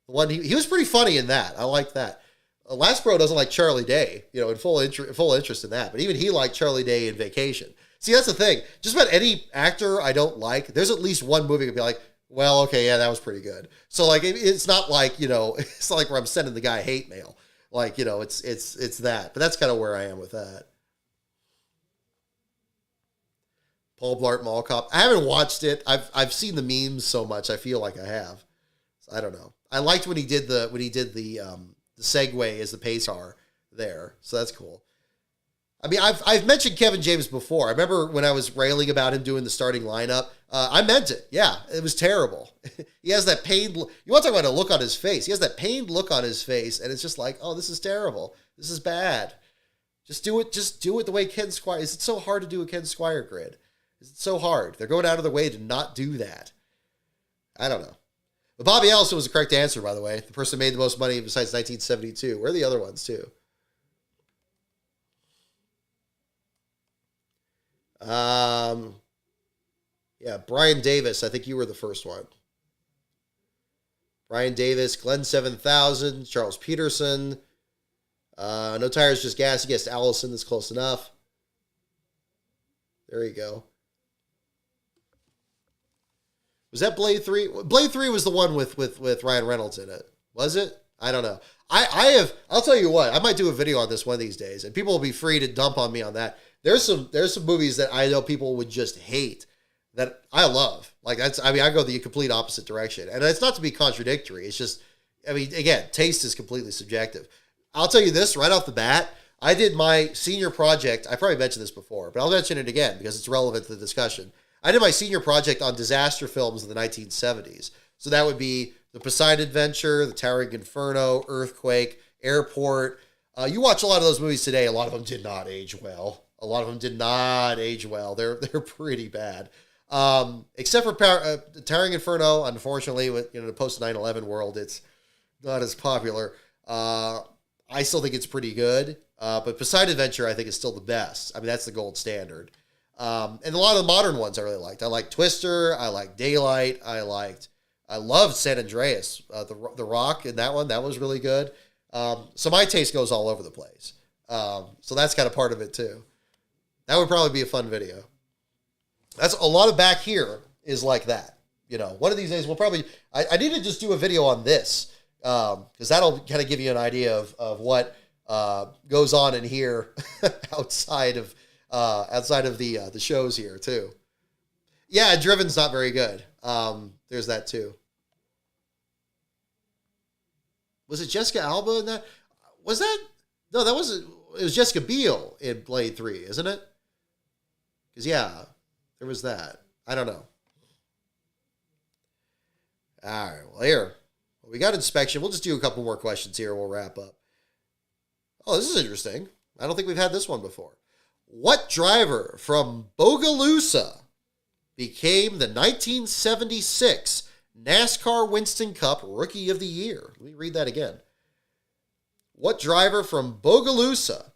The one he was pretty funny in that. I liked that. Last Bro doesn't like Charlie Day, in full interest in that. But even he liked Charlie Day in Vacation. See, that's the thing. Just about any actor I don't like, there's at least one movie I'd be like, well, okay, yeah, that was pretty good. So like, it's not like, it's not like where I'm sending the guy hate mail. Like, it's that. But that's kind of where I am with that. Paul Blart Mall Cop. I haven't watched it. I've seen the memes so much. I feel like I have. So I don't know. I liked when he did the Segway as the pace car there. So that's cool. I mean, I've mentioned Kevin James before. I remember when I was railing about him doing the starting lineup. I meant it. Yeah, it was terrible. He has that pained look. You want to talk about a look on his face? He has that pained look on his face, and it's just like, oh, this is terrible. This is bad. Just do it. Just do it the way Ken Squire. Is it so hard to do a Ken Squire grid? Is it so hard? They're going out of their way to not do that. I don't know. But Bobby Allison was the correct answer, by the way. The person who made the most money besides 1972. Where are the other ones, too? Yeah, Brian Davis. I think you were the first one. Brian Davis, Glenn 7000, Charles Peterson. No Tires, Just Gas. You guessed Allison. That's close enough. There you go. Was that Blade 3? Blade 3 was the one with Ryan Reynolds in it. Was it? I don't know. I'll tell you what, I might do a video on this one of these days, and people will be free to dump on me on that. There's some movies that I know people would just hate that I love. Like I go the complete opposite direction. And it's not to be contradictory. It's just, again, taste is completely subjective. I'll tell you this right off the bat. I did my senior project. I probably mentioned this before, but I'll mention it again because it's relevant to the discussion. I did my senior project on disaster films in the 1970s. So that would be The Poseidon Adventure, The Towering Inferno, Earthquake, Airport. You watch a lot of those movies today. A lot of them did not age well. They're pretty bad. Except for Towering Inferno, unfortunately, with the post 9/11 world, it's not as popular. I still think it's pretty good. But Poseidon Adventure, I think, is still the best. That's the gold standard. And a lot of the modern ones I really liked. I liked Twister. I liked Daylight. I loved San Andreas. The Rock in that one, that was really good. So my taste goes all over the place. So that's kind of part of it too. That would probably be a fun video. That's a lot of back here is like that. One of these days we'll probably, I need to just do a video on this because that'll kind of give you an idea of what goes on in here outside of the shows here too. Yeah, Driven's not very good. There's that too. Was it Jessica Alba in that? Was that? No, that wasn't. It was Jessica Biel in Blade 3, isn't it? Because, yeah, there was that. I don't know. All right, well, here. We got inspection. We'll just do a couple more questions here and we'll wrap up. Oh, this is interesting. I don't think we've had this one before. What driver from Bogalusa became the 1976 NASCAR Winston Cup Rookie of the Year? Let me read that again. What driver from Bogalusa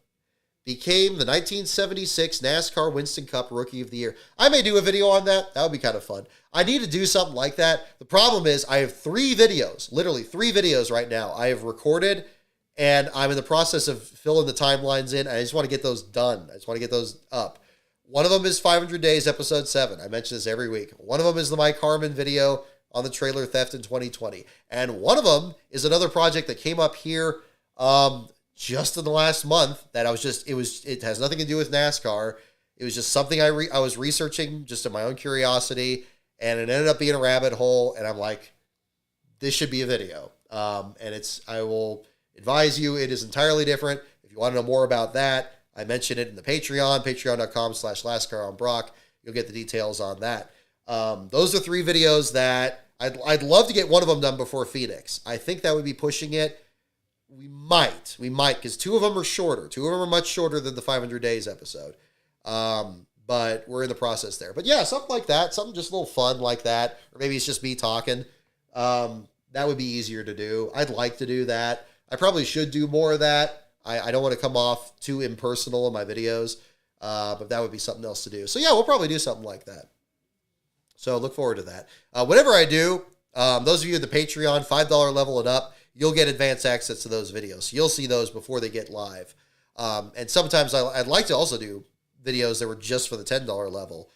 became the 1976 NASCAR Winston Cup Rookie of the Year? I may do a video on that. That would be kind of fun. I need to do something like that. The problem is I have 3 videos, literally 3 videos right now I have recorded, and I'm in the process of filling the timelines in. I just want to get those done. I just want to get those up. One of them is 500 Days, Episode 7. I mention this every week. One of them is the Mike Harmon video on the trailer theft in 2020. And one of them is another project that came up here just in the last month that it has nothing to do with NASCAR. It was just something I was researching just in my own curiosity, and it ended up being a rabbit hole, and I'm like, this should be a video. I will advise you, it is entirely different. If you want to know more about that, I mentioned it in the Patreon, patreon.com/LastCarOnBrock. You'll get the details on that. Those are 3 videos that I'd love to get one of them done before Phoenix. I think that would be pushing it. We might, because 2 of them are shorter. 2 of them are much shorter than the 500 Days episode. But we're in the process there. But yeah, something like that, something just a little fun like that, or maybe it's just me talking. That would be easier to do. I'd like to do that. I probably should do more of that. I don't want to come off too impersonal in my videos, but that would be something else to do. So yeah, we'll probably do something like that. So look forward to that. Whatever I do, those of you at the Patreon, $5 level and up, you'll get advanced access to those videos. So you'll see those before they get live. And sometimes I'd like to also do videos that were just for the $10 level.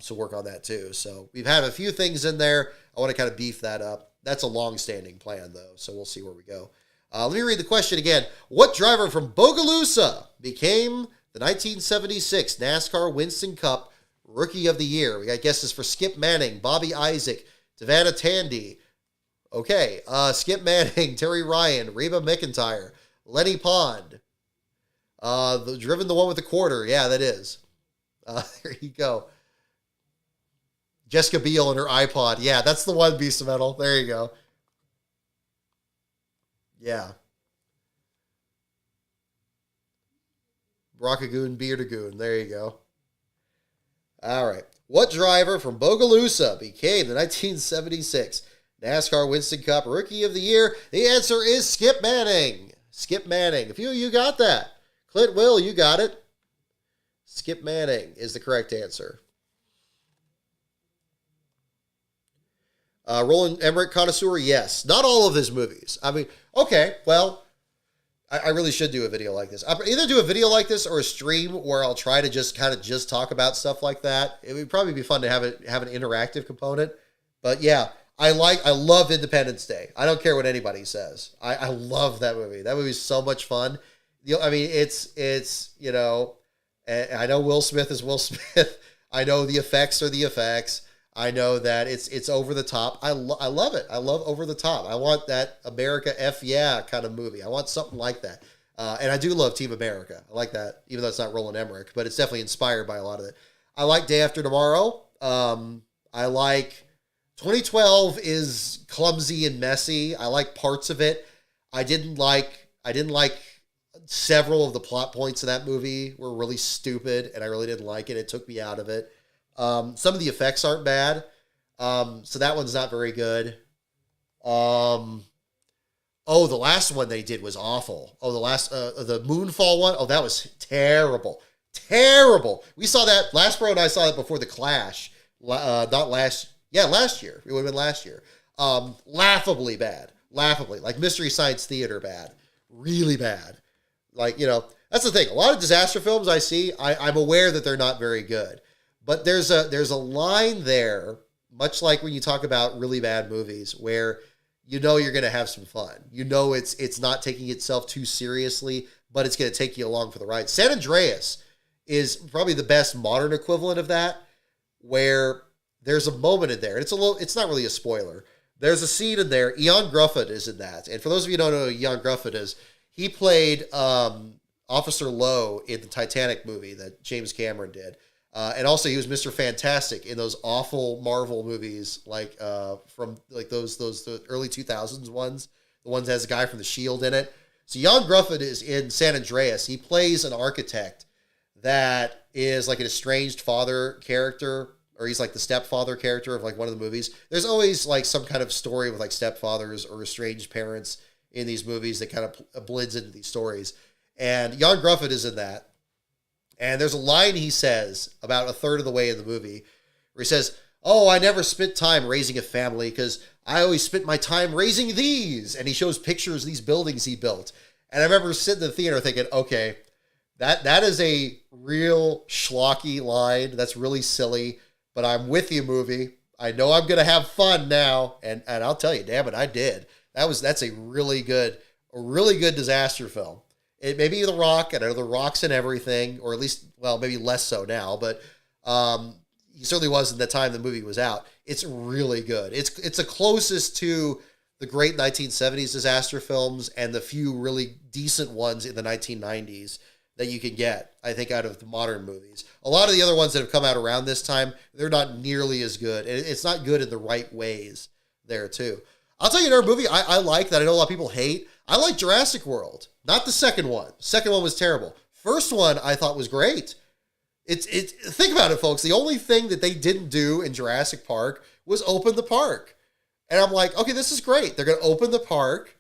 So work on that too. So we've had a few things in there. I want to kind of beef that up. That's a long-standing plan though. So we'll see where we go. Let me read the question again. What driver from Bogalusa became the 1976 NASCAR Winston Cup Rookie of the Year? We got guesses for Skip Manning, Bobby Isaac, Savannah Tandy. Okay, Skip Manning, Terry Ryan, Reba McEntire, Lenny Pond. The one with the quarter. Yeah, that is. There you go. Jessica Biel and her iPod. Yeah, that's the one, Beast of Metal. There you go. Yeah. Brockagoon, Beardagoon. There you go. All right. What driver from Bogalusa became the 1976 NASCAR Winston Cup Rookie of the Year? The answer is Skip Manning. Skip Manning. A few of you got that. Clint Will, you got it. Skip Manning is the correct answer. Roland Emmerich connoisseur, yes. Not all of his movies. I mean, okay, well, I really should do a video like this. I'll either do a video like this or a stream where I'll try to just talk about stuff like that. It would probably be fun to have an interactive component. But yeah, I love Independence Day. I don't care what anybody says. I love that movie. That movie is so much fun. I mean, it's you know, I know Will Smith is Will Smith. I know the effects are the effects. I know that it's over the top. I love it. I love over the top. I want that America F yeah kind of movie. I want something like that. And I do love Team America. I like that, even though it's not Roland Emmerich, but it's definitely inspired by a lot of it. I like Day After Tomorrow. I like 2012 is clumsy and messy. I like parts of it. I didn't like several of the plot points in that movie were really stupid, and I really didn't like it. It took me out of it. Some of the effects aren't bad. So that one's not very good. The last one they did was awful. The Moonfall one. Oh, that was terrible. Terrible. We saw that, Last Bro and I saw that before The Clash. Last year. It would have been last year. Laughably bad. Laughably. Like Mystery Science Theater bad. Really bad. Like, you know, that's the thing. A lot of disaster films I see, I'm aware that they're not very good. But there's a line there, much like when you talk about really bad movies, where you know you're going to have some fun. You know it's not taking itself too seriously, but it's going to take you along for the ride. San Andreas is probably the best modern equivalent of that, where there's a moment in there. And it's not really a spoiler. There's a scene in there. Ian Grufford is in that. And for those of you who don't know who Ian Grufford is, he played Officer Lowe in the Titanic movie that James Cameron did. And also he was Mr. Fantastic in those awful Marvel movies, like from like those the early 2000s ones, the ones that has a guy from The Shield in it. So Jan Grufford is in San Andreas. He plays an architect that is like an estranged father character, or he's like the stepfather character of like one of the movies. There's always like some kind of story with like stepfathers or estranged parents in these movies that kind of blends into these stories. And Jan Grufford is in that. And there's a line he says about a third of the way in the movie where he says, "Oh, I never spent time raising a family because I always spent my time raising these." And he shows pictures of these buildings he built. And I remember sitting in the theater thinking, okay, that is a real schlocky line. That's really silly, but I'm with you, movie. I know I'm going to have fun now. And I'll tell you, damn it, I did. That's a really good disaster film. It may be The Rock. I know The Rock's in everything, or at least, well, maybe less so now, but he certainly was in the time the movie was out. It's really good. It's the closest to the great 1970s disaster films and the few really decent ones in the 1990s that you can get, I think, out of the modern movies. A lot of the other ones that have come out around this time, they're not nearly as good. And it's not good in the right ways there, too. I'll tell you another movie I like that I know a lot of people hate. I like Jurassic World. Not the second one. Second one was terrible. First one I thought was great. Think about it, folks. The only thing that they didn't do in Jurassic Park was open the park. And I'm like, okay, this is great. They're going to open the park,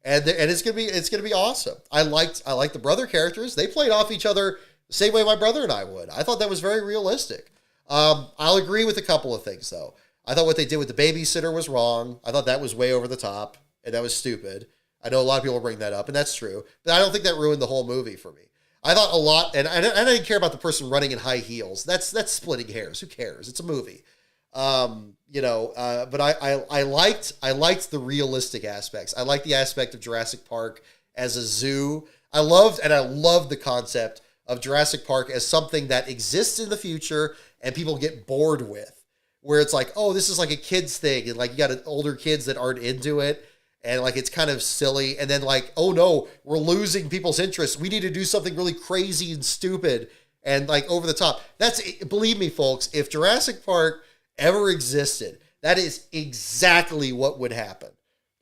and it's going to be awesome. I liked the brother characters. They played off each other the same way my brother and I would. I thought that was very realistic. I'll agree with a couple of things though. I thought what they did with the babysitter was wrong. I thought that was way over the top, and that was stupid. I know a lot of people bring that up, and that's true. But I don't think that ruined the whole movie for me. I thought a lot, and I didn't care about the person running in high heels. That's splitting hairs. Who cares? It's a movie. But I liked the realistic aspects. I liked the aspect of Jurassic Park as a zoo. I loved the concept of Jurassic Park as something that exists in the future and people get bored with, where it's like, oh, this is like a kid's thing, and like you got older kids that aren't into it. And like, it's kind of silly. And then like, oh no, we're losing people's interest. We need to do something really crazy and stupid and like over the top. Believe me, folks, if Jurassic Park ever existed, that is exactly what would happen.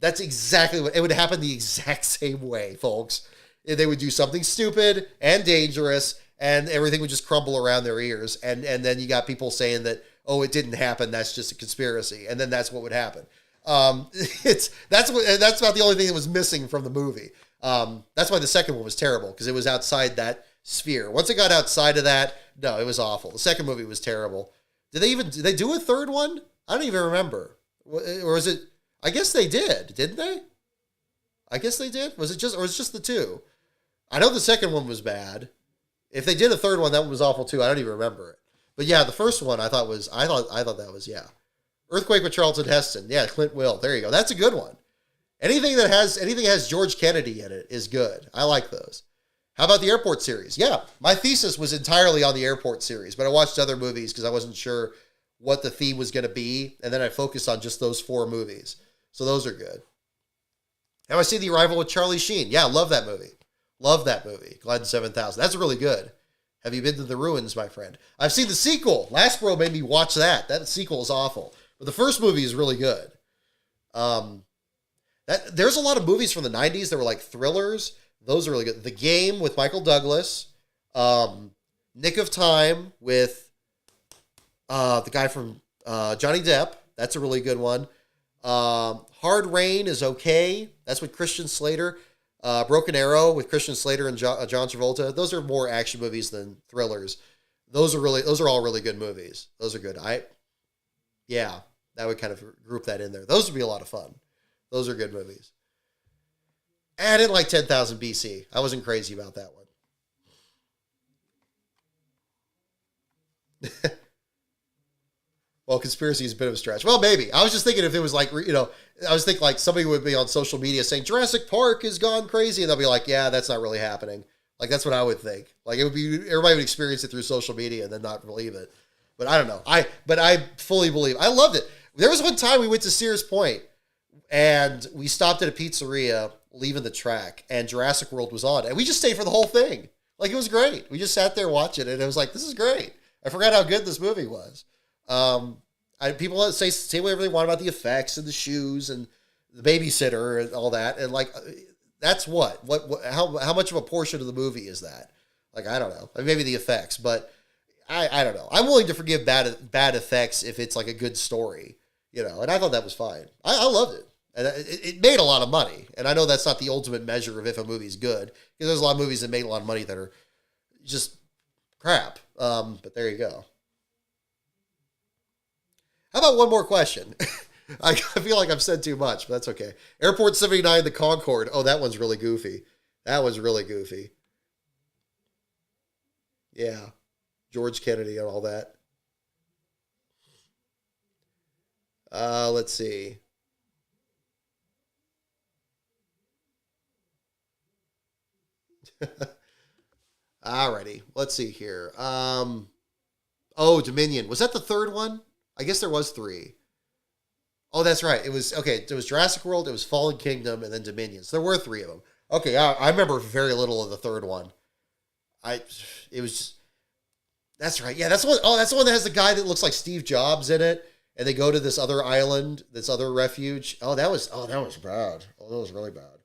That's exactly what, it would happen the exact same way, folks. They would do something stupid and dangerous, and everything would just crumble around their ears. And then you got people saying that, oh, it didn't happen. That's just a conspiracy. And then that's what would happen. That's about the only thing that was missing from the movie. That's why the second one was terrible, because it was outside that sphere. Once it got outside of that, no, it was awful. The second movie was terrible. Did they do a third one? I don't even remember. Or was it? I guess they did, didn't they? I guess they did. Was it just the two? I know the second one was bad. If they did a third one, that one was awful too. I don't even remember it. But yeah, the first one I thought that was, yeah. Earthquake with Charlton Heston. Yeah, Clint Will. There you go. That's a good one. Anything that has George Kennedy in it is good. I like those. How about the Airport series? Yeah, my thesis was entirely on the Airport series, but I watched other movies because I wasn't sure what the theme was going to be, and then I focused on just those 4 movies. So those are good. Have I seen The Arrival with Charlie Sheen? Yeah, love that movie. Love that movie. Glad 7000. That's really good. Have you been to the ruins, my friend? I've seen the sequel. Last Bro made me watch that. That sequel is awful. But the first movie is really good. There's a lot of movies from the 90s that were like thrillers. Those are really good. The Game with Michael Douglas. Nick of Time with the guy from Johnny Depp. That's a really good one. Hard Rain is okay. That's with Christian Slater. Broken Arrow with Christian Slater and John Travolta. Those are more action movies than thrillers. Those are all really good movies. Those are good. Yeah, that would kind of group that in there. Those would be a lot of fun. Those are good movies. And I didn't like 10,000 BC. I wasn't crazy about that one. well, conspiracy is a bit of a stretch. Well, maybe. I was just thinking if it was like, I was thinking like somebody would be on social media saying Jurassic Park has gone crazy, and they'll be like, yeah, that's not really happening. Like, that's what I would think. Like, it would be, everybody would experience it through social media and then not believe it. But I don't know. But I fully believe. I loved it. There was one time we went to Sears Point and we stopped at a pizzeria leaving the track and Jurassic World was on. And we just stayed for the whole thing. Like, it was great. We just sat there watching it and it was like, this is great. I forgot how good this movie was. People say whatever they want about the effects and the shoes and the babysitter and all that. And like, that's how much of a portion of the movie is that? Like, I don't know. Maybe the effects, but I don't know. I'm willing to forgive bad effects if it's like a good story, and I thought that was fine. I loved it. And it made a lot of money. And I know that's not the ultimate measure of if a movie's good, because there's a lot of movies that made a lot of money that are just crap. But there you go. How about one more question? I feel like I've said too much, but that's okay. Airport 79, the Concorde. Oh, that one's really goofy. That was really goofy. Yeah. George Kennedy and all that. Let's see. Alrighty. Let's see here. Dominion. Was that the third one? I guess there was 3. Oh, that's right. It was Jurassic World, it was Fallen Kingdom, and then Dominion. So there were 3 of them. Okay, I remember very little of the third one. That's right. Yeah, that's the one. Oh, that's the one that has the guy that looks like Steve Jobs in it, and they go to this other island, this other refuge. That was bad. Oh, that was really bad.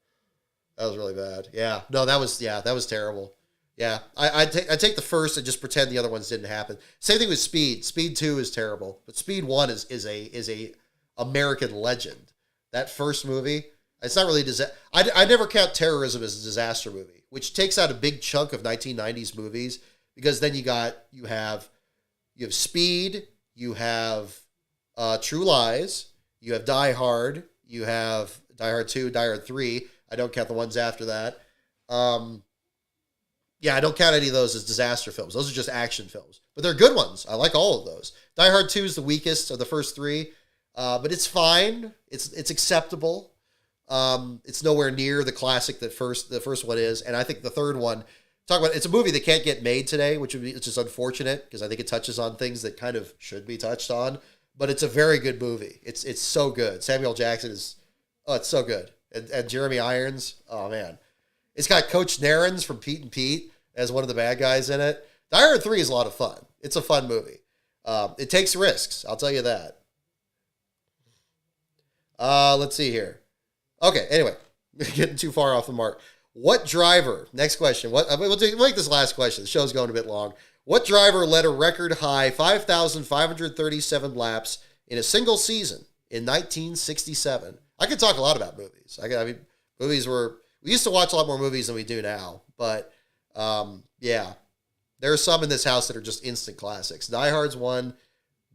That was really bad. Yeah. No, that was terrible. Yeah. I take the first and just pretend the other ones didn't happen. Same thing with Speed. Speed 2 is terrible, but Speed 1 is a American legend. That first movie, it's not really I never count terrorism as a disaster movie, which takes out a big chunk of 1990s movies, because then you have Speed, you have True Lies, you have Die Hard, you have Die Hard 2, Die Hard 3. I don't count the ones after that. I don't count any of those as disaster films. Those are just action films, but they're good ones. I like all of those. Die Hard 2 is the weakest of the first 3, but it's fine. It's acceptable. It's nowhere near the classic that the first one is, and I think the third one. It's a movie that can't get made today, which is just unfortunate, because I think it touches on things that kind of should be touched on. But it's a very good movie. It's so good. Samuel Jackson it's so good, and Jeremy Irons. Oh man, it's got Coach Narons from Pete and Pete as one of the bad guys in it. Die Hard 3 is a lot of fun. It's a fun movie. It takes risks, I'll tell you that. Let's see here. Okay, anyway, getting too far off the mark. What driver, next question, we'll make this last question. The show's going a bit long. What driver led a record high 5,537 laps in a single season in 1967? I could talk a lot about movies. We used to watch a lot more movies than we do now, but there are some in this house that are just instant classics. Die Hard's one,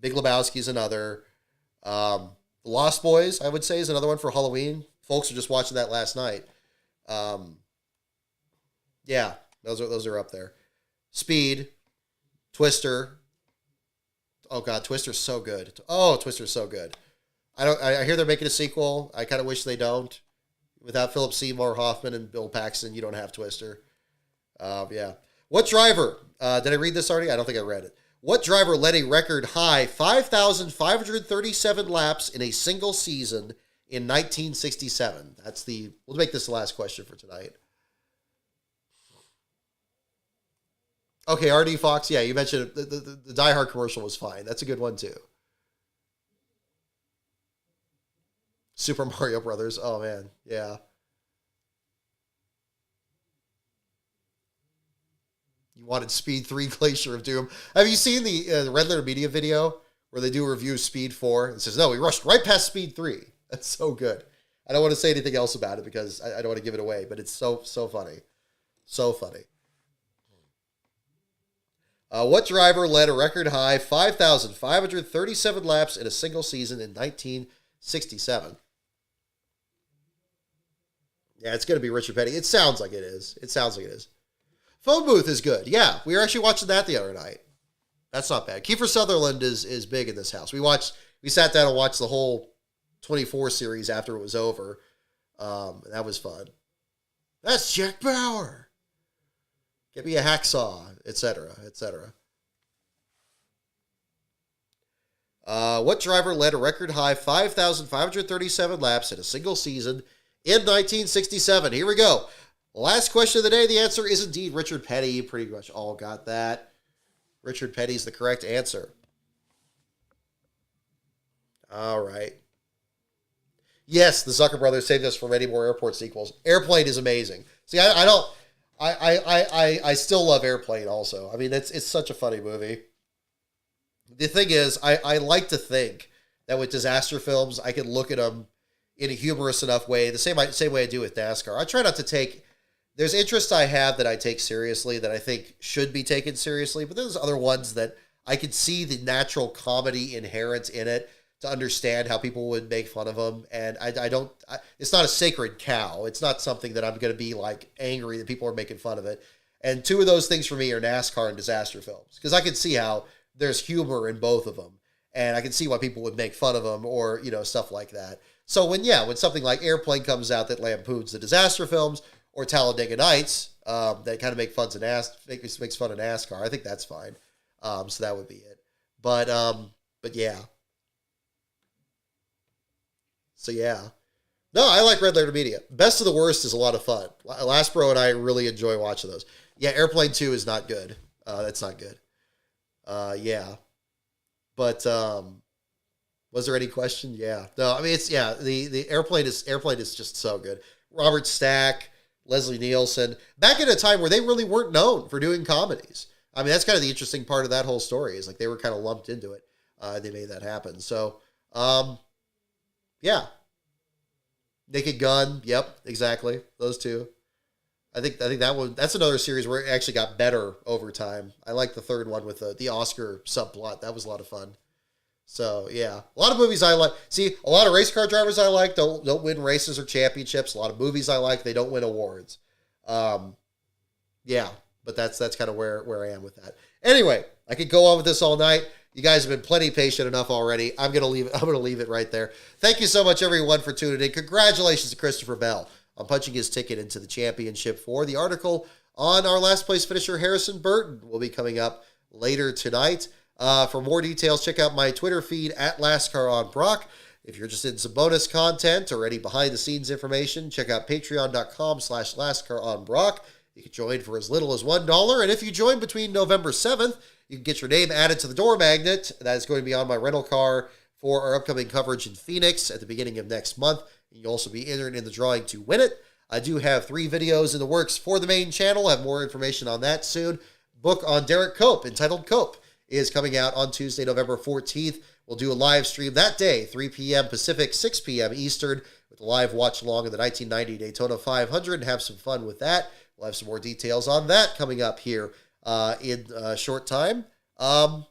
Big Lebowski's another. Lost Boys, I would say, is another one for Halloween. Folks are just watching that last night. Those are up there. Speed, Twister. Oh God, Twister's so good. Oh, Twister's so good. I hear they're making a sequel. I kind of wish they don't. Without Philip Seymour Hoffman and Bill Paxton, you don't have Twister. What driver? Did I read this already? I don't think I read it. What driver led a record high 5,537 laps in a single season in 1967? We'll make this the last question for tonight. Okay, R.D. Fox, yeah, you mentioned the Die Hard commercial was fine. That's a good one, too. Super Mario Brothers, oh man, yeah. You wanted Speed 3 Glacier of Doom. Have you seen the Red Letter Media video where they do a review of Speed 4? It says, no, we rushed right past Speed 3. That's so good. I don't want to say anything else about it because I don't want to give it away, but it's so funny. So funny. What driver led a record high 5,537 laps in a single season in 1967? Yeah, it's going to be Richard Petty. It sounds like it is. Phone Booth is good. Yeah, we were actually watching that the other night. That's not bad. Kiefer Sutherland is big in this house. We sat down and watched the whole 24 series after it was over. That was fun. That's Jack Bauer. Get me a hacksaw, etc., etc. What driver led a record high 5,537 laps in a single season in 1967? Here we go. Last question of the day. The answer is indeed Richard Petty. You pretty much all got that. Richard Petty's the correct answer. All right. Yes, the Zucker brothers saved us from many more airport sequels. Airplane is amazing. See, I still love Airplane also. I mean, it's such a funny movie. The thing is, I like to think that with disaster films, I can look at them in a humorous enough way, the same way I do with NASCAR. I try not to take, there's interests I have that I take seriously that I think should be taken seriously, but there's other ones that I can see the natural comedy inherent in it to understand how people would make fun of them. And it's not a sacred cow. It's not something that I'm going to be like angry that people are making fun of it. And two of those things for me are NASCAR and disaster films, because I can see how there's humor in both of them. And I can see why people would make fun of them or, stuff like that. So when something like Airplane comes out that lampoons the disaster films, or Talladega Nights, that kind of makes fun of NASCAR, I think that's fine. So that would be it. But yeah. So yeah. No, I like Red Letter Media. Best of the Worst is a lot of fun. Last Bro and I really enjoy watching those. Yeah, Airplane 2 is not good. That's not good. Yeah. But was there any question? Yeah. No, I mean the Airplane is just so good. Robert Stack, Leslie Nielsen, back at a time where they really weren't known for doing comedies. I mean, that's kind of the interesting part of that whole story, is like they were kind of lumped into it. They made that happen. So, yeah. Naked Gun. Yep, exactly. Those two. I think that's another series where it actually got better over time. I like the third one with the Oscar subplot. That was a lot of fun. So yeah, a lot of movies I like. See, a lot of race car drivers I like don't win races or championships. A lot of movies I like, they don't win awards. Yeah, but that's kind of where I am with that. Anyway, I could go on with this all night. You guys have been plenty patient enough already. I'm gonna leave it right there. Thank you so much, everyone, for tuning in. Congratulations to Christopher Bell on punching his ticket into the championship four. The article on our last place finisher, Harrison Burton, will be coming up later tonight. For more details, check out my Twitter feed at LastCarOnBrock. If you're interested in some bonus content or any behind-the-scenes information, check out patreon.com/LastCarOnBrock. You can join for as little as $1. And if you join between November 7th, you can get your name added to the door magnet. That is going to be on my rental car for our upcoming coverage in Phoenix at the beginning of next month. You'll also be entered in the drawing to win it. I do have 3 videos in the works for the main channel. I have more information on that soon. Book on Derek Cope, entitled Cope, is coming out on Tuesday, November 14th. We'll do a live stream that day, 3 p.m. Pacific, 6 p.m. Eastern, with a live watch along of the 1990 Daytona 500, and have some fun with that. We'll have some more details on that coming up here in a short time. Yeah,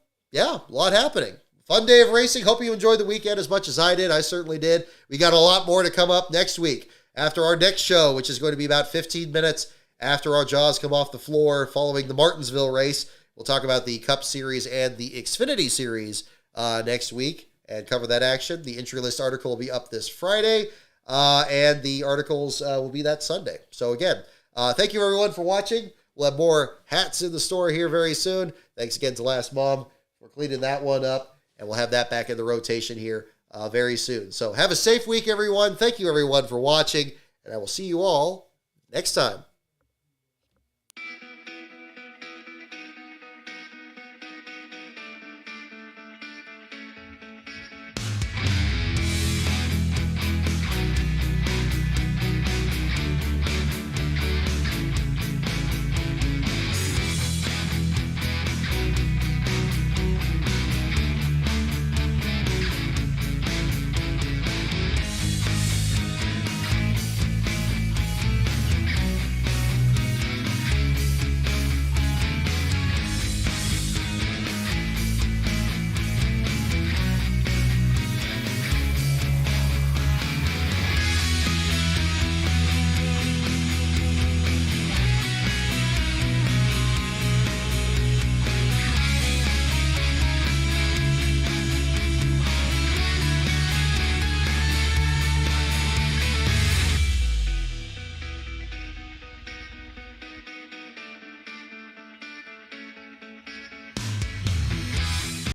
a lot happening. Fun day of racing. Hope you enjoyed the weekend as much as I did. I certainly did. We got a lot more to come up next week after our next show, which is going to be about 15 minutes after our jaws come off the floor following the Martinsville race. We'll talk about the Cup Series and the Xfinity Series next week and cover that action. The entry list article will be up this Friday, and the articles will be that Sunday. So again, thank you everyone for watching. We'll have more hats in the store here very soon. Thanks again to Last Mom for cleaning that one up. And we'll have that back in the rotation here very soon. So have a safe week, everyone. Thank you, everyone, for watching. And I will see you all next time.